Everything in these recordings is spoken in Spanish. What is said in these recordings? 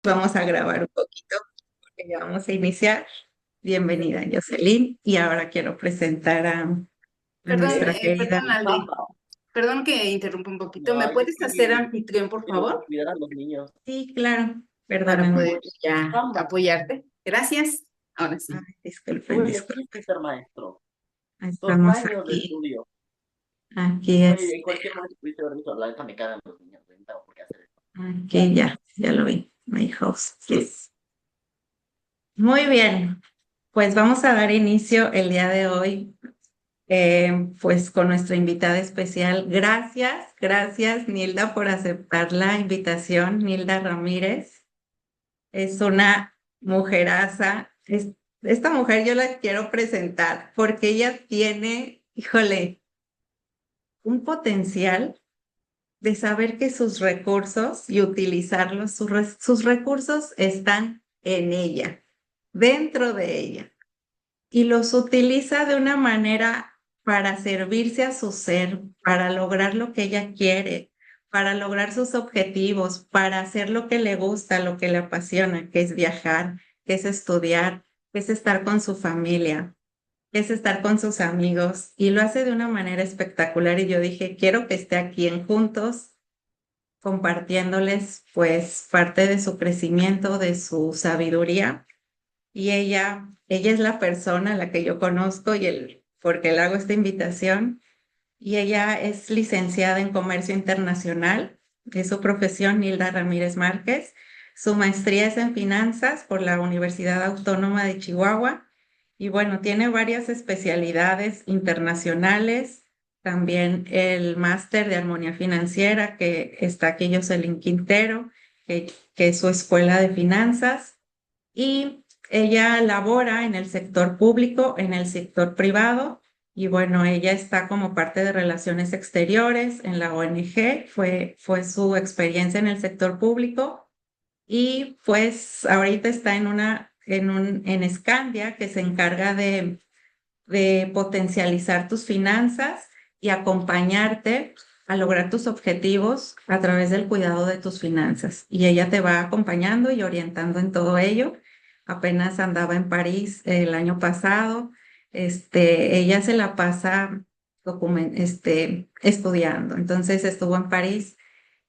Vamos a grabar un poquito porque ya vamos a iniciar. Bienvenida, Jocelyn. Y ahora quiero presentar a Perdón, nuestra querida. perdón, Aldi. Perdón que interrumpa un poquito. ¿Me puedes hacer anfitrión, por favor? Cuidar a los niños. Sí, claro. Para Perdóname. poder ya apoyarte. Gracias. Ahora Ay, sí. disculpen, Uy, disculpen. ser maestro. Dos Estamos años de aquí. estudio. Aquí Oye, es. en cualquier momento pudiste haber dicho, la neta me cagan los niños, no tengo por qué hacer esto. Aquí ya lo vi. My host. Yes. Muy bien. Pues vamos a dar inicio el día de hoy, pues con nuestra invitada especial. Gracias Nilda por aceptar la invitación. Nilda Ramírez es una mujeraza. Esta mujer yo la quiero presentar porque ella tiene, híjole, un potencial de saber que sus recursos y utilizarlos, sus recursos están en ella, dentro de ella, y los utiliza de una manera para servirse a su ser, para lograr lo que ella quiere, para lograr sus objetivos, para hacer lo que le gusta, lo que le apasiona, que es viajar, que es estudiar, que es estar con su familia, que es estar con sus amigos, y lo hace de una manera espectacular. Y yo dije, quiero que esté aquí en Juntos, compartiéndoles pues parte de su crecimiento, de su sabiduría. Y ella es la persona a la que yo conozco porque le hago esta invitación. Y ella es licenciada en Comercio Internacional, es su profesión, Nilda Ramírez Márquez. Su maestría es en Finanzas por la Universidad Autónoma de Chihuahua. Y bueno, tiene varias especialidades internacionales. También el máster de Armonía Financiera, que está aquí Jocelyn Quintero, que es su escuela de finanzas. Y ella labora en el sector público, en el sector privado, y bueno, ella está como parte de Relaciones Exteriores en la ONG. Fue su experiencia en el sector público, y pues ahorita está en Scandia, que se encarga de potencializar tus finanzas y acompañarte a lograr tus objetivos a través del cuidado de tus finanzas. Y ella te va acompañando y orientando en todo ello. Apenas andaba en París el año pasado. Ella se la pasa estudiando. Entonces estuvo en París,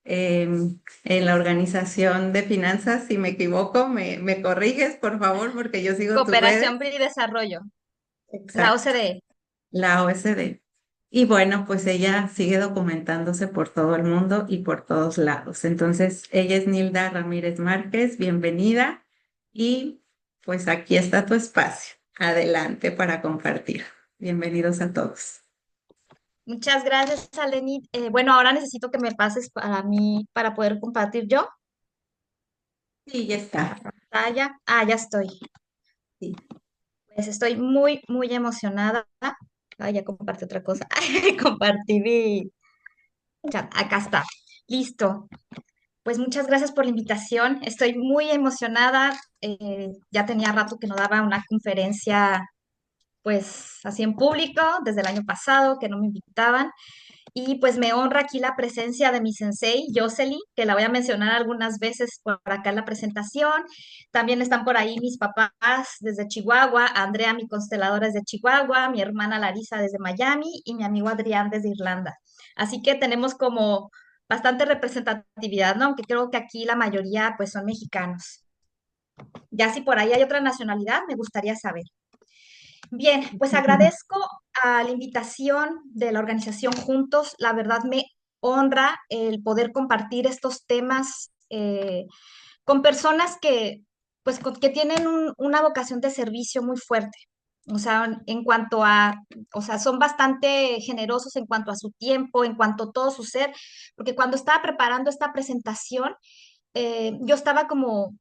en la organización de finanzas. Si me equivoco, me corriges, por favor, porque yo sigo tus redes. Cooperación y Desarrollo, la Exacto, OCDE. la OSD. Y bueno, pues ella sigue documentándose por todo el mundo y por todos lados. Entonces, ella es Nilda Ramírez Márquez, bienvenida. Y pues aquí está tu espacio. Adelante para compartir. Bienvenidos a todos. Muchas gracias, Alenit. Bueno, ahora necesito que me pases para mí, para poder compartir yo Sí, ya la está. pantalla. Ah, ya estoy. Sí. Pues estoy muy, muy emocionada. Ah, ya compartí otra cosa. Compartí mi chat. Acá está. Listo. Pues muchas gracias por la invitación. Estoy muy emocionada. Ya tenía rato que no daba una conferencia, pues así en público, desde el año pasado, que no me invitaban. Y pues me honra aquí la presencia de mi sensei, Jocelyn, que la voy a mencionar algunas veces por acá en la presentación. También están por ahí mis papás desde Chihuahua, Andrea, mi consteladora, es de Chihuahua, mi hermana Larisa desde Miami y mi amigo Adrián desde Irlanda. Así que tenemos como bastante representatividad, ¿no? Aunque creo que aquí la mayoría pues son mexicanos. Ya si por ahí hay otra nacionalidad, me gustaría saber. Bien, pues agradezco a la invitación de la organización Juntos. La verdad me honra el poder compartir estos temas con personas que, pues, que tienen una vocación de servicio muy fuerte. O sea, en cuanto a, o sea, son bastante generosos en cuanto a su tiempo, en cuanto a todo su ser, porque cuando estaba preparando esta presentación, yo estaba como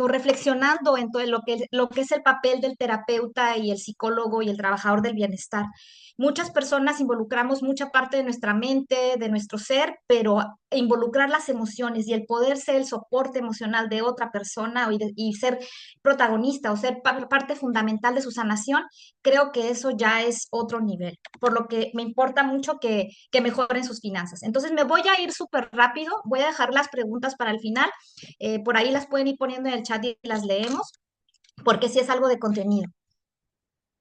reflexionando en todo lo que es el papel del terapeuta y el psicólogo y el trabajador del bienestar. Muchas personas involucramos mucha parte de nuestra mente, de nuestro ser, pero involucrar las emociones y el poder ser el soporte emocional de otra persona y ser protagonista o ser parte fundamental de su sanación, creo que eso ya es otro nivel, por lo que me importa mucho que mejoren sus finanzas. Entonces me voy a ir súper rápido, voy a dejar las preguntas para el final, por ahí las pueden ir poniendo en el chat y las leemos, porque sí es algo de contenido.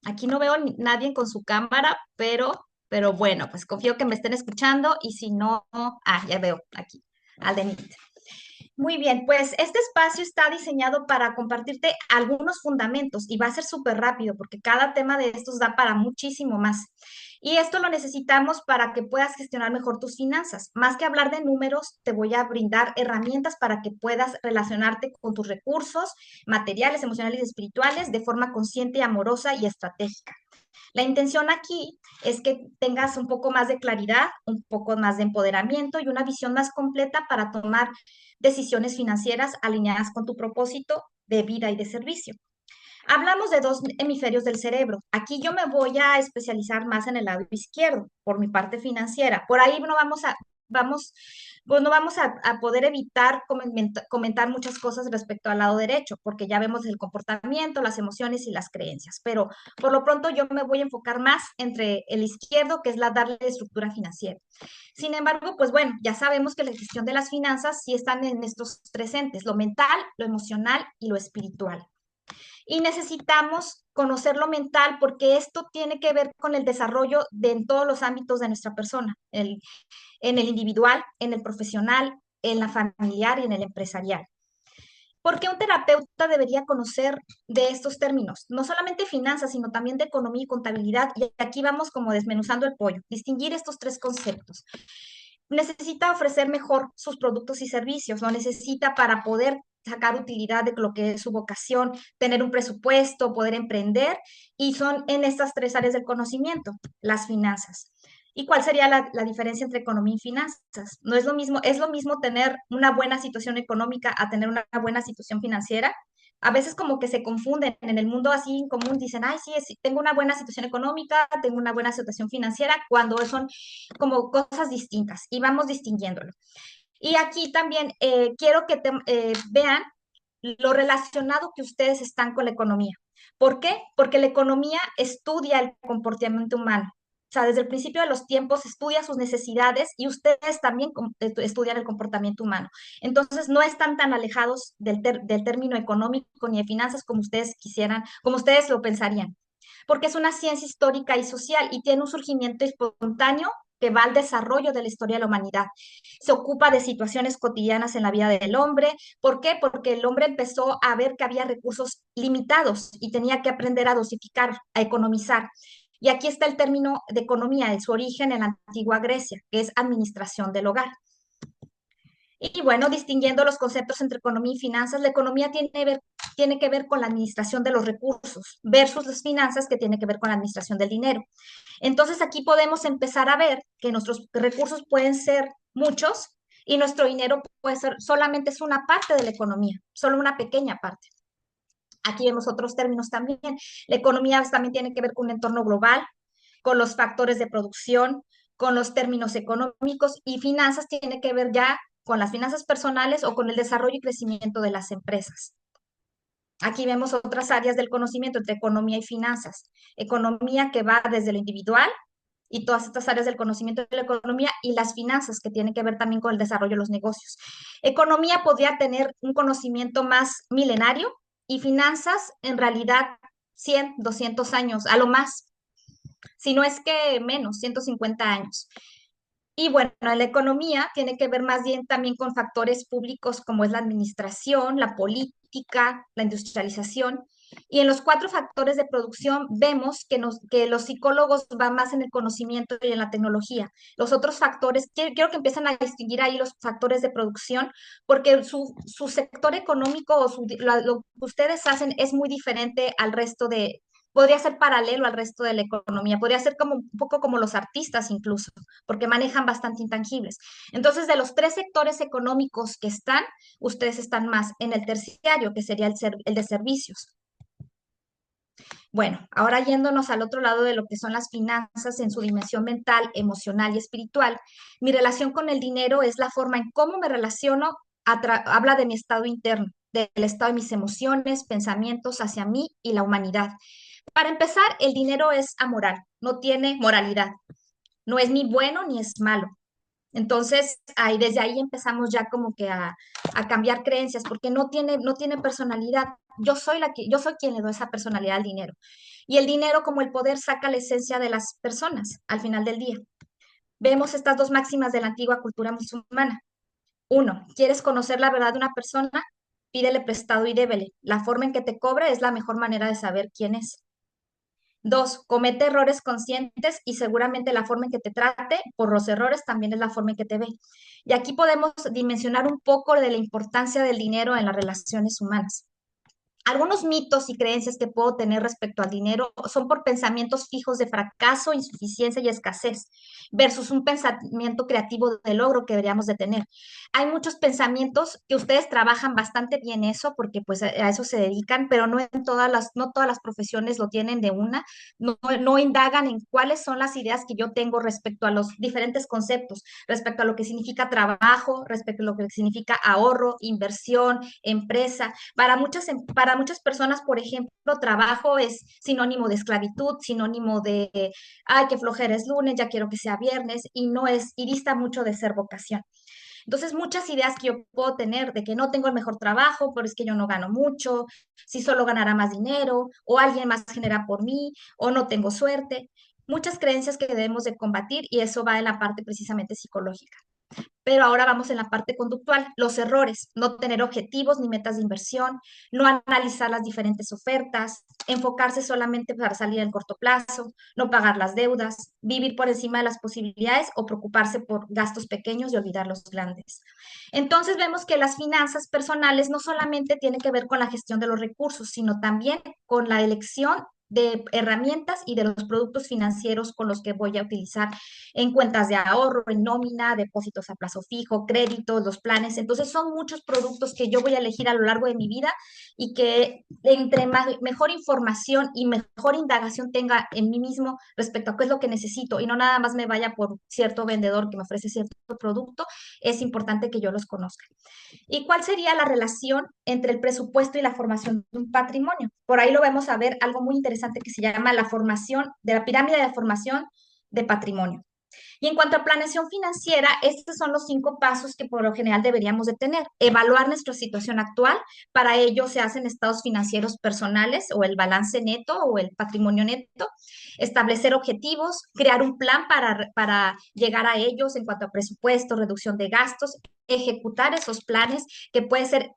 Aquí no veo nadie con su cámara, pero bueno, pues confío que me estén escuchando y si no, ya veo aquí, Aldenit. Muy bien, pues este espacio está diseñado para compartirte algunos fundamentos y va a ser súper rápido porque cada tema de estos da para muchísimo más. Y esto lo necesitamos para que puedas gestionar mejor tus finanzas. Más que hablar de números, te voy a brindar herramientas para que puedas relacionarte con tus recursos materiales, emocionales y espirituales de forma consciente, amorosa y estratégica. La intención aquí es que tengas un poco más de claridad, un poco más de empoderamiento y una visión más completa para tomar decisiones financieras alineadas con tu propósito de vida y de servicio. Hablamos de dos hemisferios del cerebro. Aquí yo me voy a especializar más en el lado izquierdo, por mi parte financiera. Por ahí no vamos a, vamos, pues no vamos a poder evitar comentar muchas cosas respecto al lado derecho, porque ya vemos el comportamiento, las emociones y las creencias. Pero por lo pronto yo me voy a enfocar más entre el izquierdo, que es la darle estructura financiera. Sin embargo, pues bueno, ya sabemos que la gestión de las finanzas sí están en estos tres entes, lo mental, lo emocional y lo espiritual. Y necesitamos conocer lo mental porque esto tiene que ver con el desarrollo en todos los ámbitos de nuestra persona, en el individual, en el profesional, en la familiar y en el empresarial. ¿Por qué un terapeuta debería conocer de estos términos? No solamente finanzas, sino también de economía y contabilidad. Y aquí vamos como desmenuzando el pollo, distinguir estos tres conceptos. Necesita ofrecer mejor sus productos y servicios, lo necesita para poder sacar utilidad de lo que es su vocación, tener un presupuesto, poder emprender, y son en estas tres áreas del conocimiento, las finanzas. ¿Y cuál sería la diferencia entre economía y finanzas? No es lo mismo tener una buena situación económica a tener una buena situación financiera. A veces como que se confunden en el mundo así en común, dicen, ay, sí, tengo una buena situación económica, tengo una buena situación financiera, cuando son como cosas distintas y vamos distinguiéndolo. Y aquí también quiero que vean lo relacionado que ustedes están con la economía. ¿Por qué? Porque la economía estudia el comportamiento humano. O sea, desde el principio de los tiempos estudia sus necesidades y ustedes también estudian el comportamiento humano. Entonces, no están tan alejados del término económico ni de finanzas como ustedes quisieran, como ustedes lo pensarían. Porque es una ciencia histórica y social y tiene un surgimiento espontáneo que va al desarrollo de la historia de la humanidad. Se ocupa de situaciones cotidianas en la vida del hombre. ¿Por qué? Porque el hombre empezó a ver que había recursos limitados y tenía que aprender a dosificar, a economizar. Y aquí está el término de economía, de su origen en la antigua Grecia, que es administración del hogar. Y bueno, distinguiendo los conceptos entre economía y finanzas, la economía tiene que ver con la administración de los recursos versus las finanzas que tiene que ver con la administración del dinero. Entonces aquí podemos empezar a ver que nuestros recursos pueden ser muchos y nuestro dinero puede ser solamente es una parte de la economía, solo una pequeña parte. Aquí vemos otros términos también. La economía también tiene que ver con un entorno global, con los factores de producción, con los términos económicos y finanzas tiene que ver ya con las finanzas personales o con el desarrollo y crecimiento de las empresas. Aquí vemos otras áreas del conocimiento entre economía y finanzas. Economía que va desde lo individual y todas estas áreas del conocimiento de la economía y las finanzas que tienen que ver también con el desarrollo de los negocios. Economía podría tener un conocimiento más milenario y finanzas en realidad 100, 200 años, a lo más, si no es que menos, 150 años. Y bueno, la economía tiene que ver más bien también con factores públicos como es la administración, la política, la industrialización. Y en los cuatro factores de producción vemos que los psicólogos van más en el conocimiento y en la tecnología. Los otros factores, quiero que empiecen a distinguir ahí los factores de producción, porque su sector económico o lo que ustedes hacen es muy diferente al resto podría ser paralelo al resto de la economía, podría ser como un poco como los artistas incluso, porque manejan bastante intangibles. Entonces, de los tres sectores económicos que están, ustedes están más en el terciario, que sería el de servicios. Bueno, ahora yéndonos al otro lado de lo que son las finanzas en su dimensión mental, emocional y espiritual, mi relación con el dinero es la forma en cómo me relaciono, habla de mi estado interno, del estado de mis emociones, pensamientos hacia mí y la humanidad. Para empezar, el dinero es amoral, no tiene moralidad, no es ni bueno ni es malo. Entonces, desde ahí empezamos ya como que a cambiar creencias, porque no tiene personalidad. Yo soy quien le doy esa personalidad al dinero. Y el dinero, como el poder, saca la esencia de las personas al final del día. Vemos estas dos máximas de la antigua cultura musulmana. Uno, ¿quieres conocer la verdad de una persona? Pídele prestado y débele. La forma en que te cobre es la mejor manera de saber quién es. Dos, comete errores conscientes y seguramente la forma en que te trate por los errores también es la forma en que te ve. Y aquí podemos dimensionar un poco de la importancia del dinero en las relaciones humanas. Algunos mitos y creencias que puedo tener respecto al dinero son por pensamientos fijos de fracaso, insuficiencia y escasez, versus un pensamiento creativo de logro que deberíamos de tener. Hay muchos pensamientos que ustedes trabajan bastante bien eso, porque pues a eso se dedican, pero no todas las profesiones lo tienen de una, no indagan en cuáles son las ideas que yo tengo respecto a los diferentes conceptos, respecto a lo que significa trabajo, respecto a lo que significa ahorro, inversión, empresa. Para muchas personas, por ejemplo, trabajo es sinónimo de esclavitud, sinónimo de, ay, qué flojera es lunes, ya quiero que sea viernes, y dista mucho de ser vocación. Entonces, muchas ideas que yo puedo tener de que no tengo el mejor trabajo, pero es que yo no gano mucho, si solo ganará más dinero, o alguien más genera por mí, o no tengo suerte. Muchas creencias que debemos de combatir y eso va en la parte precisamente psicológica. Pero ahora vamos en la parte conductual, los errores, no tener objetivos ni metas de inversión, no analizar las diferentes ofertas, enfocarse solamente para salir en corto plazo, no pagar las deudas, vivir por encima de las posibilidades o preocuparse por gastos pequeños y olvidar los grandes. Entonces vemos que las finanzas personales no solamente tienen que ver con la gestión de los recursos, sino también con la elección de herramientas y de los productos financieros con los que voy a utilizar en cuentas de ahorro, en nómina, depósitos a plazo fijo, créditos, los planes. Entonces son muchos productos que yo voy a elegir a lo largo de mi vida y que entre mejor información y mejor indagación tenga en mí mismo respecto a qué es lo que necesito y no nada más me vaya por cierto vendedor que me ofrece cierto producto, es importante que yo los conozca. ¿Y cuál sería la relación entre el presupuesto y la formación de un patrimonio? Por ahí lo vamos a ver algo muy interesante que se llama la formación de la pirámide de formación de patrimonio. Y en cuanto a planeación financiera, estos son los 5 pasos que por lo general deberíamos de tener. Evaluar nuestra situación actual. Para ello se hacen estados financieros personales o el balance neto o el patrimonio neto. Establecer objetivos, crear un plan para llegar a ellos en cuanto a presupuesto, reducción de gastos, ejecutar esos planes que puede ser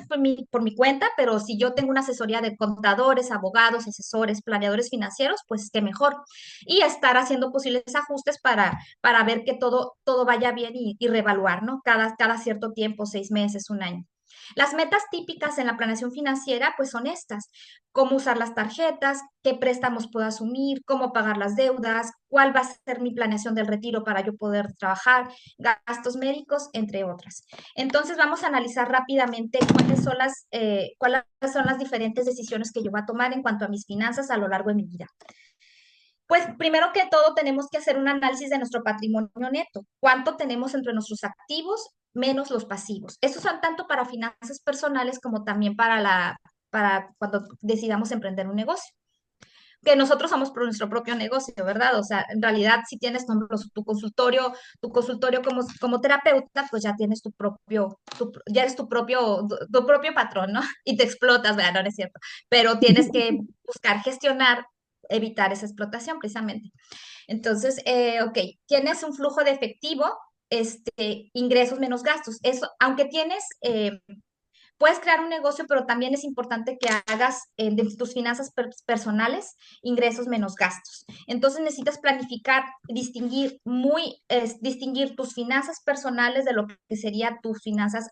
por mi cuenta, pero si yo tengo una asesoría de contadores, abogados, asesores, planeadores financieros, pues qué mejor y estar haciendo posibles ajustes para ver que todo vaya bien y reevaluar, ¿no? Cada cierto tiempo, 6 meses, un año. Las metas típicas en la planeación financiera, pues son estas: cómo usar las tarjetas, qué préstamos puedo asumir, cómo pagar las deudas, cuál va a ser mi planeación del retiro para yo poder trabajar, gastos médicos, entre otras. Entonces vamos a analizar rápidamente cuáles son las diferentes decisiones que yo voy a tomar en cuanto a mis finanzas a lo largo de mi vida. Pues primero que todo tenemos que hacer un análisis de nuestro patrimonio neto. ¿Cuánto tenemos entre nuestros activos menos los pasivos? Estos son tanto para finanzas personales como también para cuando decidamos emprender un negocio. Que nosotros somos por nuestro propio negocio, ¿verdad? O sea, en realidad si tienes tu consultorio como terapeuta, pues ya tienes ya eres tu propio patrón, ¿no? Y te explotas, ¿verdad? No, no es cierto. Pero tienes que buscar gestionar, evitar esa explotación precisamente. Entonces, ok, tienes un flujo de efectivo, ingresos menos gastos. Eso, aunque puedes crear un negocio, pero también es importante que hagas de tus finanzas personales ingresos menos gastos. Entonces necesitas planificar, distinguir tus finanzas personales de lo que sería tus finanzas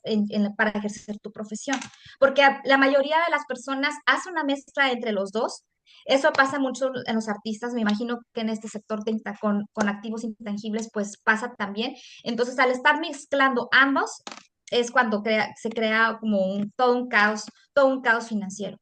para ejercer tu profesión. Porque la mayoría de las personas hace una mezcla entre los dos. Eso pasa mucho en los artistas, me imagino que en este sector con activos intangibles, pues pasa también. Entonces, al estar mezclando ambos, es cuando se crea como todo un caos financiero.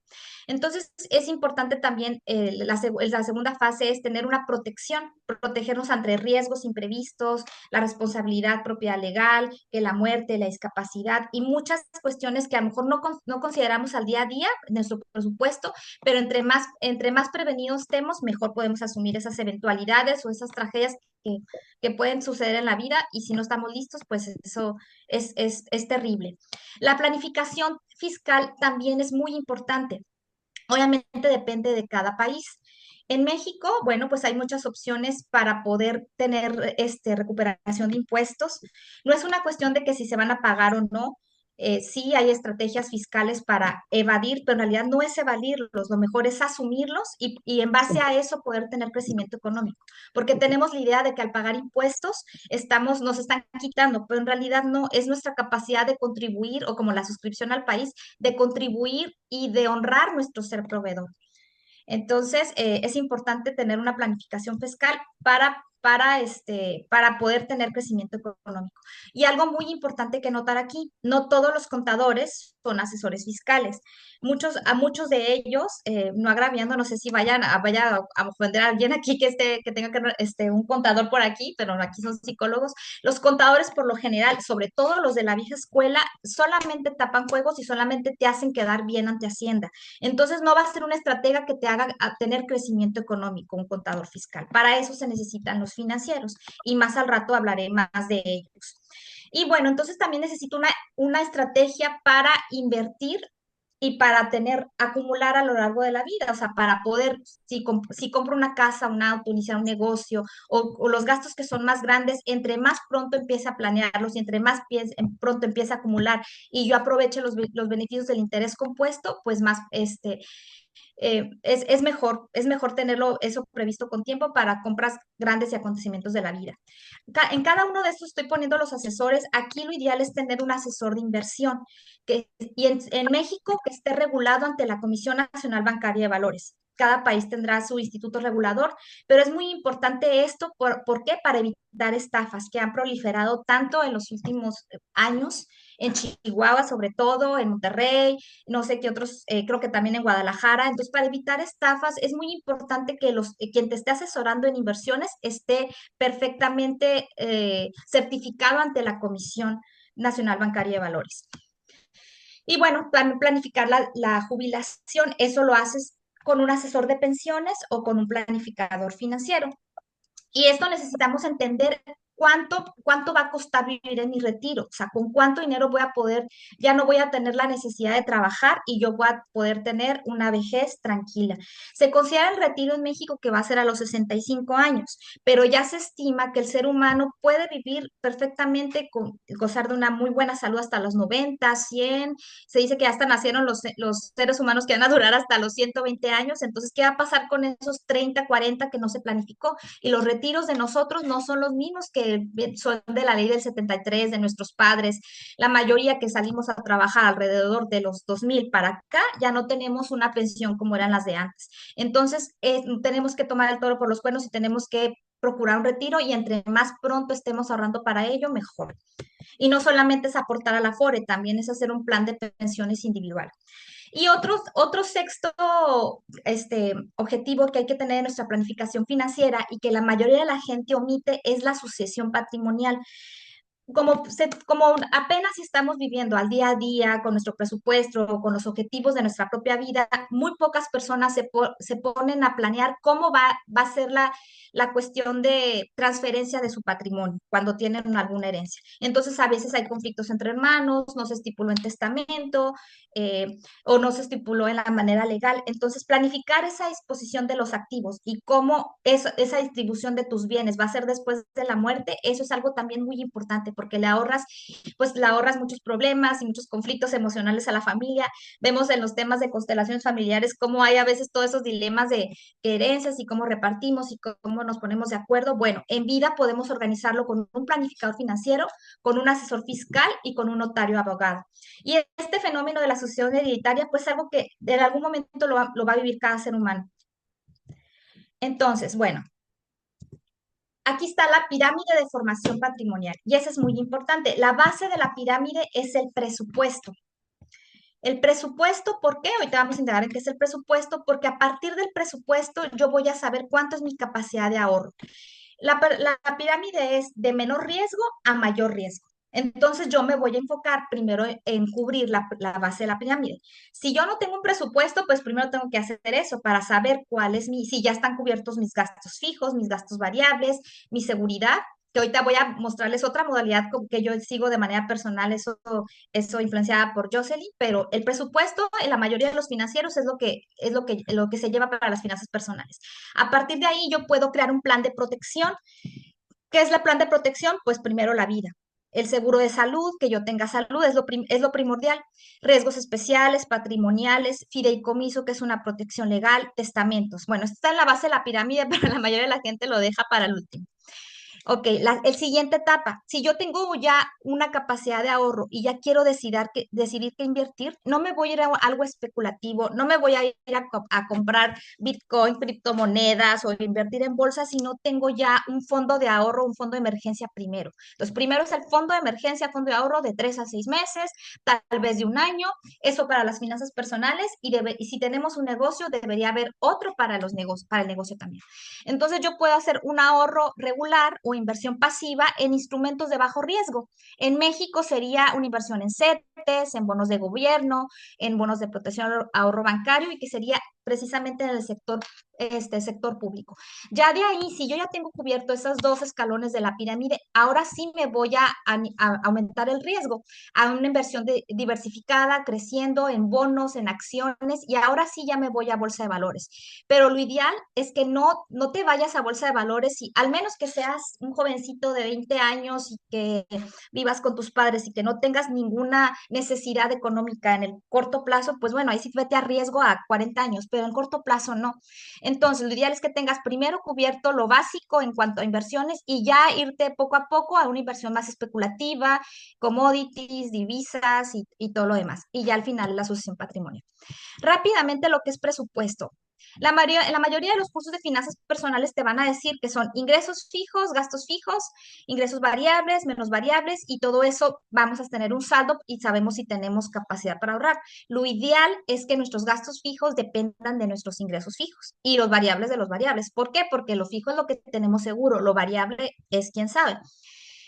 Entonces, es importante también, la segunda fase es tener una protección, protegernos ante riesgos imprevistos, la responsabilidad propiedad legal, que la muerte, la discapacidad y muchas cuestiones que a lo mejor no consideramos al día a día en nuestro presupuesto, pero entre más prevenidos estemos, mejor podemos asumir esas eventualidades o esas tragedias que, que pueden suceder en la vida y si no estamos listos, pues eso es terrible. La planificación fiscal también es muy importante. Obviamente depende de cada país. En México, bueno, pues hay muchas opciones para poder tener recuperación de impuestos. No es una cuestión de que si se van a pagar o no. Sí hay estrategias fiscales para evadir, pero en realidad no es evadirlos, lo mejor es asumirlos y en base a eso poder tener crecimiento económico. Porque tenemos la idea de que al pagar impuestos nos están quitando, pero en realidad no, es nuestra capacidad de contribuir o como la suscripción al país de contribuir y de honrar nuestro ser proveedor. Entonces, es importante tener una planificación fiscal para poder tener crecimiento económico. Y algo muy importante que notar aquí, no todos los contadores son asesores fiscales. A muchos de ellos, no agraviando, no sé si vaya a ofender a alguien aquí que tenga un contador por aquí, pero aquí son psicólogos. Los contadores, por lo general, sobre todo los de la vieja escuela, solamente tapan juegos y solamente te hacen quedar bien ante Hacienda. Entonces no va a ser una estratega que te haga tener crecimiento económico, un contador fiscal. Para eso se necesitan los financieros y más al rato hablaré más de ellos. Y bueno, entonces también necesito una estrategia para invertir y para acumular a lo largo de la vida, o sea, para poder, si compro una casa, un auto, iniciar un negocio o los gastos que son más grandes, entre más pronto empiece a planearlos y entre más pronto empiece a acumular y yo aproveche los beneficios del interés compuesto, pues más, es mejor tenerlo eso previsto con tiempo para compras grandes y acontecimientos de la vida. En cada uno de estos estoy poniendo los asesores. Aquí lo ideal es tener un asesor de inversión y en México que esté regulado ante la Comisión Nacional Bancaria de Valores. Cada país tendrá su instituto regulador, pero es muy importante esto. ¿Por qué? Para evitar estafas que han proliferado tanto en los últimos años, en Chihuahua sobre todo, en Monterrey, no sé qué otros, creo que también en Guadalajara. Entonces, para evitar estafas, es muy importante que quien te esté asesorando en inversiones esté perfectamente certificado ante la Comisión Nacional Bancaria de Valores. Y bueno, también planificar la jubilación, eso lo haces con un asesor de pensiones o con un planificador financiero. Y esto necesitamos entender cuánto va a costar vivir en mi retiro, o sea, con cuánto dinero voy a poder, ya no voy a tener la necesidad de trabajar y yo voy a poder tener una vejez tranquila. Se considera el retiro en México que va a ser a los 65 años, pero ya se estima que el ser humano puede vivir perfectamente, gozar de una muy buena salud hasta los 90, 100. Se dice que hasta nacieron los seres humanos que van a durar hasta los 120 años, entonces, ¿qué va a pasar con esos 30, 40 que no se planificó? Y los retiros de nosotros no son los mismos que son de la ley del 73 de nuestros padres. La mayoría que salimos a trabajar alrededor de los 2000 para acá, ya no tenemos una pensión como eran las de antes. Entonces, tenemos que tomar el toro por los cuernos y tenemos que procurar un retiro y entre más pronto estemos ahorrando para ello, mejor. Y no solamente es aportar a la FORE, también es hacer un plan de pensiones individual. Y otro sexto objetivo que hay que tener en nuestra planificación financiera y que la mayoría de la gente omite es la sucesión patrimonial. Como apenas estamos viviendo al día a día con nuestro presupuesto o con los objetivos de nuestra propia vida, muy pocas personas se ponen a planear cómo va a ser la cuestión de transferencia de su patrimonio cuando tienen alguna herencia. Entonces, a veces hay conflictos entre hermanos, no se estipuló en testamento eh, o no se estipuló en la manera legal. Entonces, planificar esa disposición de los activos y cómo esa distribución de tus bienes va a ser después de la muerte, eso es algo también muy importante porque le ahorras muchos problemas y muchos conflictos emocionales a la familia. Vemos en los temas de constelaciones familiares cómo hay a veces todos esos dilemas de herencias y cómo repartimos y cómo nos ponemos de acuerdo. Bueno, en vida podemos organizarlo con un planificador financiero, con un asesor fiscal y con un notario abogado. Y este fenómeno de la sucesión hereditaria, pues es algo que en algún momento lo va a vivir cada ser humano. Entonces, bueno, aquí está la pirámide de formación patrimonial y eso es muy importante. La base de la pirámide es el presupuesto. El presupuesto, ¿por qué? Ahorita vamos a indagar en qué es el presupuesto, porque a partir del presupuesto yo voy a saber cuánto es mi capacidad de ahorro. La pirámide es de menor riesgo a mayor riesgo. Entonces yo me voy a enfocar primero en cubrir la base de la pirámide. Si yo no tengo un presupuesto, pues primero tengo que hacer eso para saber cuál es si ya están cubiertos mis gastos fijos, mis gastos variables, mi seguridad, que ahorita voy a mostrarles otra modalidad que yo sigo de manera personal, eso influenciada por Jocelyn, pero el presupuesto en la mayoría de los financieros es lo que se lleva para las finanzas personales. A partir de ahí yo puedo crear un plan de protección. ¿Qué es el plan de protección? Pues primero la vida. El seguro de salud, que yo tenga salud, es lo primordial. Riesgos especiales, patrimoniales, fideicomiso, que es una protección legal, testamentos. Bueno, esto está en la base de la pirámide, pero la mayoría de la gente lo deja para el último. Ok, el siguiente etapa. Si yo tengo ya una capacidad de ahorro y ya quiero decidir qué invertir, no me voy a ir a algo especulativo, no me voy a ir a comprar Bitcoin, criptomonedas o invertir en bolsa si no tengo ya un fondo de ahorro, un fondo de emergencia primero. Entonces, primero es el fondo de emergencia, fondo de ahorro de 3 a 6 meses, tal vez de un año, eso para las finanzas personales y si tenemos un negocio, debería haber otro para para el negocio también. Entonces yo puedo hacer un ahorro regular o inversión pasiva en instrumentos de bajo riesgo. En México sería una inversión en CETES, en bonos de gobierno, en bonos de protección al ahorro bancario y que sería precisamente en el sector público. Ya de ahí, si yo ya tengo cubierto esos dos escalones de la pirámide, ahora sí me voy a aumentar el riesgo a una inversión diversificada, creciendo en bonos, en acciones, y ahora sí ya me voy a bolsa de valores. Pero lo ideal es que no te vayas a bolsa de valores, y al menos que seas un jovencito de 20 años y que vivas con tus padres y que no tengas ninguna necesidad económica en el corto plazo, pues bueno, ahí sí vete a riesgo a 40 años, pero en corto plazo no. Entonces, lo ideal es que tengas primero cubierto lo básico en cuanto a inversiones y ya irte poco a poco a una inversión más especulativa, commodities, divisas y todo lo demás. Y ya al final la sucesión patrimonial. Rápidamente lo que es presupuesto. En la mayoría de los cursos de finanzas personales te van a decir que son ingresos fijos, gastos fijos, ingresos variables, menos variables, y todo eso vamos a tener un saldo y sabemos si tenemos capacidad para ahorrar. Lo ideal es que nuestros gastos fijos dependan de nuestros ingresos fijos y los variables de los variables. ¿Por qué? Porque lo fijo es lo que tenemos seguro, lo variable es quién sabe.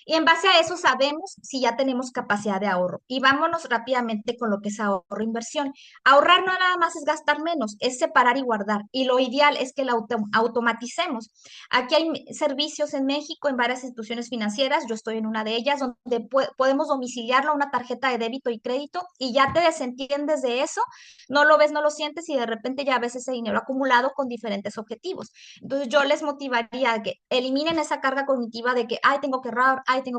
Y en base a eso sabemos si ya tenemos capacidad de ahorro. Y vámonos rápidamente con lo que es ahorro e inversión. Ahorrar no nada más es gastar menos, es separar y guardar. Y lo ideal es que lo automaticemos. Aquí hay servicios en México, en varias instituciones financieras, yo estoy en una de ellas, donde podemos domiciliarlo a una tarjeta de débito y crédito y ya te desentiendes de eso, no lo ves, no lo sientes y de repente ya ves ese dinero acumulado con diferentes objetivos. Entonces yo les motivaría a que eliminen esa carga cognitiva de que, ay, tengo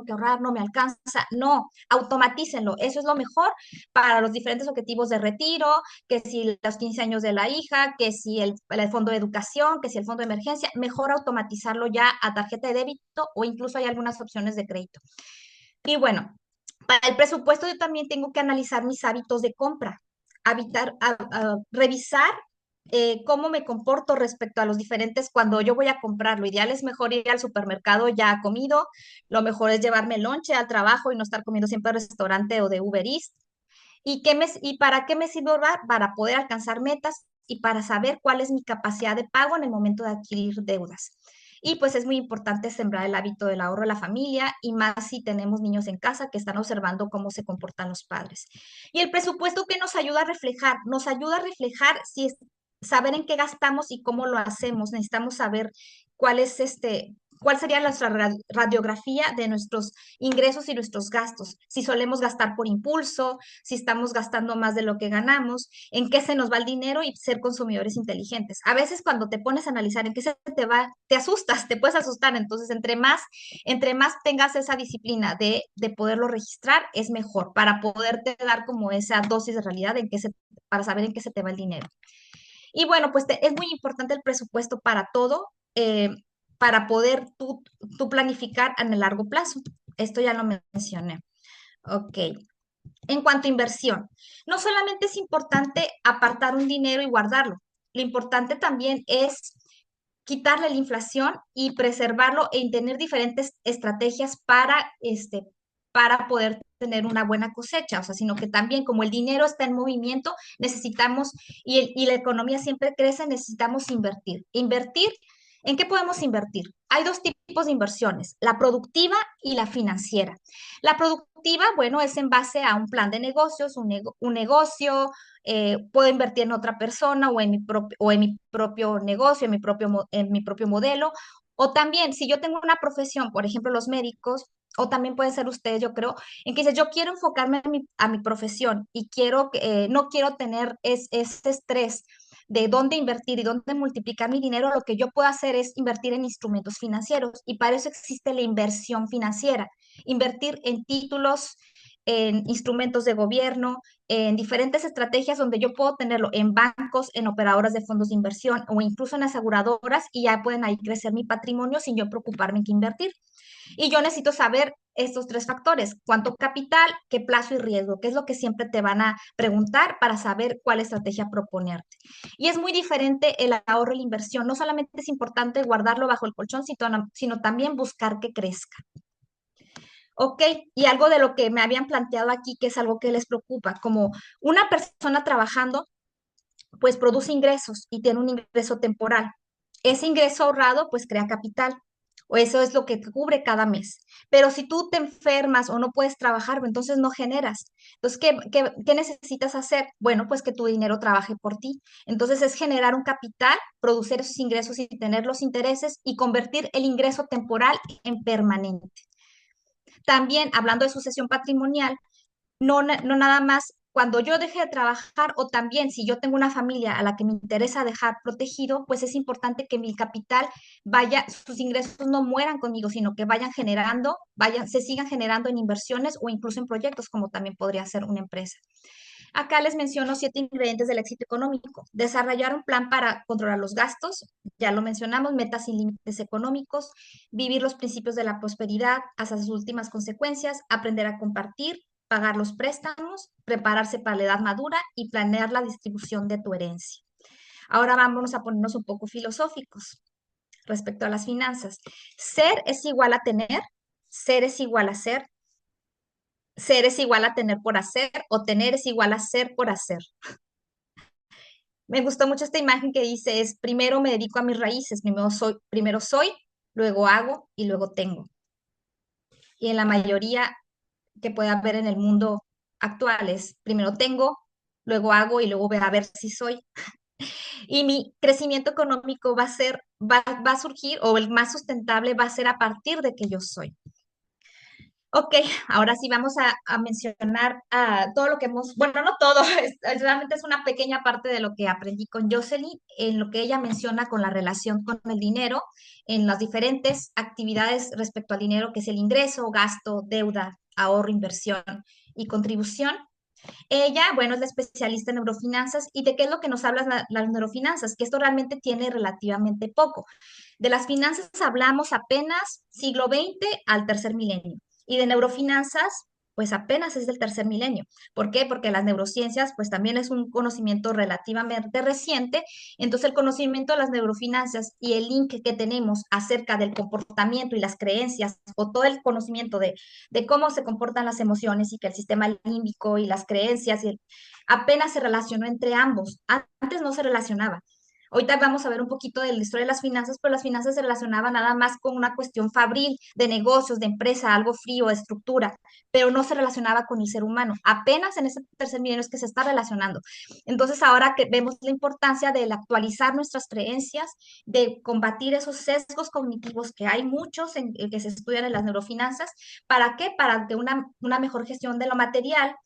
que ahorrar, no me alcanza. No, automatícenlo. Eso es lo mejor para los diferentes objetivos de retiro, que si los 15 años de la hija, que si el fondo de educación, que si el fondo de emergencia, mejor automatizarlo ya a tarjeta de débito o incluso hay algunas opciones de crédito. Y bueno, para el presupuesto yo también tengo que analizar mis hábitos de compra, revisar cómo me comporto respecto a los diferentes cuando yo voy a comprar. Lo ideal es mejor ir al supermercado ya comido, lo mejor es llevarme el lonche al trabajo y no estar comiendo siempre al restaurante o de Uber Eats. ¿Y para qué me sirve ahorrar? Para poder alcanzar metas y para saber cuál es mi capacidad de pago en el momento de adquirir deudas. Y pues es muy importante sembrar el hábito del ahorro de la familia y más si tenemos niños en casa que están observando cómo se comportan los padres. Y el presupuesto que nos ayuda a reflejar saber en qué gastamos y cómo lo hacemos. Necesitamos saber cuál es cuál sería nuestra radiografía de nuestros ingresos y nuestros gastos. Si solemos gastar por impulso, si estamos gastando más de lo que ganamos, en qué se nos va el dinero y ser consumidores inteligentes. A veces cuando te pones a analizar en qué se te va, te asustas, te puedes asustar. Entonces, entre más tengas esa disciplina de poderlo registrar, es mejor para poderte dar como esa dosis de realidad para saber en qué se te va el dinero. Y bueno, pues es muy importante el presupuesto para todo, para poder tú planificar en el largo plazo. Esto ya lo mencioné. Ok. En cuanto a inversión, no solamente es importante apartar un dinero y guardarlo, lo importante también es quitarle la inflación y preservarlo y tener diferentes estrategias para poder tener una buena cosecha, o sea, sino que también como el dinero está en movimiento, necesitamos, y la economía siempre crece, necesitamos invertir. Invertir, ¿en qué podemos invertir? Hay dos tipos de inversiones, la productiva y la financiera. La productiva, bueno, es en base a un plan de negocios, un negocio, puedo invertir en otra persona o en mi propio negocio, en mi propio modelo. O también, si yo tengo una profesión, por ejemplo, los médicos, o también pueden ser ustedes, yo creo, en que dice, yo quiero enfocarme a mi profesión y no quiero tener ese estrés de dónde invertir y dónde multiplicar mi dinero, lo que yo puedo hacer es invertir en instrumentos financieros y para eso existe la inversión financiera, invertir en títulos, en instrumentos de gobierno, en diferentes estrategias donde yo puedo tenerlo en bancos, en operadoras de fondos de inversión o incluso en aseguradoras y ya pueden ahí crecer mi patrimonio sin yo preocuparme en qué invertir. Y yo necesito saber estos tres factores, cuánto capital, qué plazo y riesgo, que es lo que siempre te van a preguntar para saber cuál estrategia proponerte. Y es muy diferente el ahorro y la inversión. No solamente es importante guardarlo bajo el colchón, sino también buscar que crezca. Ok, y algo de lo que me habían planteado aquí, que es algo que les preocupa, como una persona trabajando, pues produce ingresos y tiene un ingreso temporal. Ese ingreso ahorrado, pues crea capital, o eso es lo que te cubre cada mes. Pero si tú te enfermas o no puedes trabajar, pues, entonces no generas. Entonces, ¿qué necesitas hacer? Bueno, pues que tu dinero trabaje por ti. Entonces es generar un capital, producir esos ingresos y tener los intereses y convertir el ingreso temporal en permanente. También, hablando de sucesión patrimonial, no nada más cuando yo deje de trabajar o también si yo tengo una familia a la que me interesa dejar protegido, pues es importante que mi capital sus ingresos no mueran conmigo, sino que se sigan generando en inversiones o incluso en proyectos, como también podría ser una empresa. Acá les menciono 7 ingredientes del éxito económico. Desarrollar un plan para controlar los gastos, ya lo mencionamos, metas y límites económicos, vivir los principios de la prosperidad hasta sus últimas consecuencias, aprender a compartir, pagar los préstamos, prepararse para la edad madura y planear la distribución de tu herencia. Ahora vámonos a ponernos un poco filosóficos respecto a las finanzas. Ser es igual a tener, ser es igual a ser es igual a tener por hacer o tener es igual a ser por hacer. Me gustó mucho esta imagen que dice es primero me dedico a mis raíces, primero soy, luego hago y luego tengo. Y en la mayoría que puede haber en el mundo actual es primero tengo, luego hago y luego voy a ver si soy. Y mi crecimiento económico va a surgir o el más sustentable va a ser a partir de que yo soy. Ok, ahora sí vamos a mencionar todo lo que bueno, no todo, realmente es una pequeña parte de lo que aprendí con Jocelyn, en lo que ella menciona con la relación con el dinero, en las diferentes actividades respecto al dinero, que es el ingreso, gasto, deuda, ahorro, inversión y contribución. Ella, bueno, es la especialista en neurofinanzas y de qué es lo que nos habla las neurofinanzas, que esto realmente tiene relativamente poco. De las finanzas hablamos apenas siglo XX al tercer milenio y de neurofinanzas pues apenas es del tercer milenio. ¿Por qué? Porque las neurociencias pues también es un conocimiento relativamente reciente, entonces el conocimiento de las neurofinanzas y el link que tenemos acerca del comportamiento y las creencias o todo el conocimiento de cómo se comportan las emociones y que el sistema límbico y las creencias apenas se relacionó entre ambos. Antes no se relacionaba. Ahorita vamos a ver un poquito de la historia de las finanzas, pero las finanzas se relacionaban nada más con una cuestión fabril, de negocios, de empresa, algo frío, de estructura, pero no se relacionaba con el ser humano. Apenas en ese tercer milenio es que se está relacionando. Entonces, ahora que vemos la importancia de actualizar nuestras creencias, de combatir esos sesgos cognitivos que hay muchos que se estudian en las neurofinanzas, ¿para qué? Para que una mejor gestión de lo material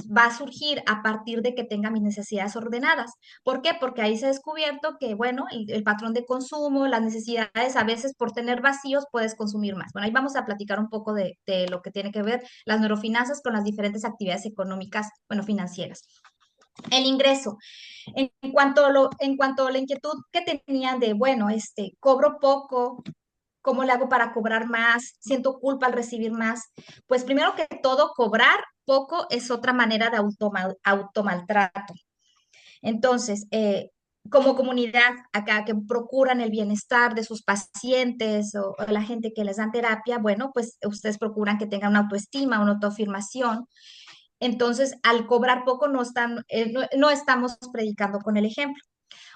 va a surgir a partir de que tenga mis necesidades ordenadas. ¿Por qué? Porque ahí se ha descubierto que, bueno, el patrón de consumo, las necesidades, a veces por tener vacíos puedes consumir más. Bueno, ahí vamos a platicar un poco de lo que tiene que ver las neurofinanzas con las diferentes actividades económicas, bueno, financieras. El ingreso. En cuanto a la inquietud que tenían de, bueno, cobro poco, ¿cómo le hago para cobrar más? Siento culpa al recibir más. Pues primero que todo, cobrar poco es otra manera de automaltrato. Entonces, como comunidad acá que procuran el bienestar de sus pacientes o la gente que les dan terapia, bueno, pues ustedes procuran que tengan una autoestima, una autoafirmación. Entonces, al cobrar poco, no estamos predicando con el ejemplo.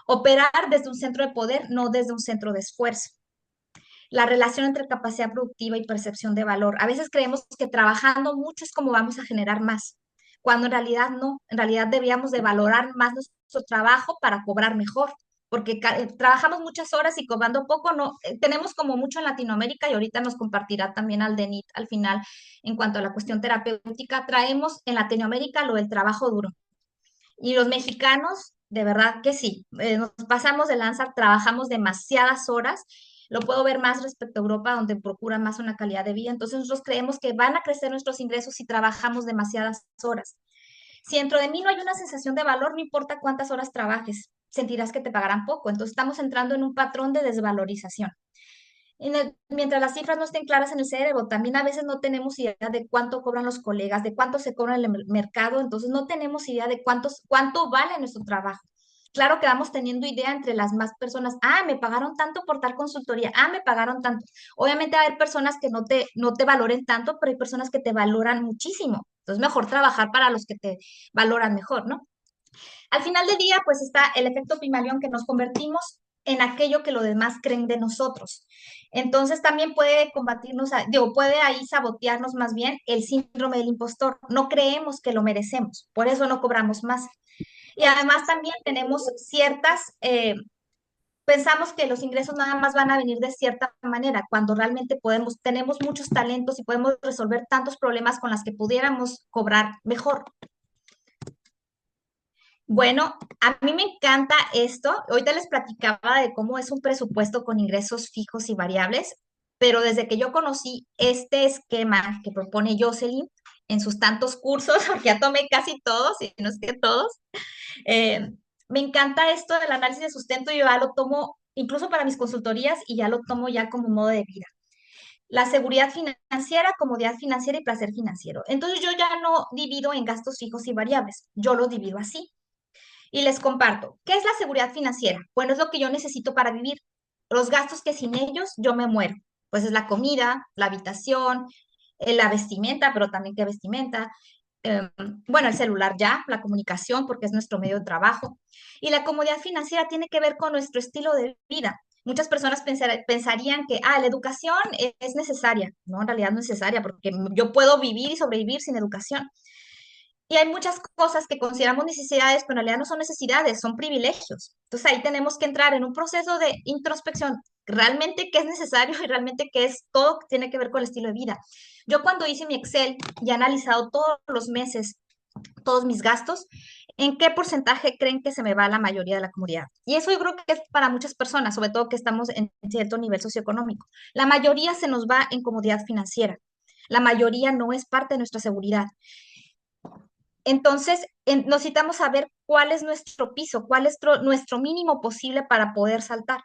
Operar desde un centro de poder, no desde un centro de esfuerzo. La relación entre capacidad productiva y percepción de valor. A veces creemos que trabajando mucho es como vamos a generar más, cuando en realidad no, en realidad deberíamos de valorar más nuestro trabajo para cobrar mejor, porque trabajamos muchas horas y cobrando poco, no, tenemos como mucho en Latinoamérica y ahorita nos compartirá también Aldenit al final en cuanto a la cuestión terapéutica, traemos en Latinoamérica lo del trabajo duro. Y los mexicanos, de verdad que sí, nos pasamos de lanza, trabajamos demasiadas horas. Lo puedo ver más respecto a Europa, donde procuran más una calidad de vida. Entonces nosotros creemos que van a crecer nuestros ingresos si trabajamos demasiadas horas. Si dentro de mí no hay una sensación de valor, no importa cuántas horas trabajes, sentirás que te pagarán poco. Entonces estamos entrando en un patrón de desvalorización. Mientras las cifras no estén claras en el cerebro, también a veces no tenemos idea de cuánto cobran los colegas, de cuánto se cobra en el mercado, entonces no tenemos idea de cuánto vale nuestro trabajo. Claro que vamos teniendo idea entre las más personas, me pagaron tanto por tal consultoría, me pagaron tanto. Obviamente va a haber personas que no te valoren tanto, pero hay personas que te valoran muchísimo. Entonces mejor trabajar para los que te valoran mejor, ¿no? Al final del día, pues está el efecto Pigmalión, que nos convertimos en aquello que los demás creen de nosotros. Entonces también puede combatirnos, puede ahí sabotearnos más bien el síndrome del impostor. No creemos que lo merecemos, por eso no cobramos más. Y además también tenemos pensamos que los ingresos nada más van a venir de cierta manera, cuando realmente tenemos muchos talentos y podemos resolver tantos problemas con los que pudiéramos cobrar mejor. Bueno, a mí me encanta esto. Ahorita les platicaba de cómo es un presupuesto con ingresos fijos y variables, pero desde que yo conocí este esquema que propone Jocelyn en sus tantos cursos, porque ya tomé casi todos, y no es que todos, eh, me encanta esto del análisis de sustento. Yo ya lo tomo incluso para mis consultorías y ya lo tomo ya como modo de vida. La seguridad financiera, comodidad financiera y placer financiero. Entonces yo ya no divido en gastos fijos y variables, yo los divido así. Y les comparto, ¿qué es la seguridad financiera? Bueno, es lo que yo necesito para vivir. Los gastos que sin ellos yo me muero. Pues es la comida, la habitación, la vestimenta, pero también qué vestimenta. eh, bueno, el celular ya, la comunicación, porque es nuestro medio de trabajo. Y la comodidad financiera tiene que ver con nuestro estilo de vida. Muchas personas pensarían que, la educación es necesaria. No, en realidad no es necesaria, porque yo puedo vivir y sobrevivir sin educación. Y hay muchas cosas que consideramos necesidades, pero en realidad no son necesidades, son privilegios. Entonces ahí tenemos que entrar en un proceso de introspección, realmente qué es necesario y realmente qué es todo que tiene que ver con el estilo de vida. Yo cuando hice mi Excel y he analizado todos los meses, todos mis gastos, ¿en qué porcentaje creen que se me va la mayoría de la comunidad? Y eso yo creo que es para muchas personas, sobre todo que estamos en cierto nivel socioeconómico. La mayoría se nos va en comodidad financiera. La mayoría no es parte de nuestra seguridad. Entonces, necesitamos saber cuál es nuestro piso, cuál es nuestro mínimo posible para poder saltar.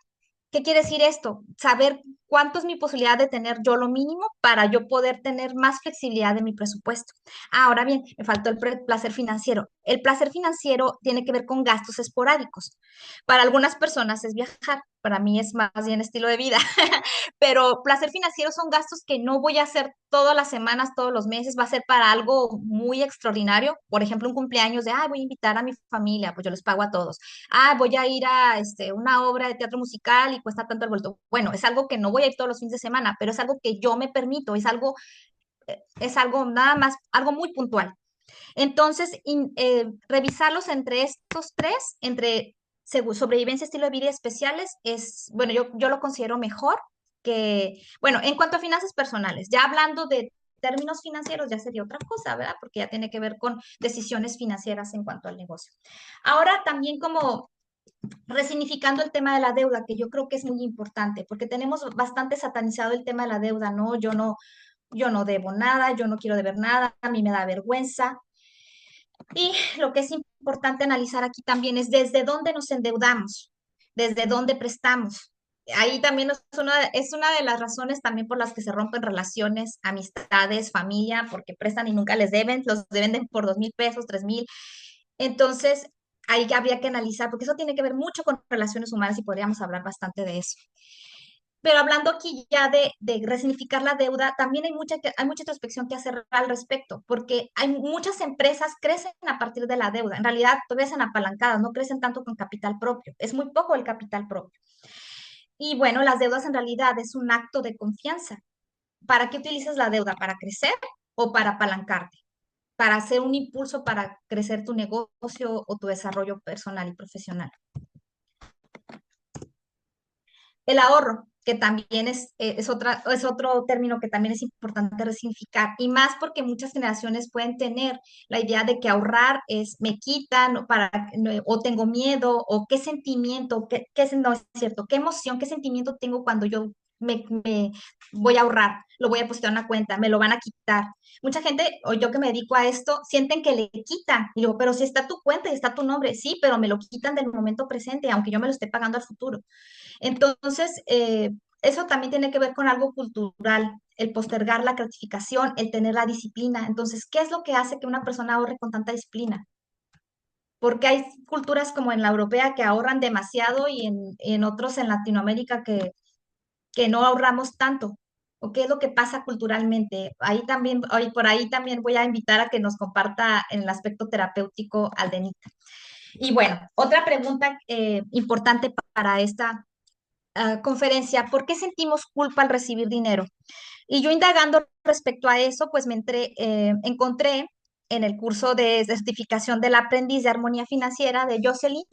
¿Qué quiere decir esto? Saber cuánto es mi posibilidad de tener yo lo mínimo para yo poder tener más flexibilidad de mi presupuesto. Ahora bien, me faltó el placer financiero. El placer financiero tiene que ver con gastos esporádicos. Para algunas personas es viajar, para mí es más bien estilo de vida. Pero placer financiero son gastos que no voy a hacer todas las semanas, todos los meses, va a ser para algo muy extraordinario. Por ejemplo, un cumpleaños de, voy a invitar a mi familia, pues yo les pago a todos. Voy a ir a una obra de teatro musical y cuesta tanto el vuelto. Bueno, es algo que no voy a ir todos los fines de semana, pero es algo que yo me permito, es algo nada más, algo muy puntual. Entonces, revisarlos entre estos tres, entre sobrevivencia, estilo de vida y especiales, bueno, yo lo considero mejor bueno, en cuanto a finanzas personales, ya hablando de términos financieros ya sería otra cosa, ¿verdad? Porque ya tiene que ver con decisiones financieras en cuanto al negocio. Ahora también como resignificando el tema de la deuda, que yo creo que es muy importante, porque tenemos bastante satanizado el tema de la deuda, ¿no? Yo no debo nada, yo no quiero deber nada, a mí me da vergüenza. Y lo que es importante analizar aquí también es desde dónde nos endeudamos, desde dónde prestamos. Ahí también es una de las razones también por las que se rompen relaciones, amistades, familia, porque prestan y nunca les deben, los deben por 2,000 pesos, 3,000. Entonces, ahí ya habría que analizar, porque eso tiene que ver mucho con relaciones humanas y podríamos hablar bastante de eso. Pero hablando aquí ya de resignificar la deuda, también hay mucha introspección que hacer al respecto, porque hay muchas empresas crecen a partir de la deuda. En realidad, crecen apalancadas, no crecen tanto con capital propio. Es muy poco el capital propio. Y bueno, las deudas en realidad es un acto de confianza. ¿Para qué utilizas la deuda? ¿Para crecer o para apalancarte? Para hacer un impulso para crecer tu negocio o tu desarrollo personal y profesional. El ahorro, que también es otro término que también es importante resignificar, y más porque muchas generaciones pueden tener la idea de que ahorrar es me quitan o tengo miedo, o qué sentimiento, no es cierto, qué emoción, qué sentimiento tengo cuando yo me voy a ahorrar, lo voy a depositar en una cuenta, me lo van a quitar. Mucha gente, o yo que me dedico a esto, sienten que le quitan. Y digo, pero si está tu cuenta y está tu nombre, sí, pero me lo quitan del momento presente, aunque yo me lo esté pagando al futuro. Entonces, eso también tiene que ver con algo cultural, el postergar la gratificación, el tener la disciplina. Entonces, ¿qué es lo que hace que una persona ahorre con tanta disciplina? Porque hay culturas como en la europea que ahorran demasiado y en otros en Latinoamérica que no ahorramos tanto. ¿O qué es lo que pasa culturalmente? Por ahí también voy a invitar a que nos comparta en el aspecto terapéutico Aldenita. Y bueno, otra pregunta importante para esta conferencia, ¿por qué sentimos culpa al recibir dinero? Y yo indagando respecto a eso, pues encontré en el curso de certificación del aprendiz de armonía financiera de Jocelyn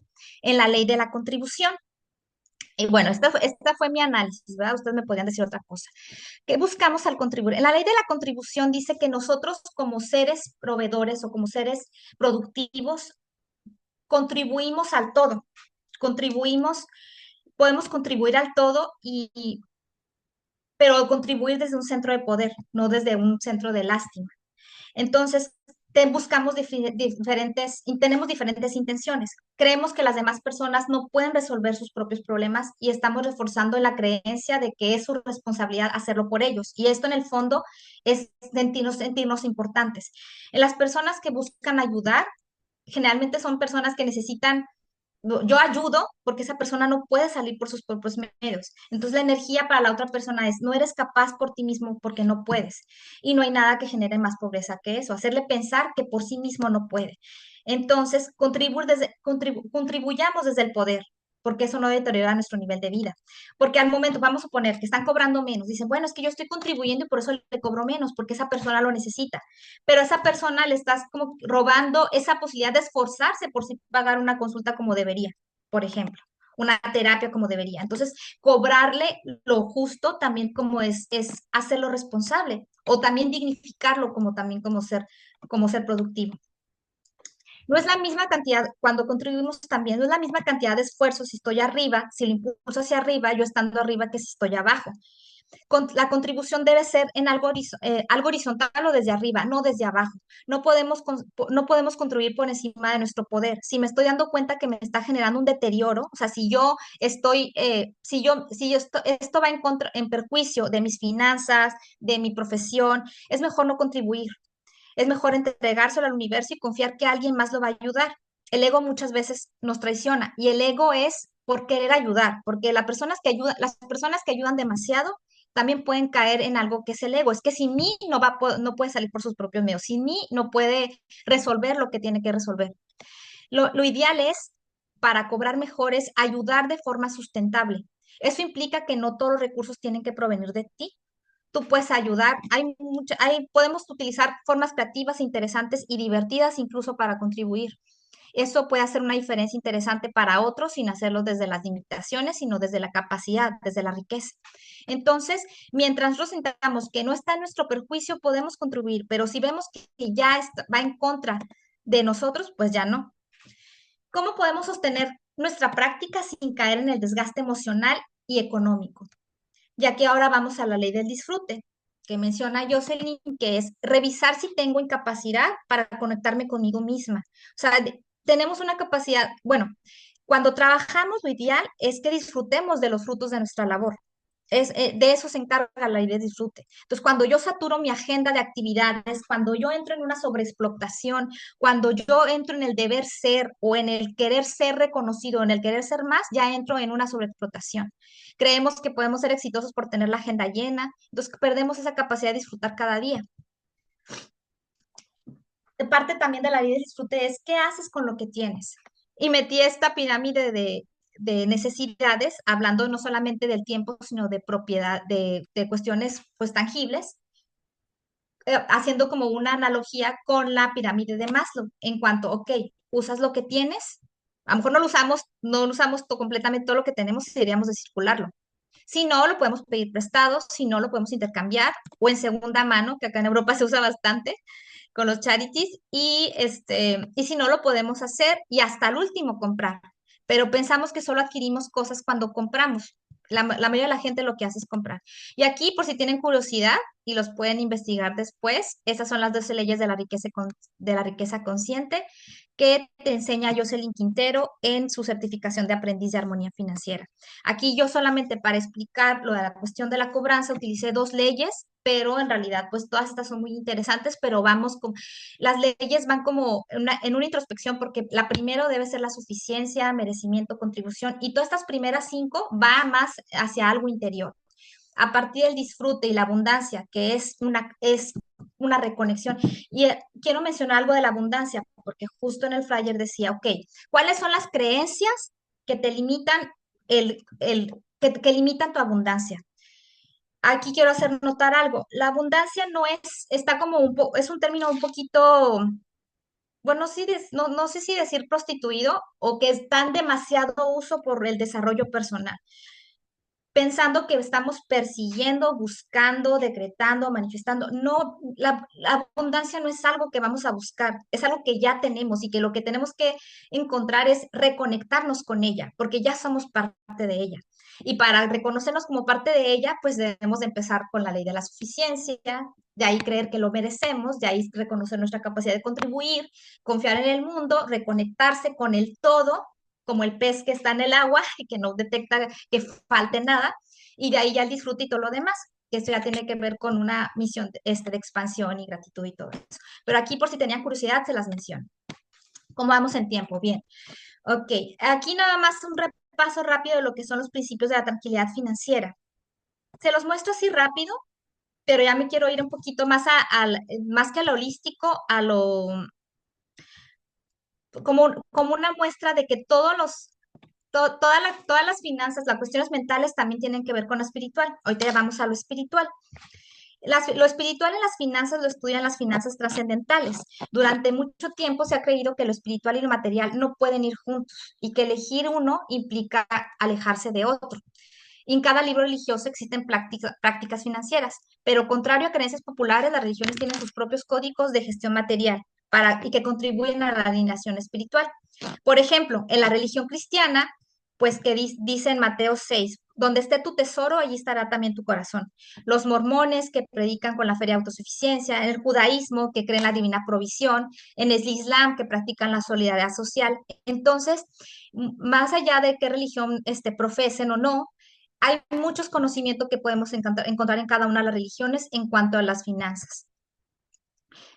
en la ley de la contribución. Y bueno, esta fue mi análisis, ¿verdad? Ustedes me podrían decir otra cosa. ¿Qué buscamos al contribuir? En la ley de la contribución dice que nosotros como seres proveedores o como seres productivos contribuimos al todo, contribuimos, podemos contribuir al todo pero contribuir desde un centro de poder, no desde un centro de lástima. Entonces, buscamos tenemos diferentes intenciones. Creemos que las demás personas no pueden resolver sus propios problemas y estamos reforzando la creencia de que es su responsabilidad hacerlo por ellos. Y esto en el fondo es sentirnos importantes. En las personas que buscan ayudar, generalmente son personas que necesitan yo ayudo porque esa persona no puede salir por sus propios medios. Entonces la energía para la otra persona es, no eres capaz por ti mismo porque no puedes. Y no hay nada que genere más pobreza que eso, hacerle pensar que por sí mismo no puede. Entonces, contribuyamos desde el poder, porque eso no deteriora nuestro nivel de vida. Porque al momento, vamos a suponer que están cobrando menos, dicen, bueno, es que yo estoy contribuyendo y por eso le cobro menos, porque esa persona lo necesita, pero a esa persona le estás como robando esa posibilidad de esforzarse por sí pagar una consulta como debería, por ejemplo, una terapia como debería. Entonces, cobrarle lo justo también es hacerlo responsable o también dignificarlo como también como ser productivo. No es la misma cantidad, cuando contribuimos también, no es la misma cantidad de esfuerzo si estoy arriba, si lo impulso hacia arriba, yo estando arriba que si estoy abajo. La contribución debe ser en algo horizontal o desde arriba, no desde abajo. No podemos contribuir por encima de nuestro poder. Si me estoy dando cuenta que me está generando un deterioro, o sea, si yo estoy, si yo esto va en perjuicio de mis finanzas, de mi profesión, es mejor no contribuir. Es mejor entregárselo al universo y confiar que alguien más lo va a ayudar. El ego muchas veces nos traiciona y el ego es por querer ayudar, porque las personas que ayudan demasiado también pueden caer en algo que es el ego. Es que sin mí no puede salir por sus propios medios, sin mí no puede resolver lo que tiene que resolver. Lo ideal es, para cobrar mejor, es ayudar de forma sustentable. Eso implica que no todos los recursos tienen que provenir de ti. Tú puedes ayudar. Podemos utilizar formas creativas, interesantes y divertidas incluso para contribuir. Eso puede hacer una diferencia interesante para otros sin hacerlo desde las limitaciones, sino desde la capacidad, desde la riqueza. Entonces, mientras nosotros sintamos que no está en nuestro perjuicio, podemos contribuir, pero si vemos que va en contra de nosotros, pues ya no. ¿Cómo podemos sostener nuestra práctica sin caer en el desgaste emocional y económico? Ya que ahora vamos a la ley del disfrute, que menciona Jocelyn, que es revisar si tengo incapacidad para conectarme conmigo misma. O sea, tenemos una capacidad, bueno, cuando trabajamos lo ideal es que disfrutemos de los frutos de nuestra labor. De eso se encarga la ley de disfrute. Entonces, cuando yo saturo mi agenda de actividades, cuando yo entro en una sobreexplotación, cuando yo entro en el deber ser o en el querer ser reconocido, en el querer ser más, ya entro en una sobreexplotación. Creemos que podemos ser exitosos por tener la agenda llena, entonces perdemos esa capacidad de disfrutar cada día. Parte también de la ley de disfrute es qué haces con lo que tienes. Y metí esta pirámide de necesidades, hablando no solamente del tiempo, sino de propiedad, de cuestiones pues tangibles, haciendo como una analogía con la pirámide de Maslow, en cuanto, ok, usas lo que tienes, a lo mejor no lo usamos completamente todo lo que tenemos y deberíamos de circularlo. Si no, lo podemos pedir prestado, si no, lo podemos intercambiar o en segunda mano, que acá en Europa se usa bastante con los charities, y si no, lo podemos hacer y hasta el último comprar. Pero pensamos que solo adquirimos cosas cuando compramos. La mayoría de la gente lo que hace es comprar. Y aquí, por si tienen curiosidad y los pueden investigar después, esas son las 12 leyes de la riqueza, de la riqueza consciente que te enseña Jocelyn Quintero en su certificación de aprendiz de armonía financiera. Aquí yo solamente para explicar lo de la cuestión de la cobranza utilicé 2 leyes, pero en realidad pues todas estas son muy interesantes, pero las leyes van como en una introspección porque la primero debe ser la suficiencia, merecimiento, contribución y todas estas primeras 5 va más hacia algo interior. A partir del disfrute y la abundancia, que es una reconexión. Y quiero mencionar algo de la abundancia, porque justo en el flyer decía, ok, ¿cuáles son las creencias que te limitan que limitan tu abundancia? Aquí quiero hacer notar algo. La abundancia no está como es un término un poquito, bueno, sí, no sé si decir prostituido o que está en demasiado uso por el desarrollo personal, pensando que estamos persiguiendo, buscando, decretando, manifestando. No, la abundancia no es algo que vamos a buscar, es algo que ya tenemos y que lo que tenemos que encontrar es reconectarnos con ella, porque ya somos parte de ella. Y para reconocernos como parte de ella, pues debemos de empezar con la ley de la suficiencia, de ahí creer que lo merecemos, de ahí reconocer nuestra capacidad de contribuir, confiar en el mundo, reconectarse con el todo como el pez que está en el agua y que no detecta que falte nada, y de ahí ya el disfrute y todo lo demás, que esto ya tiene que ver con una misión de expansión y gratitud y todo eso. Pero aquí, por si tenían curiosidad, se las menciono. ¿Cómo vamos en tiempo? Bien. Ok, aquí nada más un repaso rápido de lo que son los principios de la tranquilidad financiera. Se los muestro así rápido, pero ya me quiero ir un poquito más más que a lo holístico, como una muestra de que todas las finanzas, las cuestiones mentales también tienen que ver con lo espiritual. Ahorita ya vamos a lo espiritual. Lo espiritual en las finanzas lo estudian las finanzas trascendentales. Durante mucho tiempo se ha creído que lo espiritual y lo material no pueden ir juntos y que elegir uno implica alejarse de otro. Y en cada libro religioso existen prácticas financieras, pero contrario a creencias populares, las religiones tienen sus propios códigos de gestión material y que contribuyen a la alineación espiritual. Por ejemplo, en la religión cristiana, pues que dice en Mateo 6, donde esté tu tesoro, allí estará también tu corazón. Los mormones que predican con la fe de autosuficiencia, en el judaísmo que creen la divina provisión, en el islam que practican la solidaridad social. Entonces, más allá de qué religión profesen o no, hay muchos conocimientos que podemos encontrar en cada una de las religiones en cuanto a las finanzas.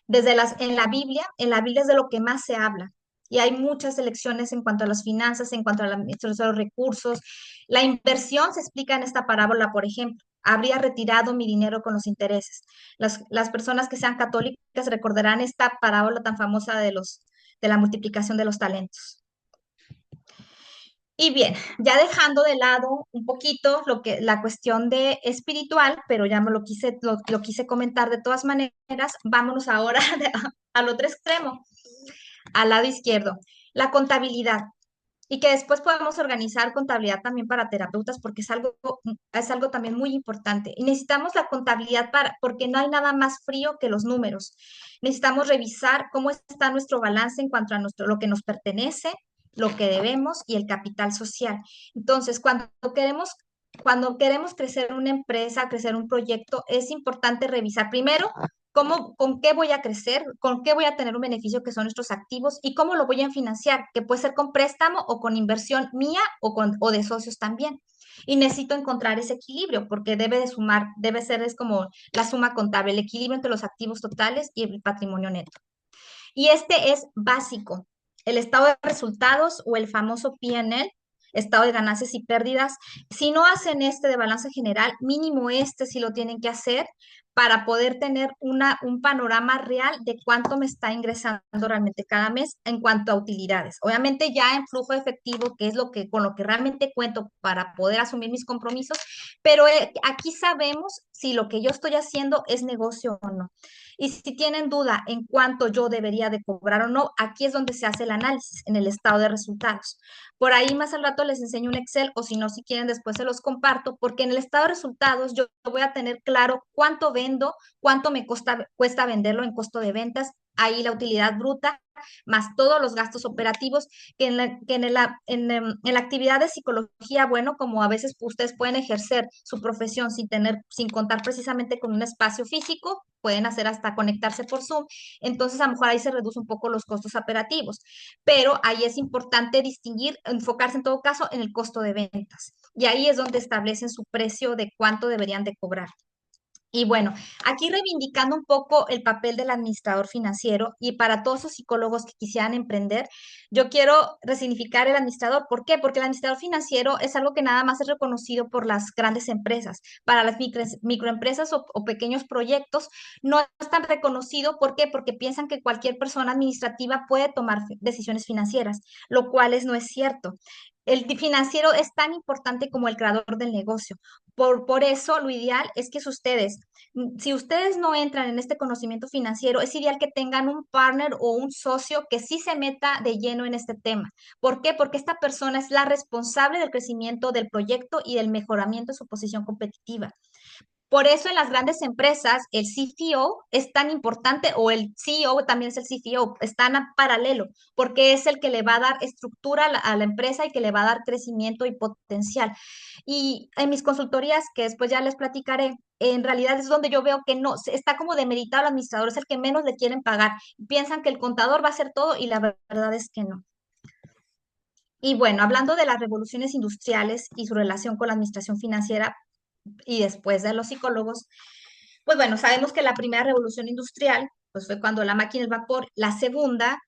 En la Biblia es de lo que más se habla. Y hay muchas lecciones en cuanto a las finanzas, en cuanto a la administración de los recursos. La inversión se explica en esta parábola, por ejemplo. Habría retirado mi dinero con los intereses. Las personas que sean católicas recordarán esta parábola tan famosa de la multiplicación de los talentos. Y bien, ya dejando de lado un poquito la cuestión de espiritual, pero ya me lo quise comentar de todas maneras, vámonos ahora al otro extremo, al lado izquierdo, la contabilidad. Y que después podemos organizar contabilidad también para terapeutas porque es algo también muy importante. Y necesitamos la contabilidad porque no hay nada más frío que los números. Necesitamos revisar cómo está nuestro balance en cuanto a lo que nos pertenece, lo que debemos y el capital social. Entonces, cuando queremos crecer una empresa, crecer un proyecto, es importante revisar primero ¿Con qué voy a crecer? ¿Con qué voy a tener un beneficio que son nuestros activos? ¿Y cómo lo voy a financiar? Que puede ser con préstamo o con inversión mía o de socios también. Y necesito encontrar ese equilibrio porque debe de sumar, debe ser, es como la suma contable, el equilibrio entre los activos totales y el patrimonio neto. Y este es básico. El estado de resultados o el famoso P&L, estado de ganancias y pérdidas, si no hacen este de balance general, mínimo este sí lo tienen que hacer para poder tener un panorama real de cuánto me está ingresando realmente cada mes en cuanto a utilidades. Obviamente ya en flujo efectivo, que es con lo que realmente cuento para poder asumir mis compromisos, pero aquí sabemos si lo que yo estoy haciendo es negocio o no. Y si tienen duda en cuánto yo debería de cobrar o no, aquí es donde se hace el análisis, en el estado de resultados. Por ahí más al rato les enseño un Excel o si no, si quieren después se los comparto, porque en el estado de resultados yo voy a tener claro cuánto vendo, cuánto me cuesta venderlo en costo de ventas, ahí la utilidad bruta, más todos los gastos operativos, en la actividad de psicología, bueno, como a veces ustedes pueden ejercer su profesión sin contar precisamente con un espacio físico, pueden hacer hasta conectarse por Zoom, entonces a lo mejor ahí se reduce un poco los costos operativos, pero ahí es importante distinguir, enfocarse en todo caso en el costo de ventas, y ahí es donde establecen su precio de cuánto deberían de cobrar. Y bueno, aquí reivindicando un poco el papel del administrador financiero y para todos los psicólogos que quisieran emprender, yo quiero resignificar el administrador. ¿Por qué? Porque el administrador financiero es algo que nada más es reconocido por las grandes empresas. Para las microempresas o pequeños proyectos no es tan reconocido. ¿Por qué? Porque piensan que cualquier persona administrativa puede tomar decisiones financieras, lo cual no es cierto. El financiero es tan importante como el creador del negocio. Por eso, lo ideal es que si ustedes no entran en este conocimiento financiero, es ideal que tengan un partner o un socio que sí se meta de lleno en este tema. ¿Por qué? Porque esta persona es la responsable del crecimiento del proyecto y del mejoramiento de su posición competitiva. Por eso en las grandes empresas el CFO es tan importante o el CEO también es el CFO, están a paralelo, porque es el que le va a dar estructura a la empresa y que le va a dar crecimiento y potencial. Y en mis consultorías, que después ya les platicaré, en realidad es donde yo veo que no, está como demeritado el administrador, es el que menos le quieren pagar. Piensan que el contador va a hacer todo y la verdad es que no. Y bueno, hablando de las revoluciones industriales y su relación con la administración financiera, y después de los psicólogos, pues bueno, sabemos que la primera revolución industrial, pues fue cuando la máquina del vapor, la segunda,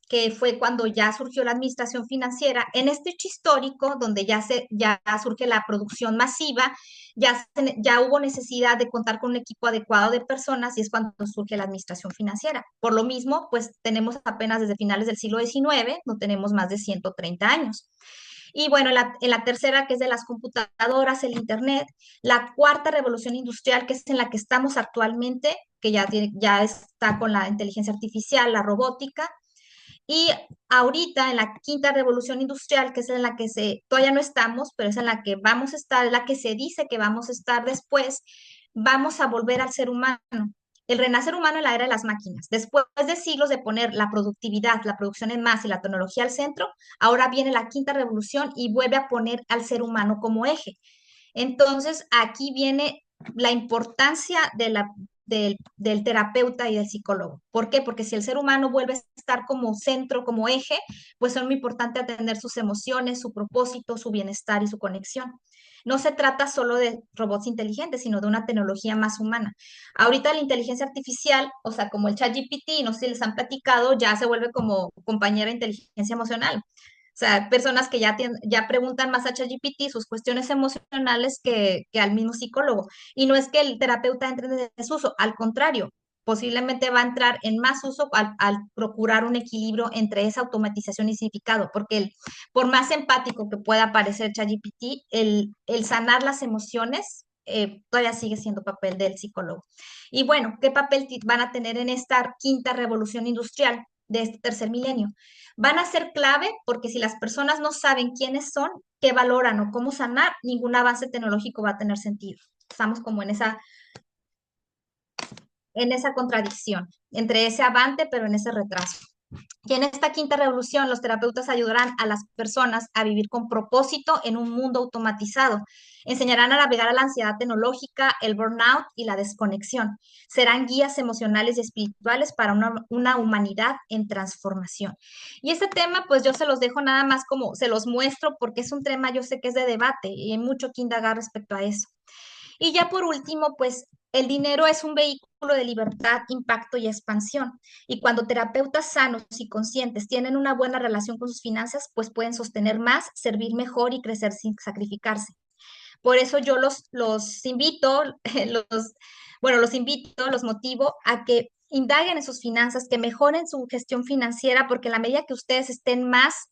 que fue cuando ya surgió la administración financiera, en este hecho histórico, donde ya surge la producción masiva, ya hubo necesidad de contar con un equipo adecuado de personas y es cuando surge la administración financiera. Por lo mismo, pues tenemos apenas desde finales del siglo XIX, no tenemos más de 130 años. Y bueno, en la tercera, que es de las computadoras, el Internet, la cuarta revolución industrial, que es en la que estamos actualmente, que ya está con la inteligencia artificial, la robótica, y ahorita en la quinta revolución industrial, que es en la que todavía no estamos, pero es en la que vamos a estar, la que se dice que vamos a estar después, vamos a volver al ser humano. El renacer humano en la era de las máquinas. Después de siglos de poner la productividad, la producción en masa y la tecnología al centro, ahora viene la quinta revolución y vuelve a poner al ser humano como eje. Entonces, aquí viene la importancia del terapeuta y del psicólogo. ¿Por qué? Porque si el ser humano vuelve a estar como centro, como eje, pues es muy importante atender sus emociones, su propósito, su bienestar y su conexión. No se trata solo de robots inteligentes, sino de una tecnología más humana. Ahorita la inteligencia artificial, o sea, como el ChatGPT, no sé si les han platicado, ya se vuelve como compañera de inteligencia emocional. O sea, personas que ya preguntan más a ChatGPT sus cuestiones emocionales que al mismo psicólogo. Y no es que el terapeuta entre en desuso, al contrario, posiblemente va a entrar en más uso al procurar un equilibrio entre esa automatización y significado, porque por más empático que pueda parecer ChatGPT, el sanar las emociones todavía sigue siendo papel del psicólogo. Y bueno, ¿qué papel van a tener en esta quinta revolución industrial de este tercer milenio? Van a ser clave porque si las personas no saben quiénes son, qué valoran o cómo sanar, ningún avance tecnológico va a tener sentido. Estamos como en esa contradicción, entre ese avance pero en ese retraso. Y en esta quinta revolución, los terapeutas ayudarán a las personas a vivir con propósito en un mundo automatizado. Enseñarán a navegar a la ansiedad tecnológica, el burnout y la desconexión. Serán guías emocionales y espirituales para una humanidad en transformación. Y este tema, pues yo se los dejo nada más como se los muestro porque es un tema, yo sé que es de debate y hay mucho que indagar respecto a eso. Y ya por último, pues el dinero es un vehículo de libertad, impacto y expansión. Y cuando terapeutas sanos y conscientes tienen una buena relación con sus finanzas, pues pueden sostener más, servir mejor y crecer sin sacrificarse. Por eso yo los invito, los invito, los motivo a que indaguen en sus finanzas, que mejoren su gestión financiera, porque en la medida que ustedes estén más,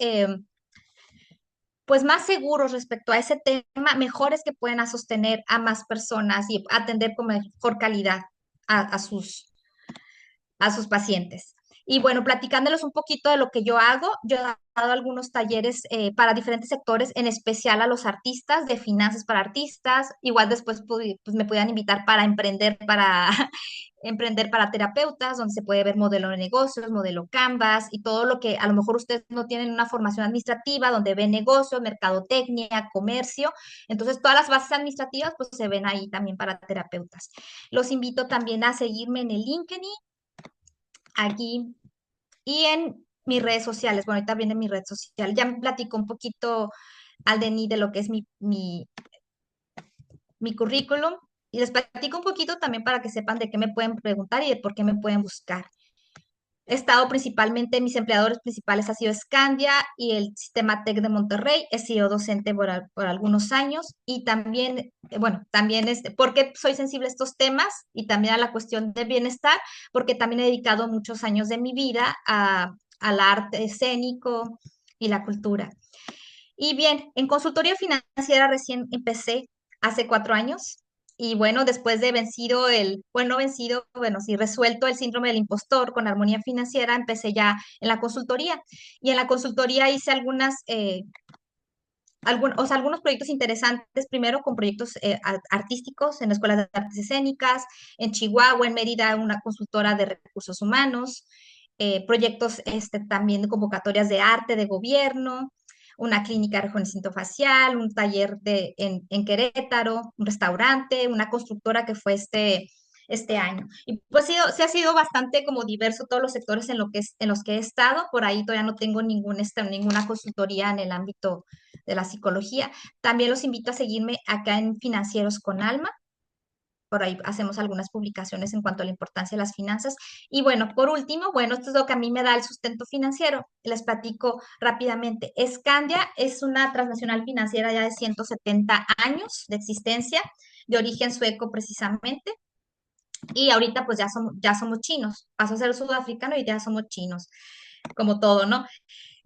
pues más seguros respecto a ese tema, mejores que pueden a sostener a más personas y atender con mejor calidad a, a sus, a sus pacientes. Y bueno, platicándoles un poquito de lo que yo he dado algunos talleres para diferentes sectores, en especial a los artistas, de finanzas para artistas. Igual después pues, me puedan invitar para emprender para emprender para terapeutas, donde se puede ver modelo de negocios, modelo Canvas y todo lo que a lo mejor ustedes no tienen una formación administrativa, donde ven negocios, mercadotecnia, comercio. Entonces, todas las bases administrativas pues se ven ahí también para terapeutas. Los invito también a seguirme en el LinkedIn, aquí y en mis redes sociales. Bueno, ahorita viene mi red social. Ya me platicó un poquito Aldeni de lo que es mi currículum y les platico un poquito también para que sepan de qué me pueden preguntar y de por qué me pueden buscar. He estado principalmente, mis empleadores principales ha sido Scandia y el Sistema Tech de Monterrey. He sido docente por algunos años y también, bueno, también es porque soy sensible a estos temas y también a la cuestión del bienestar, porque también he dedicado muchos años de mi vida al arte escénico y la cultura. Y bien, en consultoría financiera recién empecé hace 4 años. Y bueno, después de bueno, sí, resuelto el síndrome del impostor con armonía financiera, empecé ya en la consultoría. Y en la consultoría hice algunos proyectos interesantes, primero con proyectos artísticos en escuelas de artes escénicas, en Chihuahua, en Mérida, una consultora de recursos humanos, proyectos también de convocatorias de arte, de gobierno, una clínica de rejuvenecimiento facial, un taller en Querétaro, un restaurante, una constructora que fue este año. Y pues sí ha sido bastante como diverso todos los sectores en los que he estado. Por ahí todavía no tengo ninguna consultoría en el ámbito de la psicología. También los invito a seguirme acá en Financieros con Alma. Por ahí hacemos algunas publicaciones en cuanto a la importancia de las finanzas. Y bueno, por último, bueno, esto es lo que a mí me da el sustento financiero. Les platico rápidamente. Scandia es una transnacional financiera ya de 170 años de existencia, de origen sueco precisamente. Y ahorita pues ya somos chinos. Pasó a ser sudafricano y ya somos chinos, como todo, ¿no?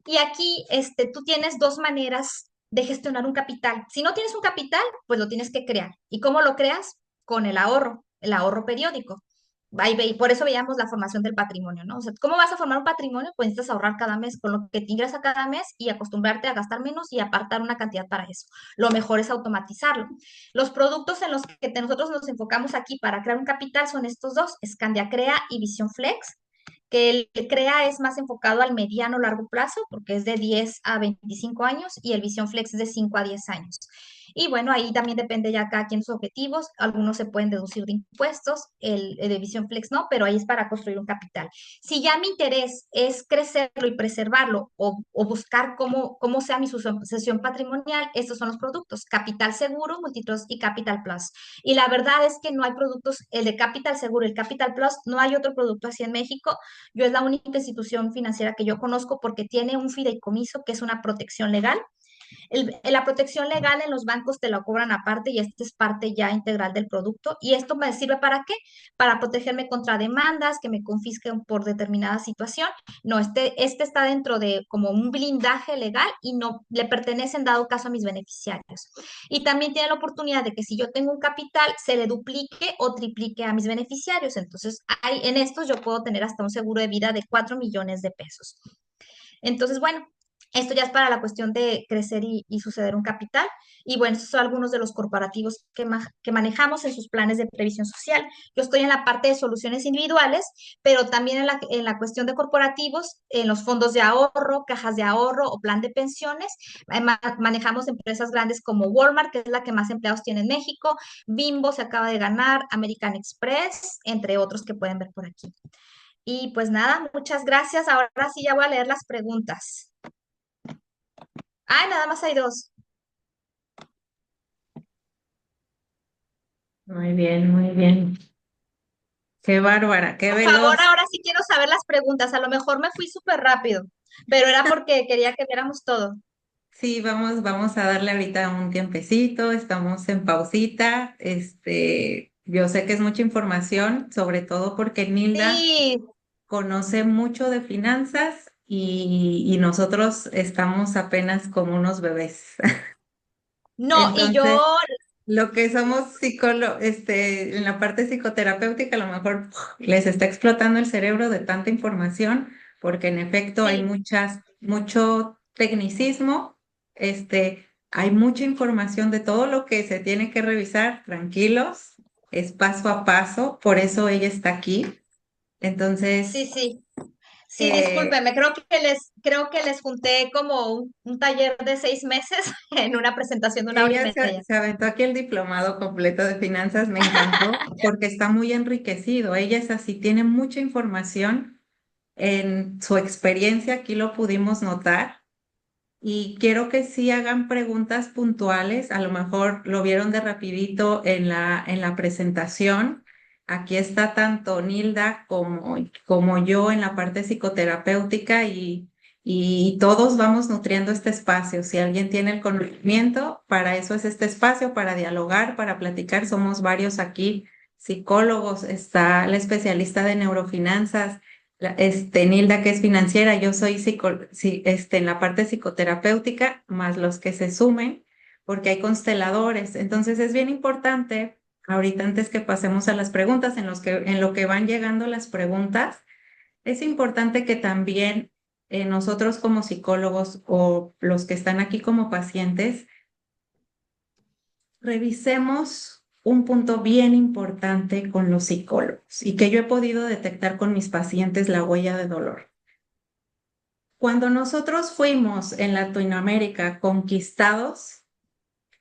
Y aquí tú tienes dos maneras de gestionar un capital. Si no tienes un capital, pues lo tienes que crear. ¿Y cómo lo creas? Con el ahorro periódico. Y por eso veíamos la formación del patrimonio, ¿no? O sea, ¿cómo vas a formar un patrimonio? Pues necesitas ahorrar cada mes con lo que te ingresa cada mes y acostumbrarte a gastar menos y apartar una cantidad para eso. Lo mejor es automatizarlo. Los productos en los que nosotros nos enfocamos aquí para crear un capital son estos dos, Scandia Crea y Visión Flex, que el que crea es más enfocado al mediano largo plazo, porque es de 10 a 25 años, y el Visión Flex es de 5 a 10 años. Y bueno, ahí también depende ya cada quien sus objetivos. Algunos se pueden deducir de impuestos, el de Visión Flex no, pero ahí es para construir un capital. Si ya mi interés es crecerlo y preservarlo o buscar cómo sea mi sucesión patrimonial, estos son los productos, Capital Seguro, Multitrust y Capital Plus. Y la verdad es que no hay productos, el de Capital Seguro, el Capital Plus, no hay otro producto así en México. Yo es la única institución financiera que yo conozco porque tiene un fideicomiso que es una protección legal. La protección legal en los bancos te la cobran aparte y esta es parte ya integral del producto. ¿Y esto me sirve para qué? Para protegerme contra demandas, que me confisquen por determinada situación. No, este está dentro de como un blindaje legal y no le pertenece en dado caso a mis beneficiarios. Y también tiene la oportunidad de que si yo tengo un capital, se le duplique o triplique a mis beneficiarios. Entonces, en estos yo puedo tener hasta un seguro de vida de 4 millones de pesos. Entonces, bueno, Esto ya es para la cuestión de crecer y suceder un capital. Y bueno, estos son algunos de los corporativos que manejamos en sus planes de previsión social. Yo estoy en la parte de soluciones individuales, pero también en la cuestión de corporativos, en los fondos de ahorro, cajas de ahorro o plan de pensiones. Manejamos empresas grandes como Walmart, que es la que más empleados tiene en México, Bimbo se acaba de ganar, American Express, entre otros que pueden ver por aquí. Y pues nada, muchas gracias. Ahora sí ya voy a leer las preguntas. Ah, nada más hay dos. Muy bien, muy bien. Qué bárbara, qué Por favor, veloz. ahora sí quiero saber las preguntas. A lo mejor me fui súper rápido, pero era porque quería que viéramos todo. Sí, vamos a darle ahorita un tiempecito, estamos en pausita. Yo sé que es mucha información, sobre todo porque Nilda Sí, conoce mucho de finanzas y nosotros estamos apenas como unos bebés. no, y yo, Entonces, lo que somos psicólogos, en la parte psicoterapéutica, a lo mejor les está explotando el cerebro de tanta información, porque en efecto hay sí, mucho tecnicismo, hay mucha información de todo lo que se tiene que revisar, tranquilos, es paso a paso, por eso ella está aquí. sí, Entonces, sí. Sí, eh, discúlpeme, creo que les junté como un taller de 6 meses en una presentación de una hora y ella media. se aventó aquí el diplomado completo de finanzas, me encantó porque está muy enriquecido. Ella es así, tiene mucha información en su experiencia, aquí lo pudimos notar. Y quiero que sí hagan preguntas puntuales, a lo mejor lo vieron de rapidito en la presentación. Aquí está tanto Nilda como yo en la parte psicoterapéutica y todos vamos nutriendo este espacio. Si alguien tiene el conocimiento, para eso es este espacio, para dialogar, para platicar. Somos varios aquí, psicólogos, está la especialista de neurofinanzas, Nilda, que es financiera, yo soy en la parte psicoterapéutica, más los que se sumen, porque hay consteladores. Entonces es bien importante, ahorita antes que pasemos a las preguntas, en lo que van llegando las preguntas, es importante que también nosotros como psicólogos o los que están aquí como pacientes, revisemos un punto bien importante con los psicólogos y que yo he podido detectar con mis pacientes, la huella de dolor. Cuando nosotros fuimos en Latinoamérica conquistados,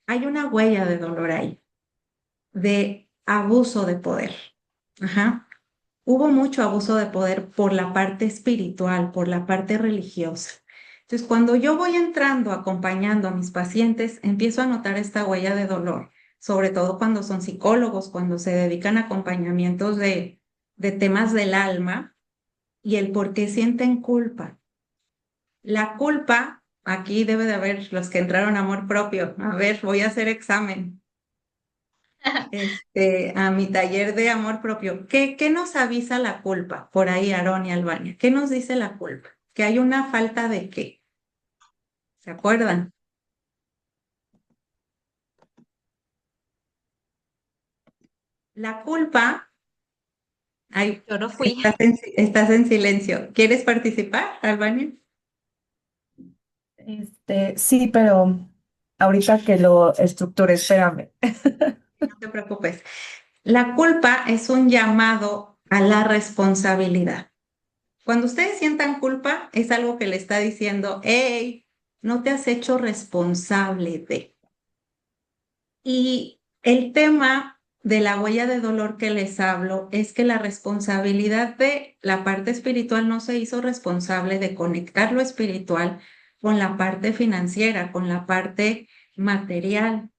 hay una huella de dolor ahí, de abuso de poder. Ajá. Hubo mucho abuso de poder por la parte espiritual, por la parte religiosa. Entonces, cuando yo voy entrando, acompañando a mis pacientes, empiezo a notar esta huella de dolor, sobre todo cuando son psicólogos, cuando se dedican a acompañamientos de temas del alma y el por qué sienten culpa. La culpa, aquí debe de haber los que entraron a amor propio. A ver, voy a hacer examen. A mi taller de amor propio. ¿Qué nos avisa la culpa? Por ahí, Aarón y Albania. ¿Qué nos dice la culpa? Que hay una falta de qué. ¿Se acuerdan? La culpa, ay, Yo no fui. estás en silencio. ¿Quieres participar, Albania? Sí, pero ahorita que lo estructure, espérame. No te preocupes. La culpa es un llamado a la responsabilidad. Cuando ustedes sientan culpa, es algo que le está diciendo, hey, no te has hecho responsable de. Y el tema de la huella de dolor que les hablo es que la responsabilidad de la parte espiritual no se hizo responsable de conectar lo espiritual con la parte financiera, con la parte material.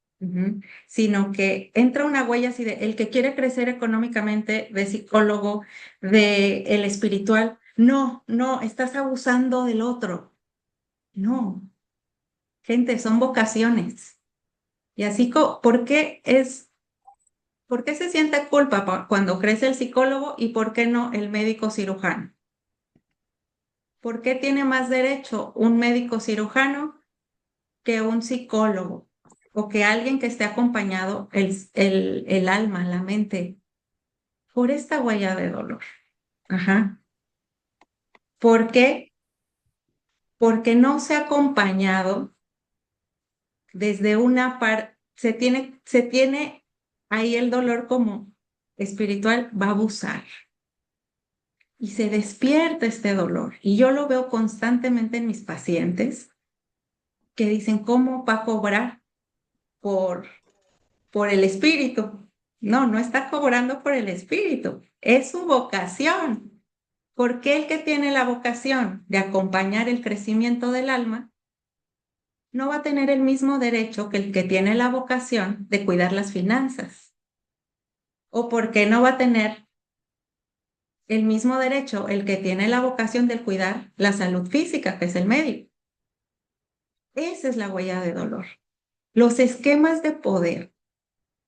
Sino que entra una huella así de el que quiere crecer económicamente, de psicólogo, de el espiritual. No, no, estás abusando del otro. No, gente, son vocaciones. Y así, ¿por qué se siente culpa cuando crece el psicólogo y por qué no el médico cirujano? ¿Por qué tiene más derecho un médico cirujano que un psicólogo o que alguien que esté acompañado el alma, la mente, por esta huella de dolor? Ajá. ¿Por qué? porque no se ha acompañado desde una parte, se tiene ahí el dolor como espiritual, va a abusar. Y se despierta este dolor. Y yo lo veo constantemente en mis pacientes que dicen, ¿cómo va a cobrar por el espíritu? No, no está cobrando por el espíritu, es su vocación. Porque el que tiene la vocación de acompañar el crecimiento del alma no va a tener el mismo derecho que el que tiene la vocación de cuidar las finanzas. O porque no va a tener el mismo derecho el que tiene la vocación de cuidar la salud física, que es el médico. Esa es la huella de dolor. Los esquemas de poder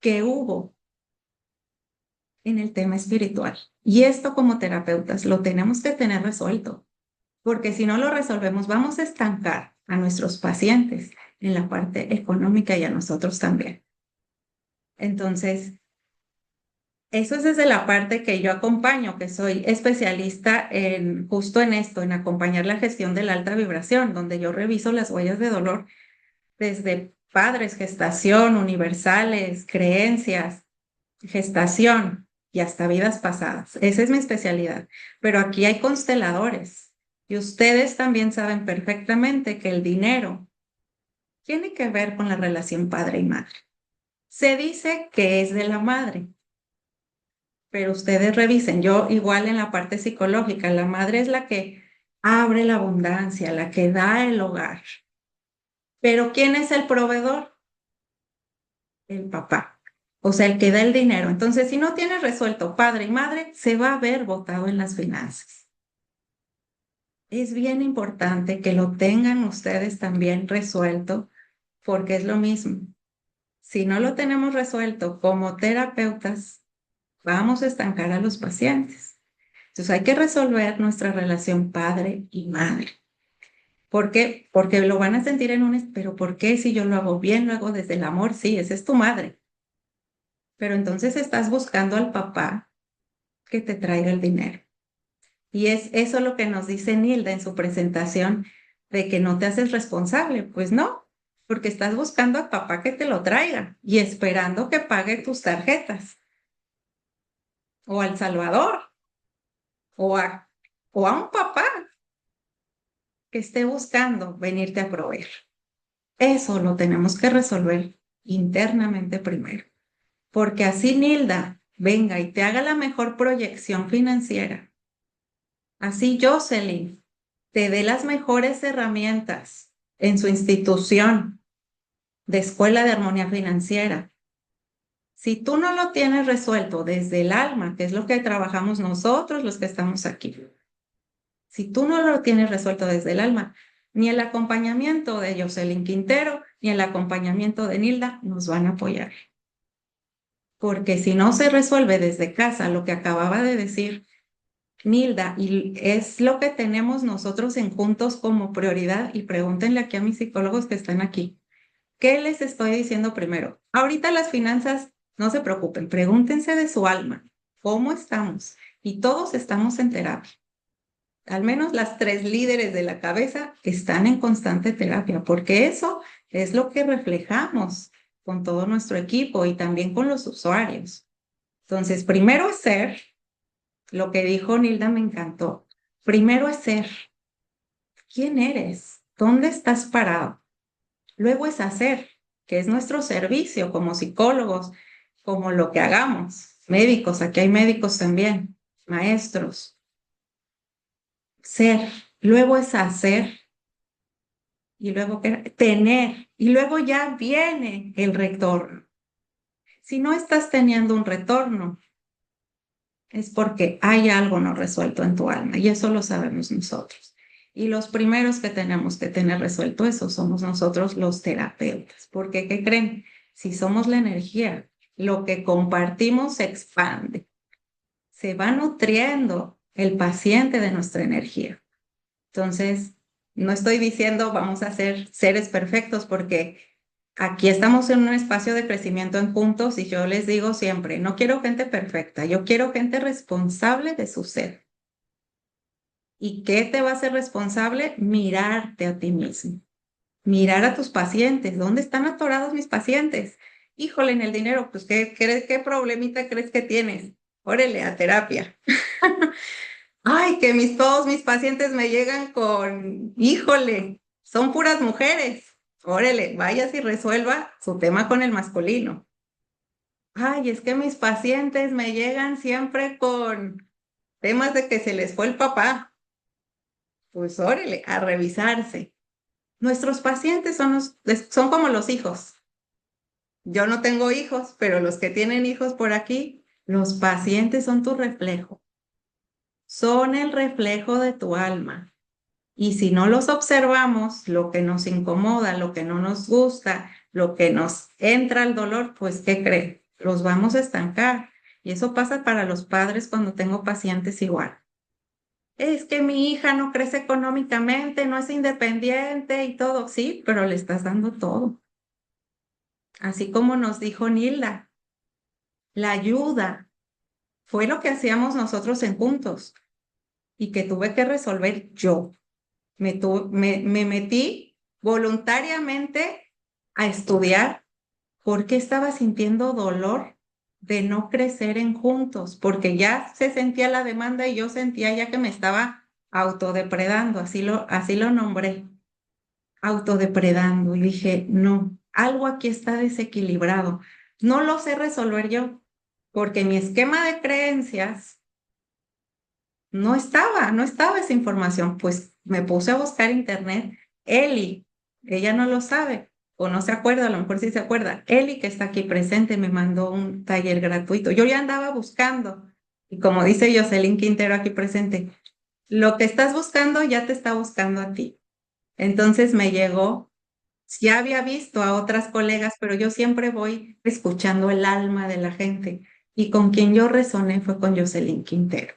que hubo en el tema espiritual. Y esto como terapeutas lo tenemos que tener resuelto, porque si no lo resolvemos vamos a estancar a nuestros pacientes en la parte económica y a nosotros también. Entonces, eso es desde la parte que yo acompaño, que soy especialista en justo en esto, en acompañar la gestión de la alta vibración, donde yo reviso las huellas de dolor desde padres, gestación, universales, creencias, gestación y hasta vidas pasadas. Esa es mi especialidad. Pero aquí hay consteladores y ustedes también saben perfectamente que el dinero tiene que ver con la relación padre y madre. Se dice que es de la madre, pero ustedes revisen. Yo igual en la parte psicológica, la madre es la que abre la abundancia, la que da el hogar. Pero ¿quién es el proveedor? El papá. O sea, el que da el dinero. Entonces, si no tienes resuelto padre y madre, se va a ver botado en las finanzas. Es bien importante que lo tengan ustedes también resuelto, porque es lo mismo. Si no lo tenemos resuelto como terapeutas, vamos a estancar a los pacientes. Entonces, hay que resolver nuestra relación padre y madre. ¿Por qué? Porque lo van a sentir en un... Pero ¿por qué si yo lo hago bien, lo hago desde el amor? Sí, esa es tu madre. Pero entonces estás buscando al papá que te traiga el dinero. Y es eso lo que nos dice Nilda en su presentación, de que no te haces responsable. Pues no, porque estás buscando al papá que te lo traiga y esperando que pague tus tarjetas. O al Salvador. O a un papá que esté buscando venirte a proveer. Eso lo tenemos que resolver internamente primero. Porque así Nilda venga y te haga la mejor proyección financiera. Así Jocelyn te dé las mejores herramientas en su institución de escuela de armonía financiera. Si tú no lo tienes resuelto desde el alma, que es lo que trabajamos nosotros los que estamos aquí, si tú no lo tienes resuelto desde el alma, ni el acompañamiento de Jocelyn Quintero, ni el acompañamiento de Nilda nos van a apoyar. Porque si no se resuelve desde casa, lo que acababa de decir Nilda, y es lo que tenemos nosotros en Juntos como prioridad, y pregúntenle aquí a mis psicólogos que están aquí. ¿Qué les estoy diciendo primero? Ahorita las finanzas, no se preocupen, pregúntense de su alma, ¿cómo estamos? Y todos estamos en terapia. Al menos las 3 líderes de la cabeza están en constante terapia, porque eso es lo que reflejamos con todo nuestro equipo y también con los usuarios. Entonces, primero es ser, lo que dijo Nilda me encantó. Primero es ser. ¿Quién eres? ¿Dónde estás parado? Luego es hacer, que es nuestro servicio como psicólogos, como lo que hagamos. Médicos, aquí hay médicos también, maestros. Ser. Luego es hacer. Y luego tener. Y luego ya viene el retorno. Si no estás teniendo un retorno, es porque hay algo no resuelto en tu alma y eso lo sabemos nosotros. Y los primeros que tenemos que tener resuelto eso somos nosotros los terapeutas. Porque, ¿qué creen? Si somos la energía, lo que compartimos se expande. Se va nutriendo el paciente de nuestra energía. Entonces, no estoy diciendo vamos a ser seres perfectos porque aquí estamos en un espacio de crecimiento en Juntos y yo les digo siempre, no quiero gente perfecta, yo quiero gente responsable de su ser. ¿Y qué te va a hacer responsable? Mirarte a ti mismo, mirar a tus pacientes. ¿Dónde están atorados mis pacientes? Híjole, en el dinero, pues ¿qué problemita crees que tienes? Órale, a terapia. Ay, que todos mis pacientes me llegan con, híjole, son puras mujeres. Órale, vaya y resuelva su tema con el masculino. Ay, es que mis pacientes me llegan siempre con temas de que se les fue el papá. Pues órale, a revisarse. Nuestros pacientes son como los hijos. Yo no tengo hijos, pero los que tienen hijos por aquí, los pacientes son tu reflejo. Son el reflejo de tu alma. Y si no los observamos, lo que nos incomoda, lo que no nos gusta, lo que nos entra al dolor, pues ¿qué creen? Los vamos a estancar. Y eso pasa para los padres cuando tengo pacientes igual. Es que mi hija no crece económicamente, no es independiente y todo. Sí, pero le estás dando todo. Así como nos dijo Nilda, la ayuda fue lo que hacíamos nosotros en Juntos y que tuve que resolver yo. Me metí voluntariamente a estudiar porque estaba sintiendo dolor de no crecer en Juntos, porque ya se sentía la demanda y yo sentía ya que me estaba autodepredando, así lo nombré, autodepredando. Y dije, no, algo aquí está desequilibrado. No lo sé resolver yo, porque mi esquema de creencias no estaba esa información. Pues me puse a buscar internet. Eli, ella no lo sabe o no se acuerda, a lo mejor sí se acuerda. Eli, que está aquí presente, me mandó un taller gratuito. Yo ya andaba buscando. Y como dice Jocelyn Quintero aquí presente, lo que estás buscando ya te está buscando a ti. Entonces me llegó, ya había visto a otras colegas, pero yo siempre voy escuchando el alma de la gente. Y con quien yo resoné fue con Jocelyn Quintero,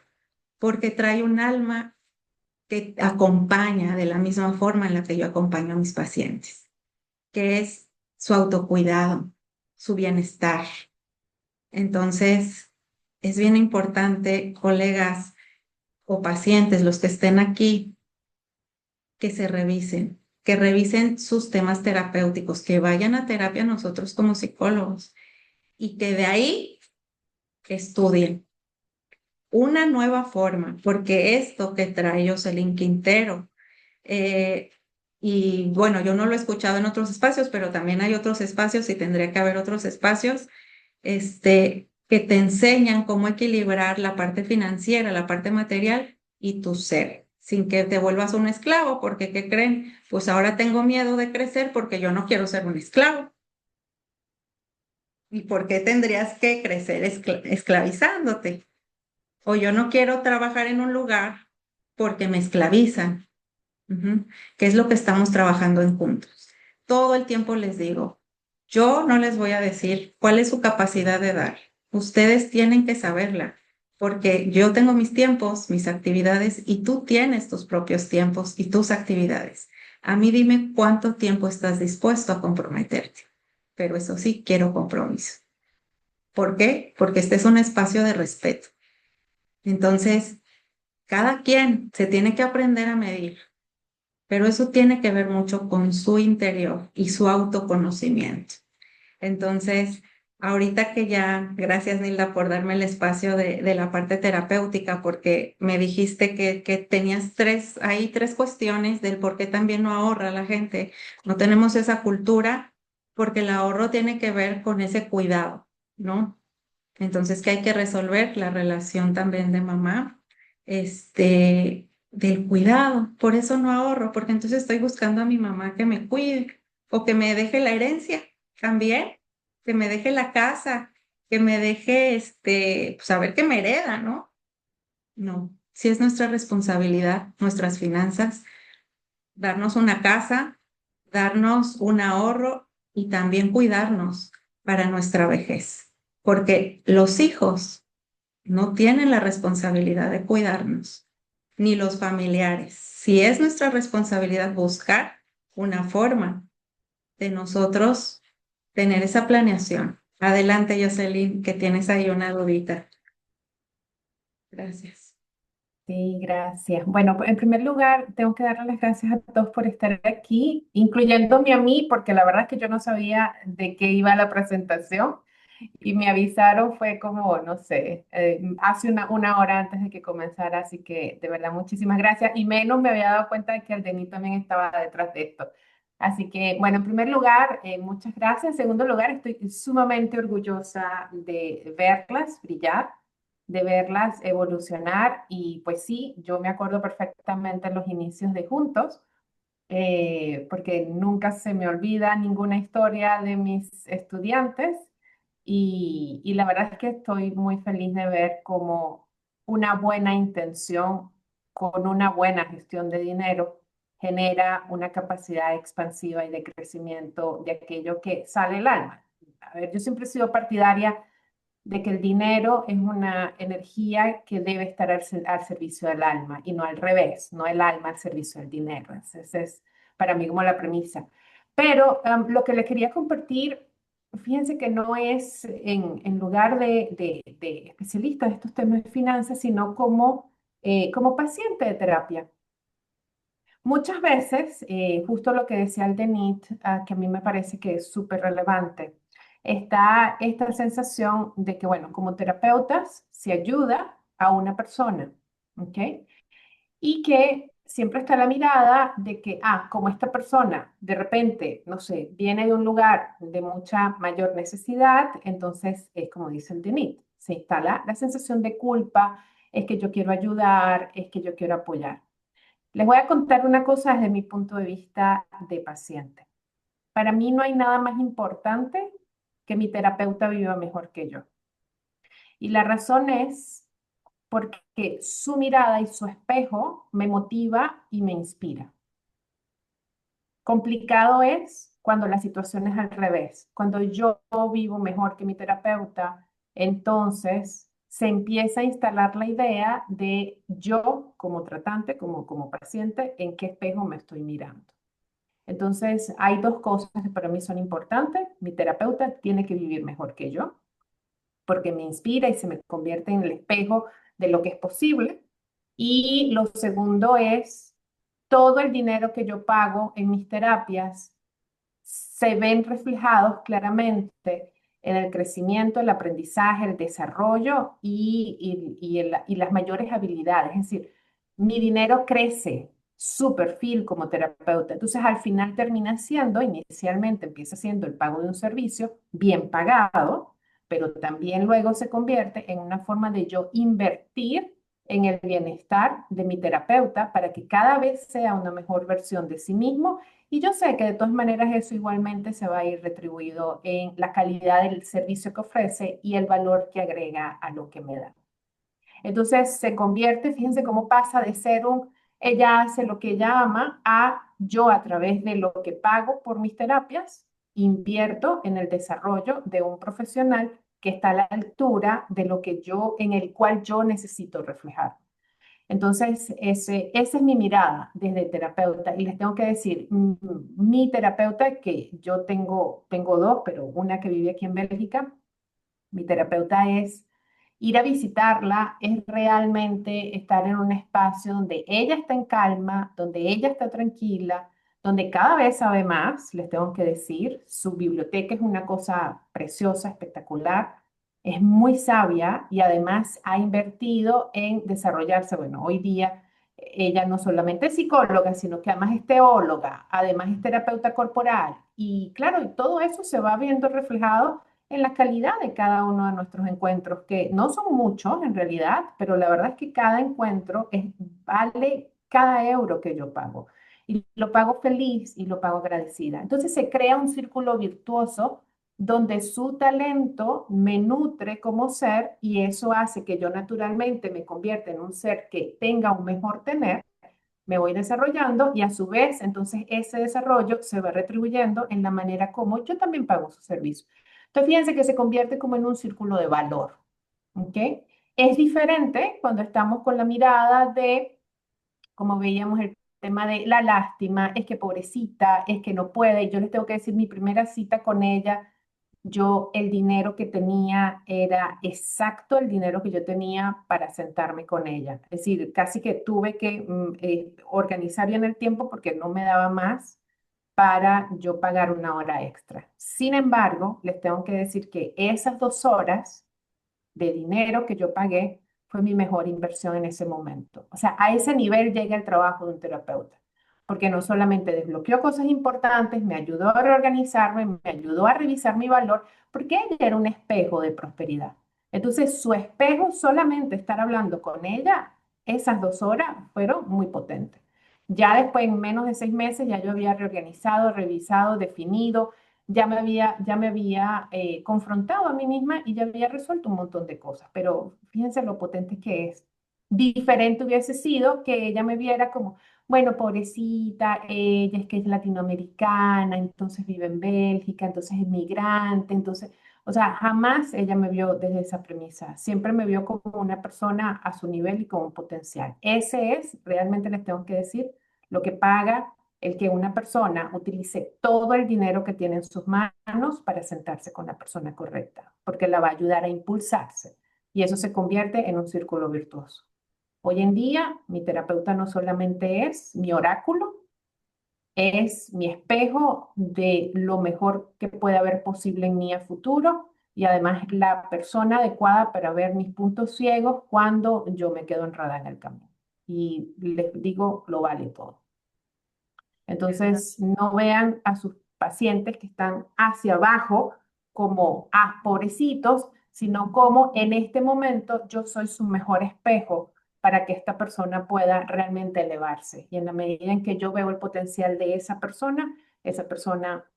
porque trae un alma que acompaña de la misma forma en la que yo acompaño a mis pacientes, que es su autocuidado, su bienestar. Entonces, es bien importante, colegas o pacientes, los que estén aquí, que revisen sus temas terapéuticos, que vayan a terapia nosotros como psicólogos y que de ahí estudien una nueva forma, porque esto que trae Jocelyn Quintero, eh, y bueno, yo no lo he escuchado en otros espacios, pero también hay otros espacios y tendría que haber otros espacios, que te enseñan cómo equilibrar la parte financiera, la parte material y tu ser, sin que te vuelvas un esclavo, porque ¿qué creen? Pues ahora tengo miedo de crecer porque yo no quiero ser un esclavo. ¿Y por qué tendrías que crecer esclavizándote? O yo no quiero trabajar en un lugar porque me esclavizan. ¿Qué es lo que estamos trabajando en Juntos? Todo el tiempo les digo, yo no les voy a decir cuál es su capacidad de dar. Ustedes tienen que saberla, porque yo tengo mis tiempos, mis actividades, y tú tienes tus propios tiempos y tus actividades. A mí dime cuánto tiempo estás dispuesto a comprometerte. Pero eso sí, quiero compromiso. ¿Por qué? Porque este es un espacio de respeto. Entonces, cada quien se tiene que aprender a medir, pero eso tiene que ver mucho con su interior y su autoconocimiento. Entonces, ahorita que ya, gracias Nilda por darme el espacio de la parte terapéutica, porque me dijiste que tenías tres cuestiones del por qué también no ahorra la gente. No tenemos esa cultura porque el ahorro tiene que ver con ese cuidado, ¿no? Entonces, ¿qué hay que resolver? La relación también de mamá, del cuidado. Por eso no ahorro, porque entonces estoy buscando a mi mamá que me cuide o que me deje la herencia también, que me deje la casa, que me deje, pues a ver qué me hereda, ¿no? No, si es nuestra responsabilidad, nuestras finanzas, darnos una casa, darnos un ahorro y también cuidarnos para nuestra vejez, porque los hijos no tienen la responsabilidad de cuidarnos, ni los familiares. Si es nuestra responsabilidad buscar una forma de nosotros tener esa planeación. Adelante, Jocelyn, que tienes ahí una dudita. Gracias. Sí, gracias. Bueno, en primer lugar, tengo que darle las gracias a todos por estar aquí, incluyéndome a mí, porque la verdad es que yo no sabía de qué iba la presentación y me avisaron, fue como, no sé, hace una hora antes de que comenzara, así que de verdad muchísimas gracias y menos me había dado cuenta de que el Denis también estaba detrás de esto. Así que, bueno, en primer lugar, muchas gracias. En segundo lugar, estoy sumamente orgullosa de verlas brillar, de verlas evolucionar y pues sí, yo me acuerdo perfectamente los inicios de Juntos, porque nunca se me olvida ninguna historia de mis estudiantes y la verdad es que estoy muy feliz de ver cómo una buena intención con una buena gestión de dinero genera una capacidad expansiva y de crecimiento de aquello que sale el alma. A ver, yo siempre he sido partidaria de que el dinero es una energía que debe estar al servicio del alma y no al revés, no el alma al servicio del dinero. Esa es para mí como la premisa. Pero lo que les quería compartir, fíjense que no es en lugar de especialista de estos temas de finanzas, sino como paciente de terapia. Muchas veces, justo lo que decía el Denit, que a mí me parece que es súper relevante, está esta sensación de que, bueno, como terapeutas se ayuda a una persona, ¿ok? Y que siempre está la mirada de que, como esta persona de repente, no sé, viene de un lugar de mucha mayor necesidad, entonces es como dice el Denit, se instala la sensación de culpa, es que yo quiero ayudar, es que yo quiero apoyar. Les voy a contar una cosa desde mi punto de vista de paciente. Para mí no hay nada más importante que mi terapeuta viva mejor que yo. Y la razón es porque su mirada y su espejo me motiva y me inspira. Complicado es cuando la situación es al revés. Cuando yo vivo mejor que mi terapeuta, entonces se empieza a instalar la idea de yo como tratante, como paciente, en qué espejo me estoy mirando. Entonces, hay dos cosas que para mí son importantes. Mi terapeuta tiene que vivir mejor que yo, porque me inspira y se me convierte en el espejo de lo que es posible. Y lo segundo es, todo el dinero que yo pago en mis terapias se ven reflejados claramente en el crecimiento, el aprendizaje, el desarrollo y las mayores habilidades. Es decir, mi dinero crece, su perfil como terapeuta. Entonces, al final termina siendo, inicialmente empieza siendo el pago de un servicio bien pagado, pero también luego se convierte en una forma de yo invertir en el bienestar de mi terapeuta para que cada vez sea una mejor versión de sí mismo y yo sé que de todas maneras eso igualmente se va a ir retribuido en la calidad del servicio que ofrece y el valor que agrega a lo que me da. Entonces se convierte, fíjense cómo pasa de ser ella hace lo que ella ama, a yo a través de lo que pago por mis terapias, invierto en el desarrollo de un profesional que está a la altura de lo que en el cual yo necesito reflejar. Entonces, esa es mi mirada desde terapeuta. Y les tengo que decir, mi terapeuta, que yo tengo dos, pero una que vive aquí en Bélgica, mi terapeuta es ir a visitarla, es realmente estar en un espacio donde ella está en calma, donde ella está tranquila, donde cada vez sabe más, les tengo que decir, su biblioteca es una cosa preciosa, espectacular, es muy sabia y además ha invertido en desarrollarse. Bueno, hoy día ella no solamente es psicóloga, sino que además es teóloga, además es terapeuta corporal y claro, y todo eso se va viendo reflejado en la calidad de cada uno de nuestros encuentros, que no son muchos en realidad, pero la verdad es que cada encuentro vale cada euro que yo pago. Y lo pago feliz y lo pago agradecida. Entonces se crea un círculo virtuoso donde su talento me nutre como ser y eso hace que yo naturalmente me convierta en un ser que tenga un mejor tener, me voy desarrollando y a su vez entonces ese desarrollo se va retribuyendo en la manera como yo también pago su servicio. Entonces fíjense que se convierte como en un círculo de valor, ¿ok? Es diferente cuando estamos con la mirada de, como veíamos el tema de la lástima, es que pobrecita, es que no puede, y yo les tengo que decir, mi primera cita con ella el dinero que tenía era exacto el dinero que yo tenía para sentarme con ella. Es decir, casi que tuve que organizar bien el tiempo porque no me daba más para yo pagar una hora extra. Sin embargo, les tengo que decir que esas 2 horas de dinero que yo pagué fue mi mejor inversión en ese momento. O sea, a ese nivel llega el trabajo de un terapeuta, porque no solamente desbloqueó cosas importantes, me ayudó a reorganizarme, me ayudó a revisar mi valor, porque ella era un espejo de prosperidad. Entonces, su espejo, solamente estar hablando con ella, esas 2 horas fueron muy potentes. Ya después, en menos de 6 meses, ya yo había reorganizado, revisado, definido, ya me había confrontado a mí misma y ya había resuelto un montón de cosas, pero fíjense lo potente que es. Diferente hubiese sido que ella me viera como, bueno, pobrecita, ella es que es latinoamericana, entonces vive en Bélgica, entonces es migrante, entonces, o sea, jamás ella me vio desde esa premisa, siempre me vio como una persona a su nivel y con un potencial. Ese es, realmente les tengo que decir, lo que paga el que una persona utilice todo el dinero que tiene en sus manos para sentarse con la persona correcta, porque la va a ayudar a impulsarse y eso se convierte en un círculo virtuoso. Hoy en día, mi terapeuta no solamente es mi oráculo, es mi espejo de lo mejor que puede haber posible en mí a futuro y además es la persona adecuada para ver mis puntos ciegos cuando yo me quedo enredada en el camino. Y les digo, lo vale todo. Entonces, no vean a sus pacientes que están hacia abajo como, pobrecitos, sino como en este momento yo soy su mejor espejo para que esta persona pueda realmente elevarse. Y en la medida en que yo veo el potencial de esa persona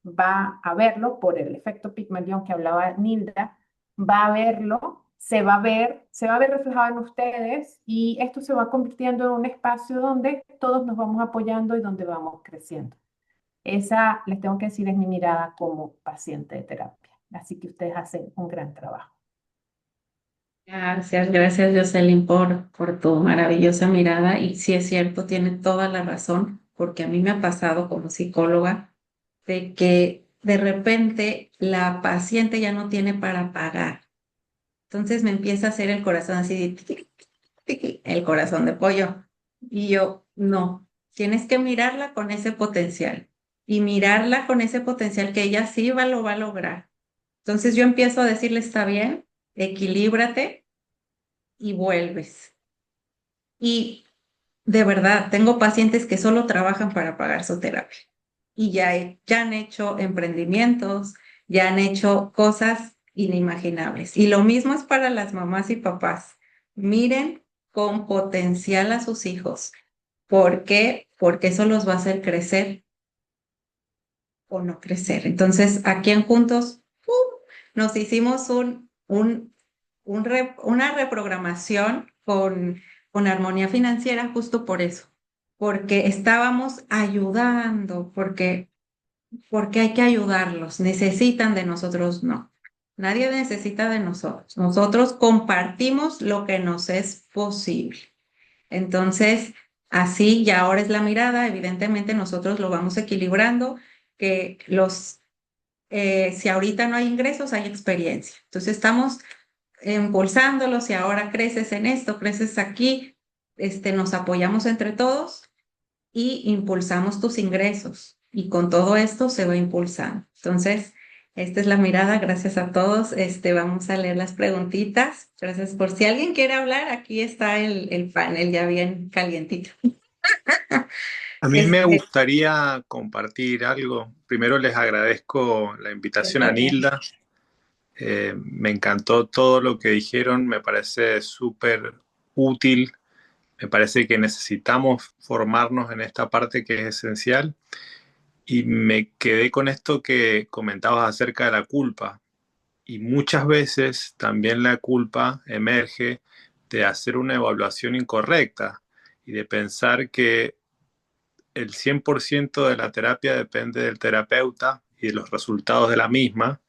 va a verlo por el efecto Pigmalión que hablaba Nilda, va a verlo, se va a ver reflejado en ustedes y esto se va convirtiendo en un espacio donde todos nos vamos apoyando y donde vamos creciendo. Esa, les tengo que decir, es mi mirada como paciente de terapia. Así que ustedes hacen un gran trabajo. Gracias Jocelyn por tu maravillosa mirada y sí es cierto, tiene toda la razón, porque a mí me ha pasado como psicóloga de que de repente la paciente ya no tiene para pagar. Entonces me empieza a hacer el corazón así, de tiqui, tiqui, el corazón de pollo. Y yo, no, tienes que mirarla con ese potencial y mirarla con ese potencial que ella sí lo va a lograr. Entonces yo empiezo a decirle, está bien, equilíbrate y vuelves. Y de verdad, tengo pacientes que solo trabajan para pagar su terapia y ya han hecho emprendimientos, ya han hecho cosas inimaginables. Y lo mismo es para las mamás y papás. Miren con potencial a sus hijos. ¿Por qué? Porque eso los va a hacer crecer o no crecer. Entonces, aquí en Juntos, nos hicimos una reprogramación con armonía financiera justo por eso, porque estábamos ayudando, porque hay que ayudarlos, necesitan de nosotros, no. Nadie necesita de nosotros. Nosotros compartimos lo que nos es posible. Entonces, así ya ahora es la mirada, evidentemente nosotros lo vamos equilibrando, que si ahorita no hay ingresos, hay experiencia. Entonces estamos impulsándolos y ahora creces en esto, creces aquí, nos apoyamos entre todos y impulsamos tus ingresos. Y con todo esto se va impulsando. Entonces, esta es la mirada. Gracias a todos. Vamos a leer las preguntitas. Gracias por si alguien quiere hablar, aquí está el panel ya bien calientito. A mí me gustaría compartir algo. Primero les agradezco la invitación a Nilda. Me encantó todo lo que dijeron, me parece súper útil. Me parece que necesitamos formarnos en esta parte que es esencial. Y me quedé con esto que comentabas acerca de la culpa. Y muchas veces también la culpa emerge de hacer una evaluación incorrecta y de pensar que el 100% de la terapia depende del terapeuta y de los resultados de la misma,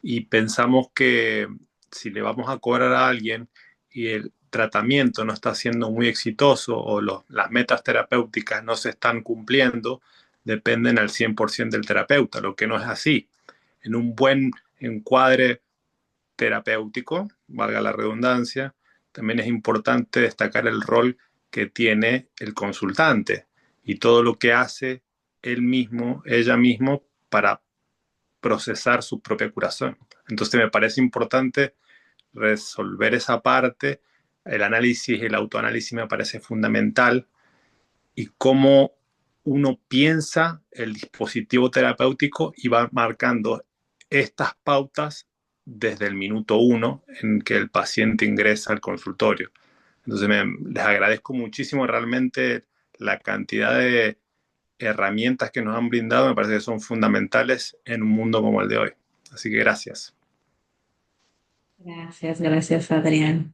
y pensamos que si le vamos a cobrar a alguien y el tratamiento no está siendo muy exitoso o las metas terapéuticas no se están cumpliendo, dependen al 100% del terapeuta, lo que no es así. En un buen encuadre terapéutico, valga la redundancia, también es importante destacar el rol que tiene el consultante y todo lo que hace él mismo, ella mismo, para procesar su propia curación. Entonces me parece importante resolver esa parte. El análisis, el autoanálisis me parece fundamental, y cómo uno piensa el dispositivo terapéutico y va marcando estas pautas desde el minuto uno en que el paciente ingresa al consultorio. Entonces les agradezco muchísimo realmente la cantidad de herramientas que nos han brindado, me parece que son fundamentales en un mundo como el de hoy. Así que gracias. Gracias, Adrián,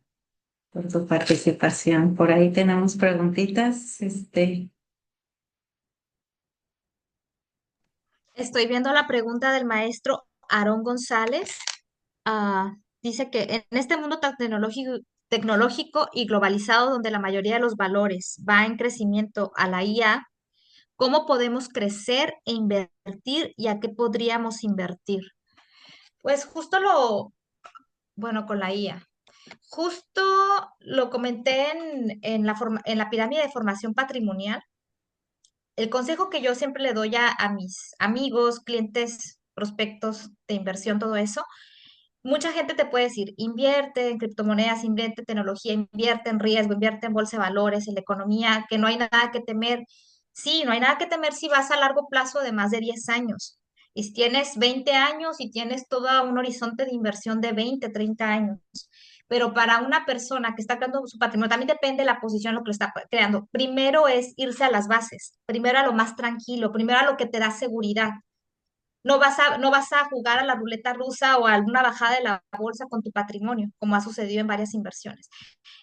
por tu participación. Por ahí tenemos preguntitas. Estoy viendo la pregunta del maestro Aarón González. Dice que en este mundo tan tecnológico y globalizado, donde la mayoría de los valores va en crecimiento a la IA, ¿cómo podemos crecer e invertir y a qué podríamos invertir? Pues bueno, con la IA. Justo lo comenté en la pirámide de formación patrimonial. El consejo que yo siempre le doy a mis amigos, clientes, prospectos de inversión, todo eso, mucha gente te puede decir, invierte en criptomonedas, invierte en tecnología, invierte en riesgo, invierte en bolsa de valores, en la economía, que no hay nada que temer. Sí, no hay nada que temer si vas a largo plazo de más de 10 años. Y si tienes 20 años y tienes todo un horizonte de inversión de 20, 30 años. Pero para una persona que está creando su patrimonio, también depende de la posición en lo que lo está creando. Primero es irse a las bases, primero a lo más tranquilo, primero a lo que te da seguridad. No vas a jugar a la ruleta rusa o a alguna bajada de la bolsa con tu patrimonio, como ha sucedido en varias inversiones.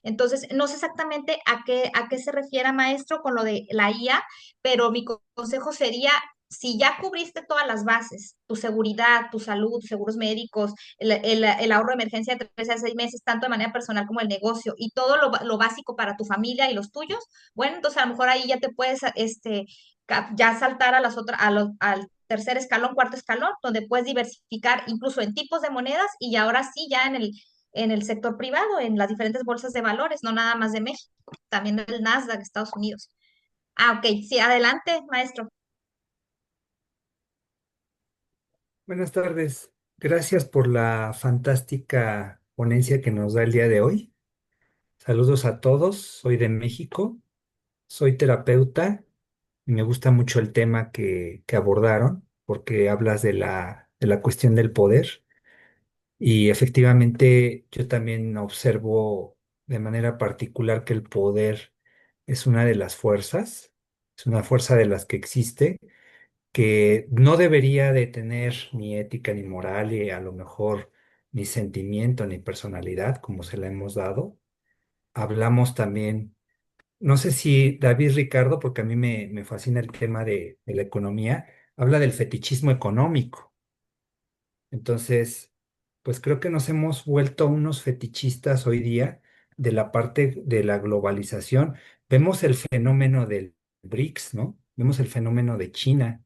Entonces, no sé exactamente a qué se refiere, maestro, con lo de la IA, pero mi consejo sería, si ya cubriste todas las bases, tu seguridad, tu salud, tus seguros médicos, el ahorro de emergencia de 3 a 6 meses, tanto de manera personal como el negocio, y todo lo básico para tu familia y los tuyos, bueno, entonces a lo mejor ahí ya te puedes ya saltar a las otras, al tercer escalón, cuarto escalón, donde puedes diversificar incluso en tipos de monedas y ahora sí ya en el sector privado, en las diferentes bolsas de valores, no nada más de México, también del Nasdaq de Estados Unidos. Ok, sí, adelante, maestro. Buenas tardes. Gracias por la fantástica ponencia que nos da el día de hoy. Saludos a todos. Soy de México. Soy terapeuta y me gusta mucho el tema que abordaron porque hablas de la cuestión del poder. Y efectivamente yo también observo de manera particular que el poder es una de las fuerzas, es una fuerza de las que existe, que no debería de tener ni ética ni moral y a lo mejor ni sentimiento ni personalidad como se la hemos dado. Hablamos también, no sé si David Ricardo, porque a mí me fascina el tema de la economía, habla del fetichismo económico. Entonces, pues creo que nos hemos vuelto unos fetichistas hoy día de la parte de la globalización. Vemos el fenómeno del BRICS, ¿no? Vemos el fenómeno de China.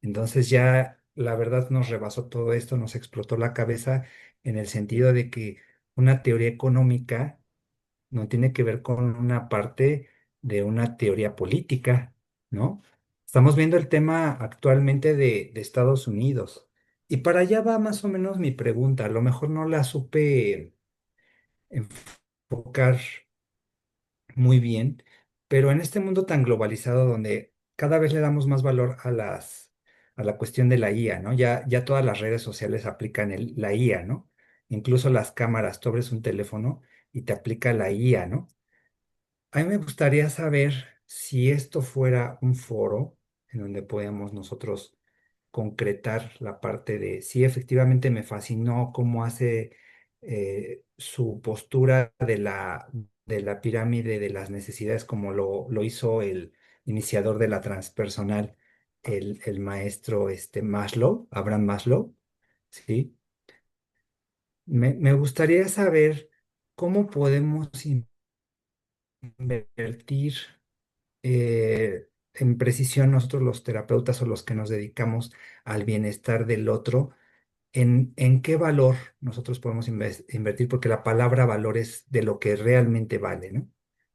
Entonces ya la verdad nos rebasó todo esto, nos explotó la cabeza en el sentido de que una teoría económica no tiene que ver con una parte de una teoría política, ¿no? Estamos viendo el tema actualmente de Estados Unidos. Y para allá va más o menos mi pregunta. A lo mejor no la supe enfocar muy bien, pero en este mundo tan globalizado donde cada vez le damos más valor a la cuestión de la IA, ¿no? Ya todas las redes sociales aplican la IA, ¿no? Incluso las cámaras, tú abres un teléfono y te aplica la IA, ¿no? A mí me gustaría saber si esto fuera un foro en donde podamos nosotros concretar la parte de si efectivamente me fascinó cómo hace su postura de la pirámide de las necesidades, como lo hizo el iniciador de la transpersonal, el maestro Maslow, Abraham Maslow, ¿sí? Me gustaría saber cómo podemos invertir en precisión nosotros los terapeutas o los que nos dedicamos al bienestar del otro, en qué valor nosotros podemos invertir, porque la palabra valor es de lo que realmente vale, ¿no?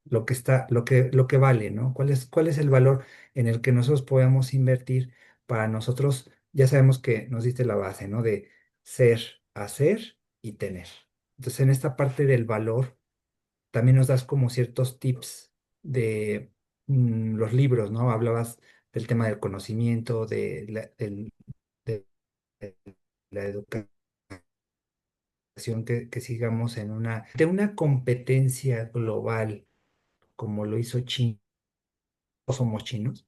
Lo que vale, ¿no? Cuál es el valor en el que nosotros podemos invertir para nosotros? Ya sabemos que nos diste la base, ¿no? De ser, hacer y tener. Entonces, en esta parte del valor, también nos das como ciertos tips de los libros, ¿no? Hablabas del tema del conocimiento, de la educación, que sigamos de una competencia global como lo hizo China, somos chinos.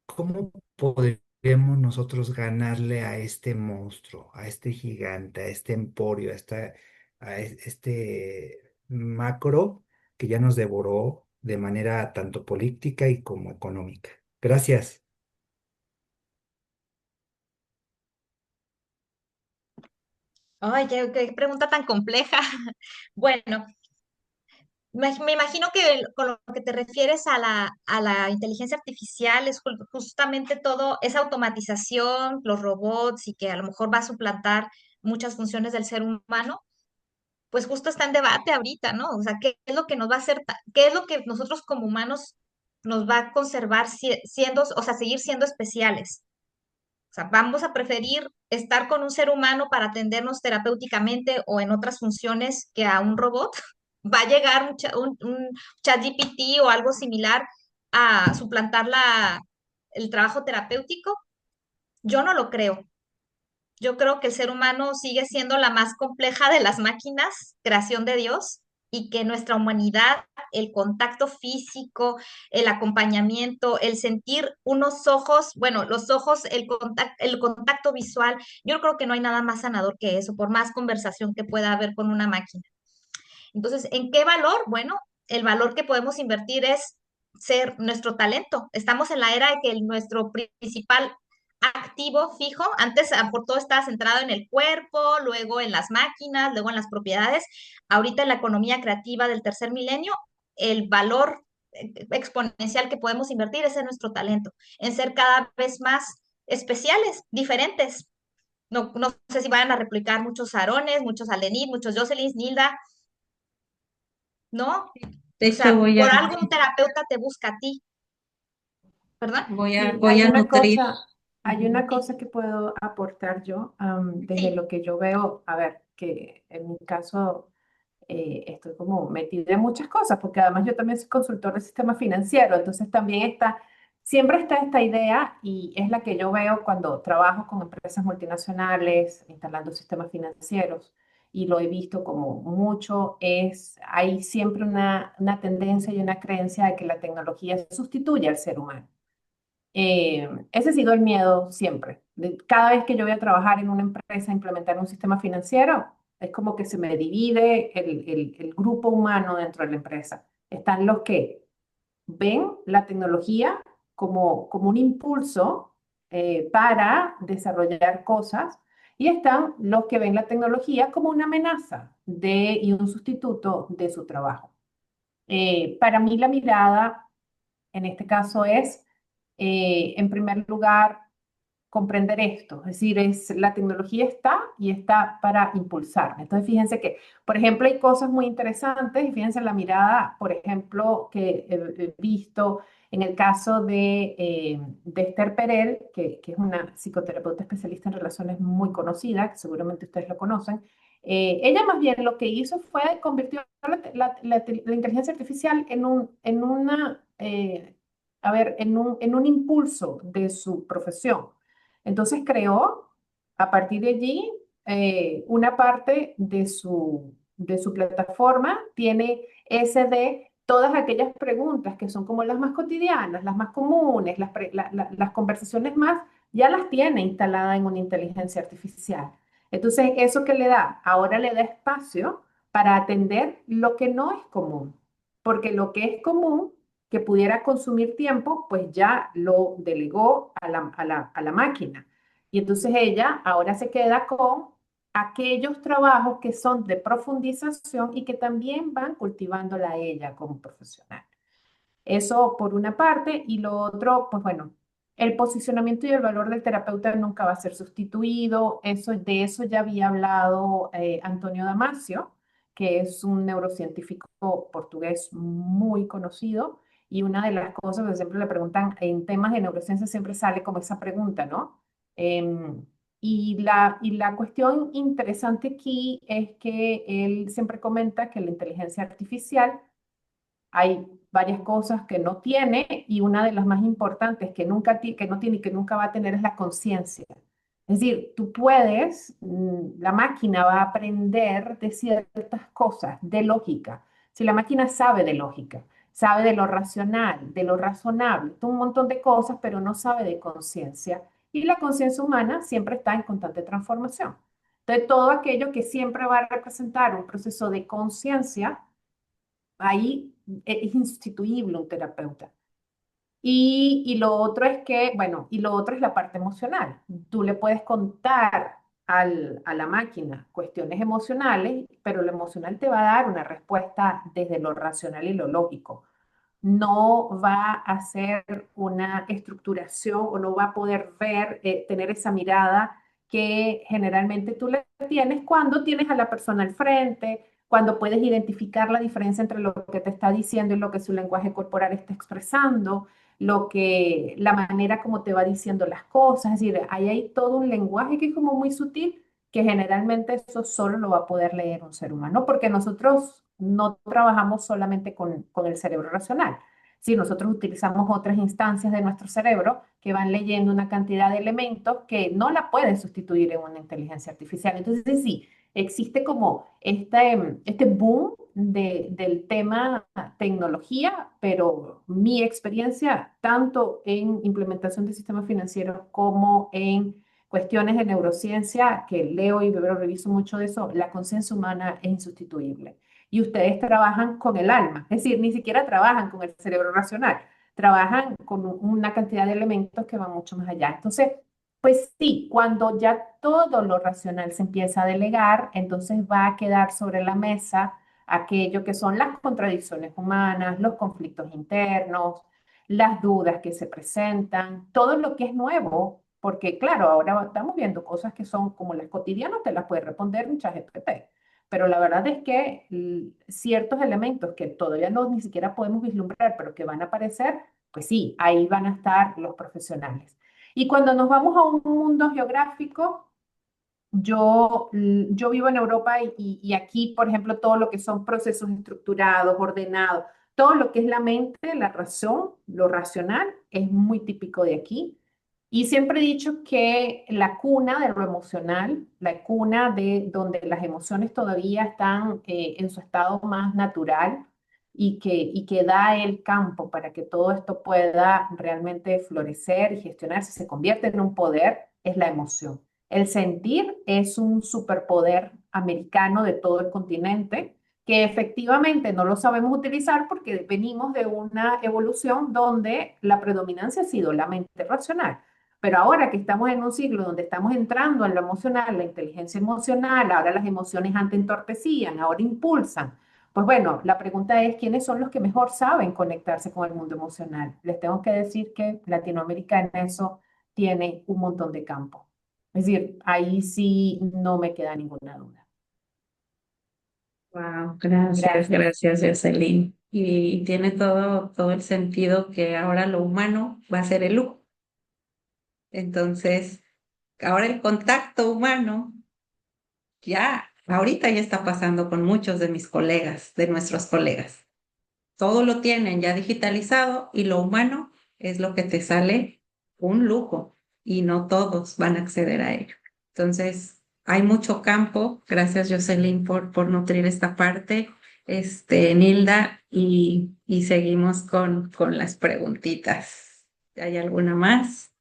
¿Cómo podríamos nosotros ganarle a este monstruo, a este gigante, a este emporio, este macro que ya nos devoró de manera tanto política y como económica? Gracias. Ay, qué pregunta tan compleja. Bueno, me imagino que con lo que te refieres a la inteligencia artificial es justamente todo esa automatización, los robots y que a lo mejor va a suplantar muchas funciones del ser humano, pues justo está en debate ahorita, ¿no? O sea, ¿qué es lo que nos va a hacer, qué es lo que nosotros como humanos nos va a conservar siendo, o sea, seguir siendo especiales? O sea, vamos a preferir estar con un ser humano para atendernos terapéuticamente o en otras funciones que a un robot. Va a llegar un ChatGPT o algo similar a suplantar el trabajo terapéutico. Yo no lo creo. Yo creo que el ser humano sigue siendo la más compleja de las máquinas, creación de Dios, y que nuestra humanidad, el contacto físico, el acompañamiento, el sentir unos ojos, bueno, los ojos, el contacto visual, yo creo que no hay nada más sanador que eso, por más conversación que pueda haber con una máquina. Entonces, ¿en qué valor? Bueno, el valor que podemos invertir es ser nuestro talento. Estamos en la era de que nuestro principal activo fijo, antes por todo estaba centrado en el cuerpo, luego en las máquinas, luego en las propiedades. Ahorita en la economía creativa del tercer milenio, el valor exponencial que podemos invertir es en nuestro talento, en ser cada vez más especiales, diferentes. No sé si vayan a replicar muchos Aarones, muchos Aldenit, muchos Jocelyn, Nilda, ¿no? De O hecho, sea, por algo un terapeuta te busca a ti, ¿verdad? Sí, voy a nutrir. hay una cosa que puedo aportar yo, desde Sí. lo que yo veo, a ver, que en mi caso estoy como metida en muchas cosas, porque además yo también soy consultor de sistema financiero, entonces también siempre está esta idea y es la que yo veo cuando trabajo con empresas multinacionales instalando sistemas financieros y lo he visto como mucho, hay siempre una tendencia y una creencia de que la tecnología sustituye al ser humano. Ese ha sido el miedo siempre. Cada vez que yo voy a trabajar en una empresa, implementar un sistema financiero, es como que se me divide el grupo humano dentro de la empresa. Están los que ven la tecnología como un impulso para desarrollar cosas y están los que ven la tecnología como una amenaza y un sustituto de su trabajo. Para mí la mirada en este caso es, en primer lugar, comprender esto, es decir, la tecnología está y está para impulsar. Entonces, fíjense que, por ejemplo, hay cosas muy interesantes y fíjense la mirada, por ejemplo, que he visto en el caso de Esther Perel, que es una psicoterapeuta especialista en relaciones muy conocida, que seguramente ustedes lo conocen. Ella más bien lo que hizo fue convirtió la inteligencia artificial en un impulso de su profesión. Entonces creó a partir de allí una parte de su plataforma, tiene ese de todas aquellas preguntas que son como las más cotidianas, las más comunes, las conversaciones más, ya las tiene instalada en una inteligencia artificial. Entonces, ¿eso que le da? Ahora le da espacio para atender lo que no es común, porque lo que es común que pudiera consumir tiempo, pues ya lo delegó a la máquina. Y entonces ella ahora se queda con aquellos trabajos que son de profundización y que también van cultivándola a ella como profesional. Eso por una parte, y lo otro, pues bueno, El posicionamiento y el valor del terapeuta nunca va a ser sustituido. De eso ya había hablado Antonio Damasio, que es un neurocientífico portugués muy conocido. Y una de las cosas que siempre le preguntan en temas de neurociencia siempre sale como esa pregunta, ¿no? Em, y la cuestión interesante aquí es que él siempre comenta que la inteligencia artificial hay varias cosas que no tiene y una de las más importantes que que no tiene y que nunca va a tener es la conciencia. Es decir, tú puedes, la máquina va a aprender de ciertas cosas, de lógica. Si la máquina sabe de lógica, sabe de lo racional, de lo razonable, un montón de cosas, pero no sabe de conciencia. Y la conciencia humana siempre está en constante transformación. Entonces, todo aquello que siempre va a representar un proceso de conciencia, ahí es insustituible un terapeuta. Y lo otro es que, bueno, y lo otro es la parte emocional. Tú le puedes contar a la máquina cuestiones emocionales, pero lo emocional te va a dar una respuesta desde lo racional y lo lógico. No va a hacer una estructuración o no va a poder ver, tener esa mirada que generalmente tú le tienes cuando tienes a la persona al frente, cuando puedes identificar la diferencia entre lo que te está diciendo y lo que su lenguaje corporal está expresando, la manera como te va diciendo las cosas. Es decir, ahí hay todo un lenguaje que es como muy sutil, que generalmente eso solo lo va a poder leer un ser humano, porque nosotros no trabajamos solamente con el cerebro racional. Sí, nosotros utilizamos otras instancias de nuestro cerebro que van leyendo una cantidad de elementos que no la pueden sustituir en una inteligencia artificial. Entonces, sí, existe como este boom del tema tecnología, pero mi experiencia, tanto en implementación de sistemas financieros como en cuestiones de neurociencia, que leo y reviso mucho de eso, la conciencia humana es insustituible. Y ustedes trabajan con el alma, es decir, ni siquiera trabajan con el cerebro racional, trabajan con una cantidad de elementos que van mucho más allá. Entonces, pues sí, cuando ya todo lo racional se empieza a delegar, entonces va a quedar sobre la mesa aquello que son las contradicciones humanas, los conflictos internos, las dudas que se presentan, todo lo que es nuevo, porque claro, ahora estamos viendo cosas que son como las cotidianas, te las puede responder un ChatGPT, pero la verdad es que ciertos elementos que todavía no ni siquiera podemos vislumbrar, pero que van a aparecer, pues sí, ahí van a estar los profesionales. Y cuando nos vamos a un mundo geográfico, yo vivo en Europa y aquí, por ejemplo, todo lo que son procesos estructurados, ordenados, todo lo que es la mente, la razón, lo racional, es muy típico de aquí. Y siempre he dicho que la cuna de lo emocional, la cuna de donde las emociones todavía están en su estado más natural y que da el campo para que todo esto pueda realmente florecer y gestionarse, se convierte en un poder, es la emoción. El sentir es un superpoder americano de todo el continente que efectivamente no lo sabemos utilizar porque venimos de una evolución donde la predominancia ha sido la mente racional. Pero ahora que estamos en un siglo donde estamos entrando en lo emocional, la inteligencia emocional, ahora las emociones antes entorpecían, ahora impulsan. Pues bueno, la pregunta es, ¿quiénes son los que mejor saben conectarse con el mundo emocional? Les tengo que decir que Latinoamérica en eso tiene un montón de campo. Es decir, ahí sí no me queda ninguna duda. Wow, gracias, Gracias. gracias, Jocelyn. Y tiene todo el sentido que ahora lo humano va a ser el lujo. Entonces, ahora el contacto humano ahorita ya está pasando con muchos de mis colegas, de nuestros colegas. Todo lo tienen ya digitalizado y lo humano es lo que te sale un lujo y no todos van a acceder a ello. Entonces, hay mucho campo. Gracias, Jocelyn, por nutrir esta parte. Nilda, y seguimos con las preguntitas. ¿Hay alguna más?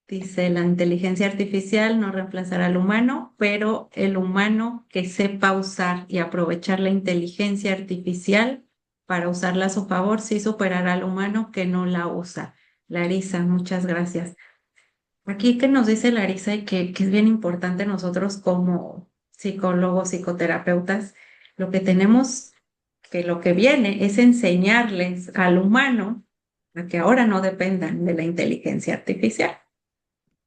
Dice, la inteligencia artificial no reemplazará al humano, pero el humano que sepa usar y aprovechar la inteligencia artificial para usarla a su favor, sí superará al humano que no la usa. Larisa, muchas gracias. Aquí que nos dice Larisa y que es bien importante nosotros como psicólogos, psicoterapeutas, lo que tenemos, que lo que viene es enseñarles al humano a que ahora no dependan de la inteligencia artificial,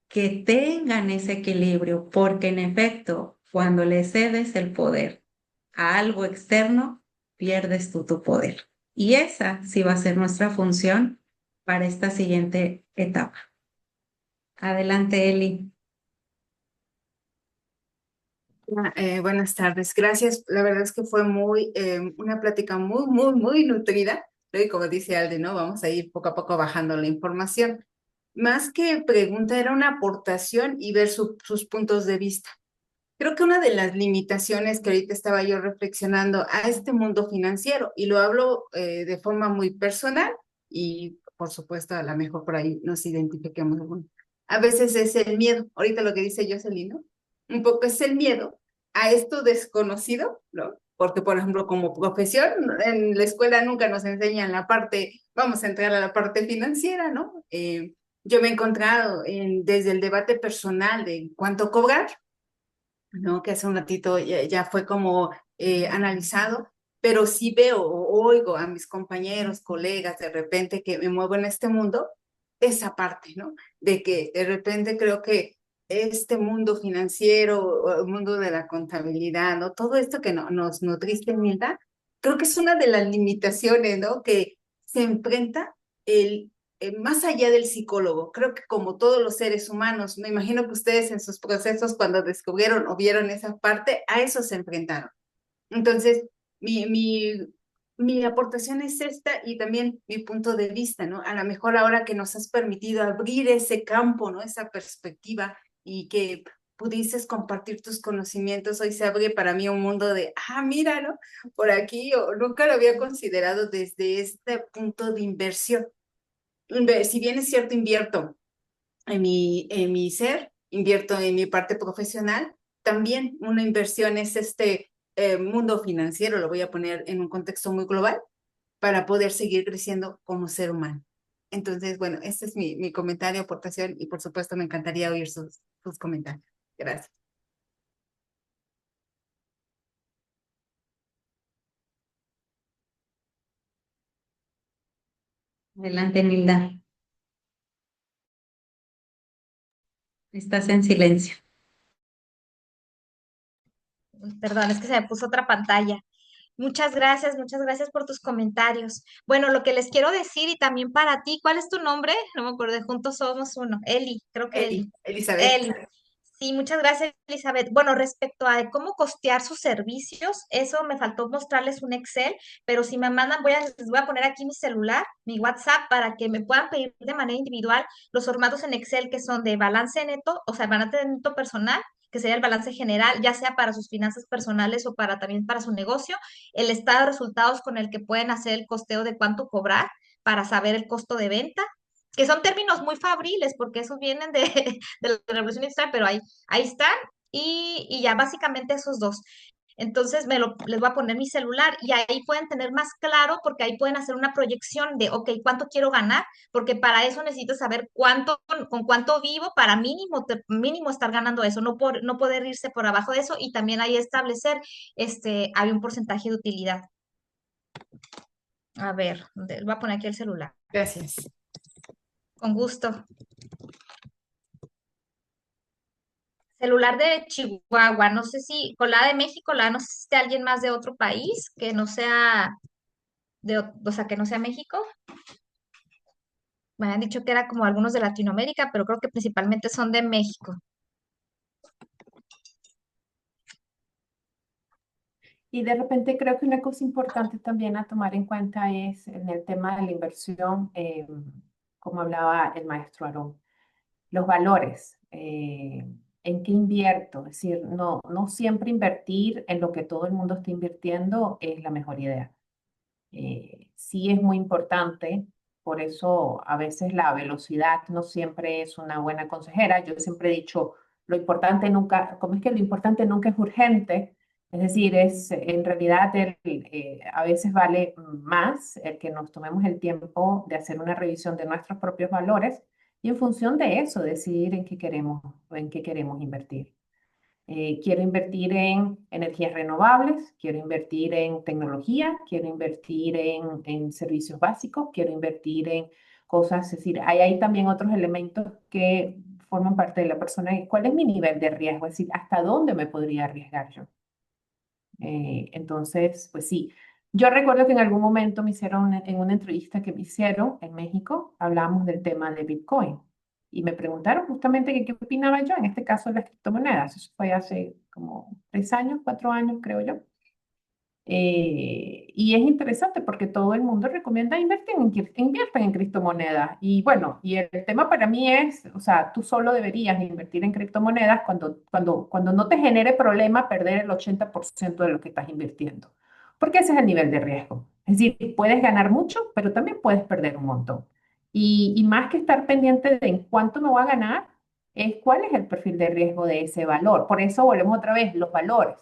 que tengan ese equilibrio, porque en efecto, cuando le cedes el poder a algo externo, pierdes tú tu poder. Y esa sí va a ser nuestra función para esta siguiente etapa. Adelante, Eli. Buenas tardes, gracias. La verdad es que fue una plática muy nutrida. Y como dice Alde, ¿no? Vamos a ir poco a poco bajando la información. Más que pregunta, era una aportación y ver sus puntos de vista. Creo que una de las limitaciones que ahorita estaba yo reflexionando a este mundo financiero, y lo hablo de forma muy personal, y por supuesto a lo mejor por ahí nos identifiquemos algunos. A veces es el miedo, ahorita lo que dice Jocelyn, ¿no? Un poco es el miedo a esto desconocido, ¿no? Porque, por ejemplo, como profesión, en la escuela nunca nos enseñan la parte, vamos a entrar a la parte financiera, ¿no? Yo me he encontrado desde el debate personal de cuánto cobrar, ¿no? Que hace un ratito ya fue como analizado, pero sí veo o oigo a mis compañeros, colegas, de repente que me muevo en este mundo, esa parte, ¿no? De que de repente creo que este mundo financiero, o el mundo de la contabilidad, ¿no? Todo esto que nos nutriste, Milda, creo que es una de las limitaciones, ¿no? Que se enfrenta más allá del psicólogo. Creo que como todos los seres humanos, me imagino que ustedes en sus procesos cuando descubrieron o vieron esa parte, a eso se enfrentaron. Entonces, mi aportación es esta y también mi punto de vista, ¿no? A lo mejor ahora que nos has permitido abrir ese campo, ¿no? Esa perspectiva y que pudieses compartir tus conocimientos, hoy se abre para mí un mundo de, mira, ¿no? Por aquí, o nunca lo había considerado desde este punto de inversión. Si bien es cierto, invierto en mi ser, invierto en mi parte profesional, también una inversión es este mundo financiero, lo voy a poner en un contexto muy global, para poder seguir creciendo como ser humano. Entonces, bueno, este es mi comentario, aportación, y por supuesto me encantaría oír sus comentarios. Gracias. Adelante, Nilda. Estás en silencio. Perdón, es que se me puso otra pantalla. Muchas gracias por tus comentarios. Bueno, lo que les quiero decir y también para ti, ¿cuál es tu nombre? No me acuerdo, juntos somos uno. Eli, creo que Eli. Elizabeth. Eli. Sí, muchas gracias, Elizabeth. Bueno, respecto a cómo costear sus servicios, eso me faltó mostrarles un Excel, pero si me mandan, les voy a poner aquí mi celular, mi WhatsApp, para que me puedan pedir de manera individual los formatos en Excel que son de balance neto, o sea, balance neto personal, que sería el balance general, ya sea para sus finanzas personales o para también para su negocio, el estado de resultados con el que pueden hacer el costeo de cuánto cobrar para saber el costo de venta, que son términos muy fabriles porque esos vienen de, de la Revolución Industrial, pero ahí están y ya básicamente esos dos. Entonces les voy a poner mi celular y ahí pueden tener más claro porque ahí pueden hacer una proyección de, ok, ¿cuánto quiero ganar? Porque para eso necesito saber con cuánto vivo para mínimo estar ganando eso, no poder irse por abajo de eso y también ahí establecer, hay un porcentaje de utilidad. A ver, voy a poner aquí el celular. Gracias. Con gusto. Celular de Chihuahua, no sé si, con la de México, no sé si esté alguien más de otro país que no sea, o sea, que no sea México. Me han dicho que era como algunos de Latinoamérica, pero creo que principalmente son de México. Y de repente creo que una cosa importante también a tomar en cuenta es en el tema de la inversión, como hablaba el maestro Aarón, los valores. ¿En qué invierto? Es decir, no siempre invertir en lo que todo el mundo está invirtiendo es la mejor idea. Sí es muy importante, por eso a veces la velocidad no siempre es una buena consejera. Yo siempre he dicho, lo importante nunca, ¿cómo es que lo importante nunca es urgente? Es decir, en realidad a veces vale más el que nos tomemos el tiempo de hacer una revisión de nuestros propios valores y en función de eso decidir en qué queremos invertir. Quiero invertir en energías renovables, quiero invertir en tecnología, quiero invertir en servicios básicos, quiero invertir en cosas. Es decir, hay ahí también otros elementos que forman parte de la persona. ¿Cuál es mi nivel de riesgo? Es decir, ¿hasta dónde me podría arriesgar yo? Entonces, pues sí. Yo recuerdo que en algún momento me hicieron, en una entrevista que me hicieron en México, hablamos del tema de Bitcoin. Y me preguntaron justamente que qué opinaba yo, en este caso de las criptomonedas. Eso fue hace como 3 años, 4 años, creo yo. Y es interesante porque todo el mundo recomienda inviertan en criptomonedas. Y bueno, y el tema para mí es, o sea, tú solo deberías invertir en criptomonedas cuando no te genere problema perder el 80% de lo que estás invirtiendo. Porque ese es el nivel de riesgo. Es decir, puedes ganar mucho, pero también puedes perder un montón. Y más que estar pendiente de en cuánto me voy a ganar, es cuál es el perfil de riesgo de ese valor. Por eso volvemos otra vez, los valores.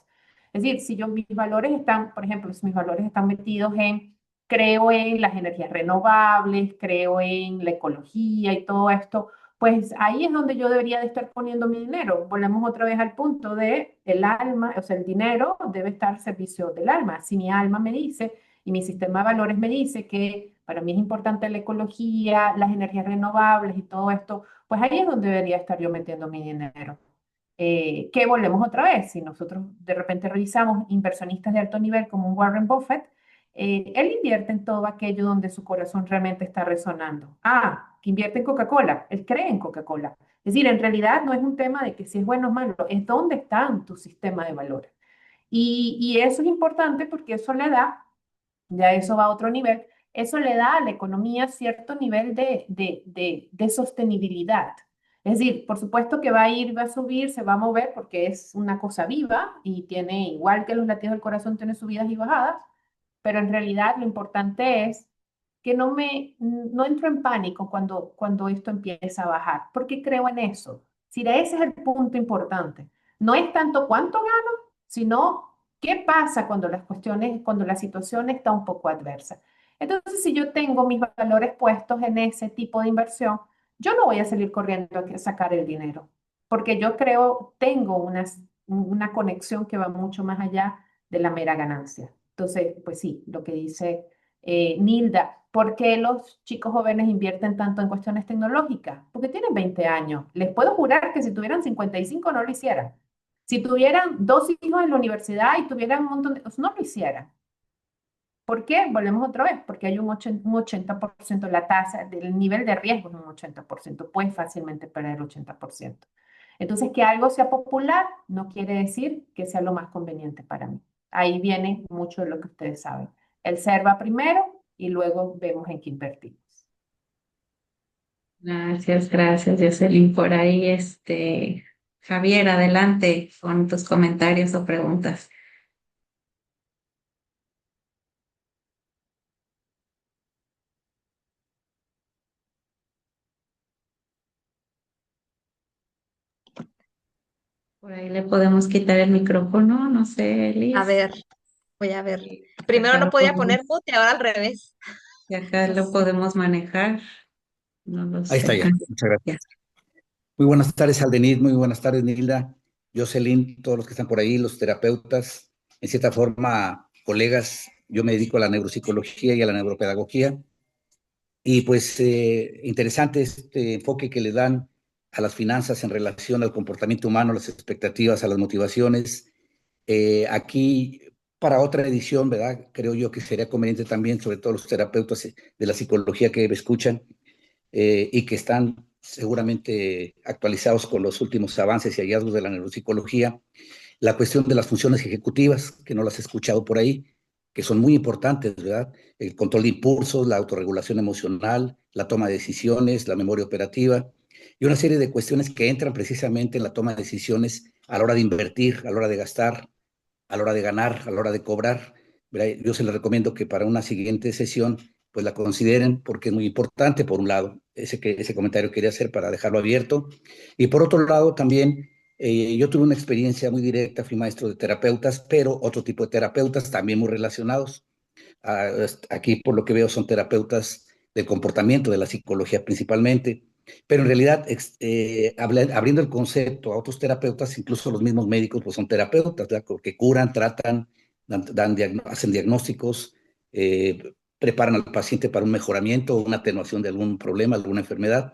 Es decir, si mis valores están, por ejemplo, si mis valores están metidos en, creo en las energías renovables, creo en la ecología y todo esto, pues ahí es donde yo debería de estar poniendo mi dinero. Volvemos otra vez al punto de el alma, o sea, el dinero debe estar al servicio del alma. Si mi alma me dice y mi sistema de valores me dice que para mí es importante la ecología, las energías renovables y todo esto, pues ahí es donde debería estar yo metiendo mi dinero. Que volvemos otra vez, si nosotros de repente revisamos inversionistas de alto nivel como un Warren Buffett, él invierte en todo aquello donde su corazón realmente está resonando. Ah, que invierte en Coca-Cola, él cree en Coca-Cola. Es decir, en realidad no es un tema de que si es bueno o malo, es dónde está tu sistema de valores. Y eso es importante porque eso le da, ya eso va a otro nivel, eso le da a la economía cierto nivel de sostenibilidad. Es decir, por supuesto que va a ir, va a subir, se va a mover porque es una cosa viva y tiene, igual que los latidos del corazón, tiene subidas y bajadas, pero en realidad lo importante es que no entro en pánico cuando esto empieza a bajar, porque creo en eso. Si ese es el punto importante. No es tanto cuánto gano, sino qué pasa cuando la situación está un poco adversa. Entonces, si yo tengo mis valores puestos en ese tipo de inversión, yo no voy a salir corriendo a sacar el dinero, porque yo creo, tengo una conexión que va mucho más allá de la mera ganancia. Entonces, pues sí, lo que dice Nilda, ¿por qué los chicos jóvenes invierten tanto en cuestiones tecnológicas? Porque tienen 20 años. Les puedo jurar que si tuvieran 55 no lo hicieran. Si tuvieran 2 hijos en la universidad y tuvieran un montón de cosas, no lo hicieran. ¿Por qué? Volvemos otra vez, porque hay un 80%, la tasa del nivel de riesgo es un 80%, puedes fácilmente perder el 80%. Entonces, que algo sea popular no quiere decir que sea lo más conveniente para mí. Ahí viene mucho de lo que ustedes saben. El ser va primero y luego vemos en qué invertimos. Gracias, Jocelyn. Por ahí, Javier, adelante con tus comentarios o preguntas. Por ahí le podemos quitar el micrófono, no sé, Liz. A ver, voy a ver. Primero no podía poner mute, ahora al revés. Y acá lo podemos manejar. No lo sé. Ahí está ya. Muchas gracias. Muy buenas tardes, Aldenit. Muy buenas tardes, Nilda, Jocelyn, todos los que están por ahí, los terapeutas, en cierta forma, colegas. Yo me dedico a la neuropsicología y a la neuropedagogía. Y pues interesante este enfoque que le dan a las finanzas en relación al comportamiento humano, a las expectativas, a las motivaciones. Aquí, para otra edición, ¿verdad? Creo yo que sería conveniente también, sobre todo los terapeutas de la psicología que me escuchan, y que están seguramente actualizados con los últimos avances y hallazgos de la neuropsicología, la cuestión de las funciones ejecutivas, que no las he escuchado por ahí, que son muy importantes, ¿verdad? El control de impulsos, la autorregulación emocional, la toma de decisiones, la memoria operativa, y una serie de cuestiones que entran precisamente en la toma de decisiones a la hora de invertir, a la hora de gastar, a la hora de ganar, a la hora de cobrar. Yo se les recomiendo que para una siguiente sesión pues la consideren porque es muy importante, por un lado, ese comentario quería hacer para dejarlo abierto. Y por otro lado también, yo tuve una experiencia muy directa, fui maestro de terapeutas, pero otro tipo de terapeutas también muy relacionados. Aquí por lo que veo son terapeutas del comportamiento, de la psicología principalmente, pero en realidad abriendo el concepto a otros terapeutas, incluso los mismos médicos pues son terapeutas, ¿verdad? Que curan, tratan, hacen diagnósticos, preparan al paciente para un mejoramiento o una atenuación de algún problema, alguna enfermedad.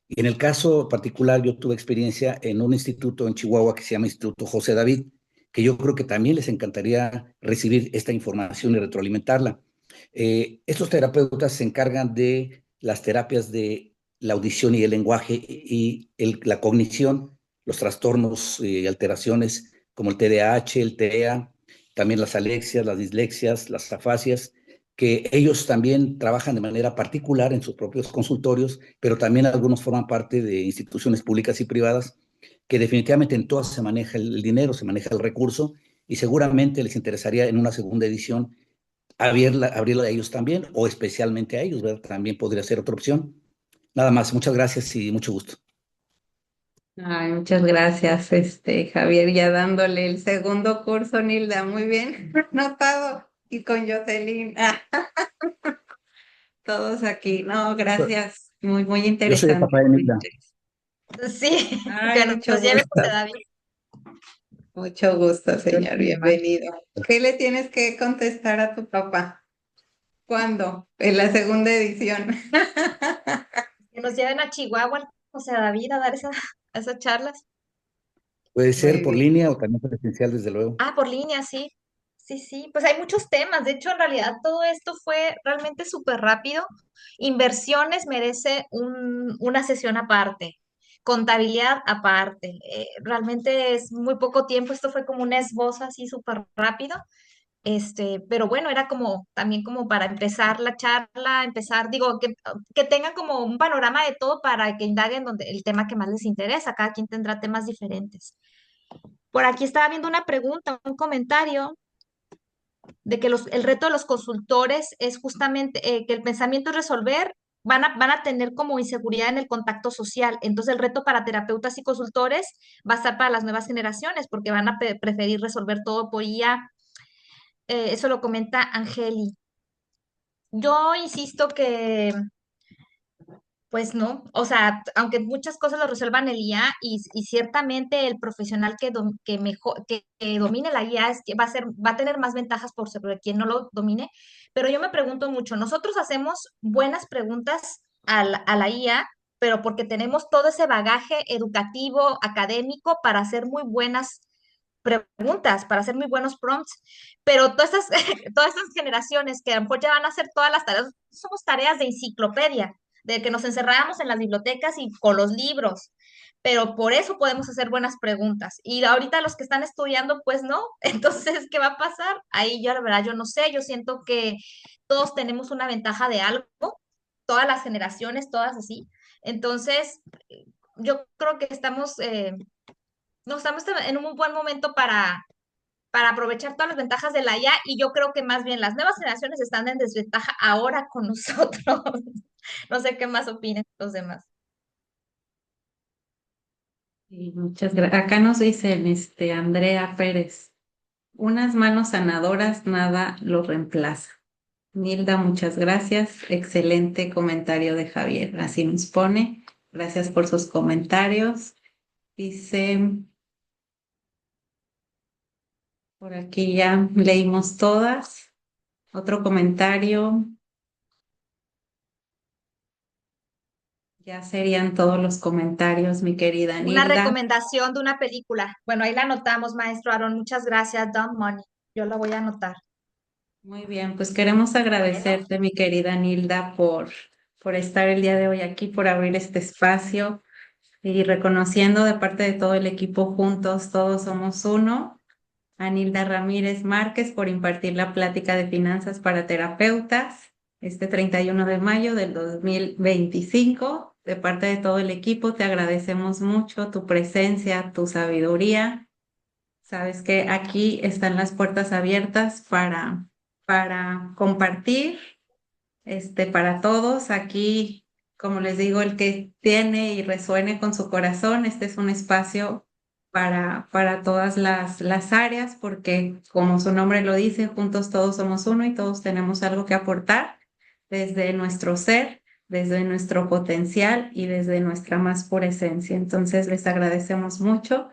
Y en el caso particular, yo tuve experiencia en un instituto en Chihuahua que se llama Instituto José David, que yo creo que también les encantaría recibir esta información y retroalimentarla. Estos terapeutas se encargan de las terapias de la audición y el lenguaje y la cognición, los trastornos y alteraciones como el TDAH, el TEA, también las alexias, las dislexias, las afasias, que ellos también trabajan de manera particular en sus propios consultorios, pero también algunos forman parte de instituciones públicas y privadas, que definitivamente en todas se maneja el dinero, se maneja el recurso, y seguramente les interesaría en una segunda edición abrirla a ellos también, o especialmente a ellos, ¿verdad? También podría ser otra opción. Nada más, muchas gracias y mucho gusto. Ay, muchas gracias, Javier, ya dándole el segundo curso, Nilda, muy bien anotado, y con Jocelyn, todos aquí, no, gracias, muy Yo soy el interesante. papá de Nilda. Sí, Ay, que mucho nos lleve gusto, José David. mucho gusto, señor, bienvenido. ¿Qué le tienes que contestar a tu papá? ¿Cuándo? En la segunda edición. Que nos lleven a Chihuahua, José David, a dar esas charlas. Puede ser Muy por bien. línea o también presencial, desde luego. Ah, por línea, sí. Sí, sí. Pues hay muchos temas. De hecho, en realidad todo esto fue realmente súper rápido. Inversiones merece una sesión aparte. Contabilidad aparte. Realmente es muy poco tiempo. Esto fue como un esbozo así súper rápido. Pero bueno, era como también como para empezar la charla, empezar, digo, que tengan como un panorama de todo para que indaguen donde el tema que más les interesa. Cada quien tendrá temas diferentes. Por aquí estaba viendo una pregunta, un comentario de que el reto de los consultores es justamente que el pensamiento es resolver, van a tener como inseguridad en el contacto social. Entonces el reto para terapeutas y consultores va a estar para las nuevas generaciones porque van a preferir resolver todo por IA. Eso lo comenta Angeli. Yo insisto que pues no, o sea, aunque muchas cosas lo resuelvan el IA y ciertamente el profesional que domine la IA es que va a tener más ventajas por sobre quien no lo domine, pero yo me pregunto mucho, nosotros hacemos buenas preguntas a la IA, pero porque tenemos todo ese bagaje educativo, académico para hacer muy buenas preguntas, para hacer muy buenos prompts, pero todas estas generaciones que a lo mejor ya van a hacer todas las tareas, somos tareas de enciclopedia de que nos encerrábamos en las bibliotecas y con los libros, pero por eso podemos hacer buenas preguntas. Y ahorita los que están estudiando, pues no. Entonces, ¿qué va a pasar? Ahí yo, la verdad, yo no sé, yo siento que todos tenemos una ventaja de algo, todas las generaciones, todas así. Entonces, yo creo que no, estamos en un muy buen momento para aprovechar todas las ventajas de la IA y yo creo que más bien las nuevas generaciones están en desventaja ahora con nosotros. No sé qué más opinen los demás. Y muchas gracias. Acá nos dicen, Andrea Pérez, unas manos sanadoras, nada lo reemplaza. Nilda, muchas gracias. Excelente comentario de Javier. Así nos pone. Gracias por sus comentarios. Dice, por aquí ya leímos todas. Otro comentario. Ya serían todos los comentarios, mi querida Una Nilda. recomendación de una película. Bueno, ahí la anotamos, maestro Aaron. Muchas gracias, Dumb Money. Yo la voy a anotar. Muy bien, pues queremos Bueno, agradecerte, mi querida Nilda, por estar el día de hoy aquí, por abrir este espacio y reconociendo de parte de todo el equipo juntos, todos somos uno. A Nilda Ramírez Márquez por impartir la plática de finanzas para terapeutas este 31 de mayo del 2025. De parte de todo el equipo, te agradecemos mucho tu presencia, tu sabiduría. Sabes que aquí están las puertas abiertas para compartir, para todos. Aquí, como les digo, el que tiene y resuene con su corazón, este es un espacio para todas las áreas, porque como su nombre lo dice, juntos todos somos uno y todos tenemos algo que aportar desde nuestro ser, desde nuestro potencial y desde nuestra más pura esencia. Entonces, les agradecemos mucho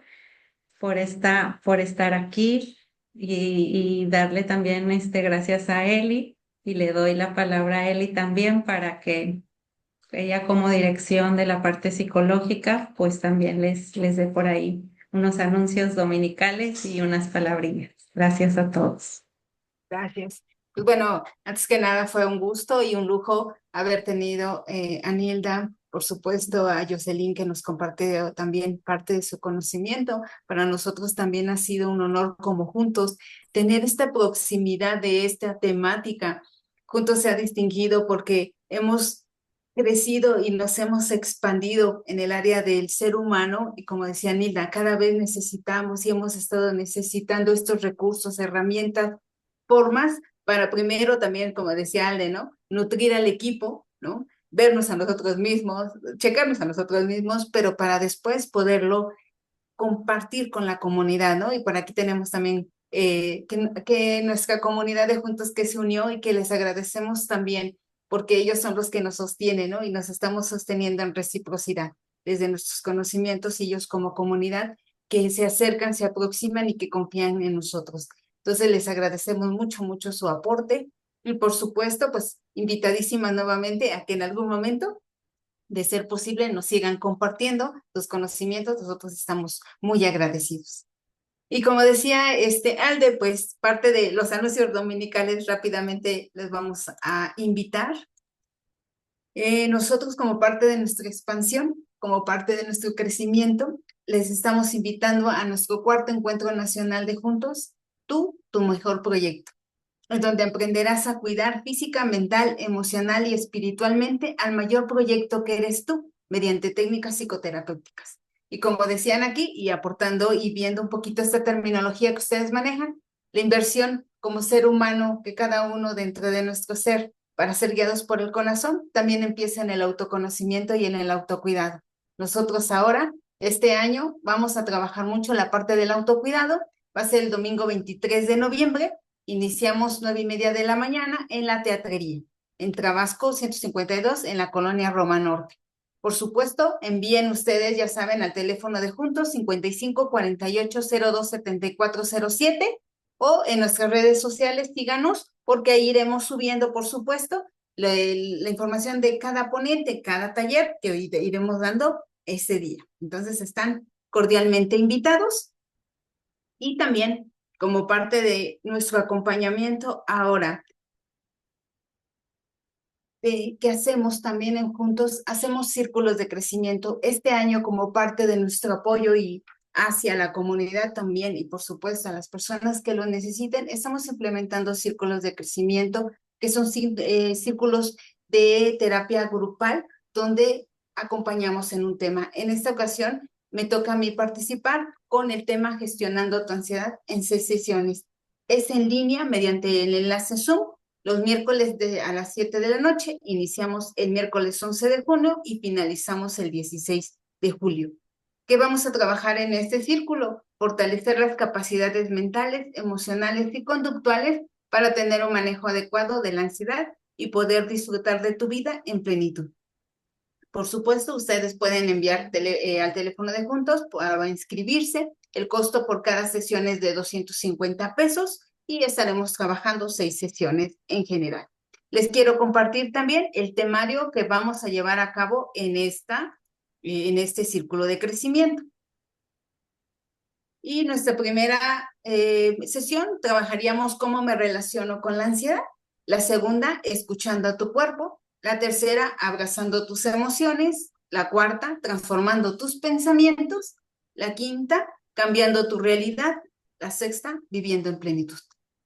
por estar aquí y darle también gracias a Eli y le doy la palabra a Eli también para que ella como dirección de la parte psicológica, pues también les dé por ahí unos anuncios dominicales y unas palabrillas. Gracias a todos. Gracias. Pues bueno, antes que nada fue un gusto y un lujo haber tenido a Nilda, por supuesto a Jocelyn que nos compartió también parte de su conocimiento. Para nosotros también ha sido un honor como juntos tener esta proximidad de esta temática. Juntos se ha distinguido porque hemos crecido y nos hemos expandido en el área del ser humano y como decía Nilda, cada vez necesitamos y hemos estado necesitando estos recursos, herramientas, formas para primero también, como decía Alde, ¿no? Nutrir al equipo, ¿no? Vernos a nosotros mismos, checarnos a nosotros mismos, pero para después poderlo compartir con la comunidad, ¿no? Y por aquí tenemos también que nuestra comunidad de Juntos que se unió y que les agradecemos también porque ellos son los que nos sostienen, ¿no? Y nos estamos sosteniendo en reciprocidad desde nuestros conocimientos y ellos como comunidad que se acercan, se aproximan y que confían en nosotros. Entonces les agradecemos mucho, mucho su aporte y por supuesto, pues invitadísima nuevamente a que en algún momento, de ser posible, nos sigan compartiendo sus conocimientos. Nosotros estamos muy agradecidos. Y como decía Alde, pues parte de los anuncios dominicales rápidamente les vamos a invitar. Nosotros como parte de nuestra expansión, como parte de nuestro crecimiento, les estamos invitando a nuestro cuarto encuentro nacional de Juntos, tú, tu mejor proyecto, en donde aprenderás a cuidar física, mental, emocional y espiritualmente al mayor proyecto que eres tú, mediante técnicas psicoterapéuticas. Y como decían aquí, y aportando y viendo un poquito esta terminología que ustedes manejan, la inversión como ser humano que cada uno dentro de nuestro ser, para ser guiados por el corazón, también empieza en el autoconocimiento y en el autocuidado. Nosotros ahora, este año, vamos a trabajar mucho la parte del autocuidado. Va a ser el domingo 23 de noviembre. Iniciamos 9:30 de la mañana en la teatrería, en Tabasco 152, en la colonia Roma Norte. Por supuesto, envíen ustedes, ya saben, al teléfono de Juntos 55 48 02 74 07 o en nuestras redes sociales, síganos, porque ahí iremos subiendo, por supuesto, la información de cada ponente, cada taller que iremos dando ese día. Entonces, están cordialmente invitados y también como parte de nuestro acompañamiento ahora. ¿Qué hacemos también en Juntos? Hacemos círculos de crecimiento este año como parte de nuestro apoyo y hacia la comunidad también y por supuesto a las personas que lo necesiten. Estamos implementando círculos de crecimiento que son círculos de terapia grupal donde acompañamos en un tema. En esta ocasión me toca a mí participar con el tema Gestionando tu ansiedad en 6 sesiones. Es en línea mediante el enlace Zoom. Los miércoles a las 7 de la noche, iniciamos el miércoles 11 de junio y finalizamos el 16 de julio. ¿Qué vamos a trabajar en este círculo? Fortalecer las capacidades mentales, emocionales y conductuales para tener un manejo adecuado de la ansiedad y poder disfrutar de tu vida en plenitud. Por supuesto, ustedes pueden enviar al teléfono de Juntos para inscribirse. El costo por cada sesión es de 250 pesos. Y estaremos trabajando 6 sesiones en general. Les quiero compartir también el temario que vamos a llevar a cabo en este círculo de crecimiento. Y nuestra primera sesión trabajaríamos cómo me relaciono con la ansiedad. La segunda, escuchando a tu cuerpo. La tercera, abrazando tus emociones. La cuarta, transformando tus pensamientos. La quinta, cambiando tu realidad. La sexta, viviendo en plenitud.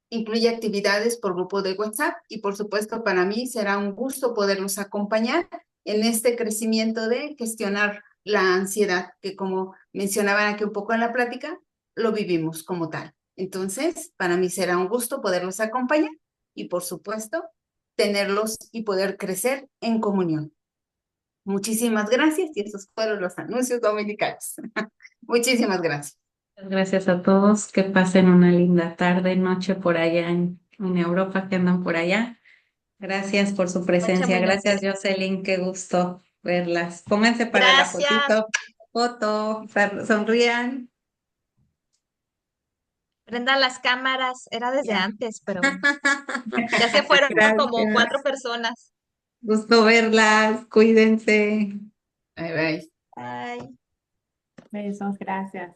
Incluye actividades por grupo de WhatsApp y por supuesto para mí será un gusto poderlos acompañar en este crecimiento de gestionar la ansiedad, que como mencionaban aquí un poco en la plática, lo vivimos como tal. Entonces, para mí será un gusto poderlos acompañar y por supuesto tenerlos y poder crecer en comunión. Muchísimas gracias y esos fueron los anuncios dominicales. Muchísimas gracias. Gracias a todos, que pasen una linda tarde, noche por allá en Europa, que andan por allá. Gracias por su presencia. Gracias, Jocelyn, qué gusto verlas. Pónganse para la fotito. Foto, sonrían. Prendan las cámaras, era desde Ya. antes, pero ya se fueron como 4 Gracias. personas. Gusto verlas. Cuídense. Bye, bye. Ay. Besos, gracias.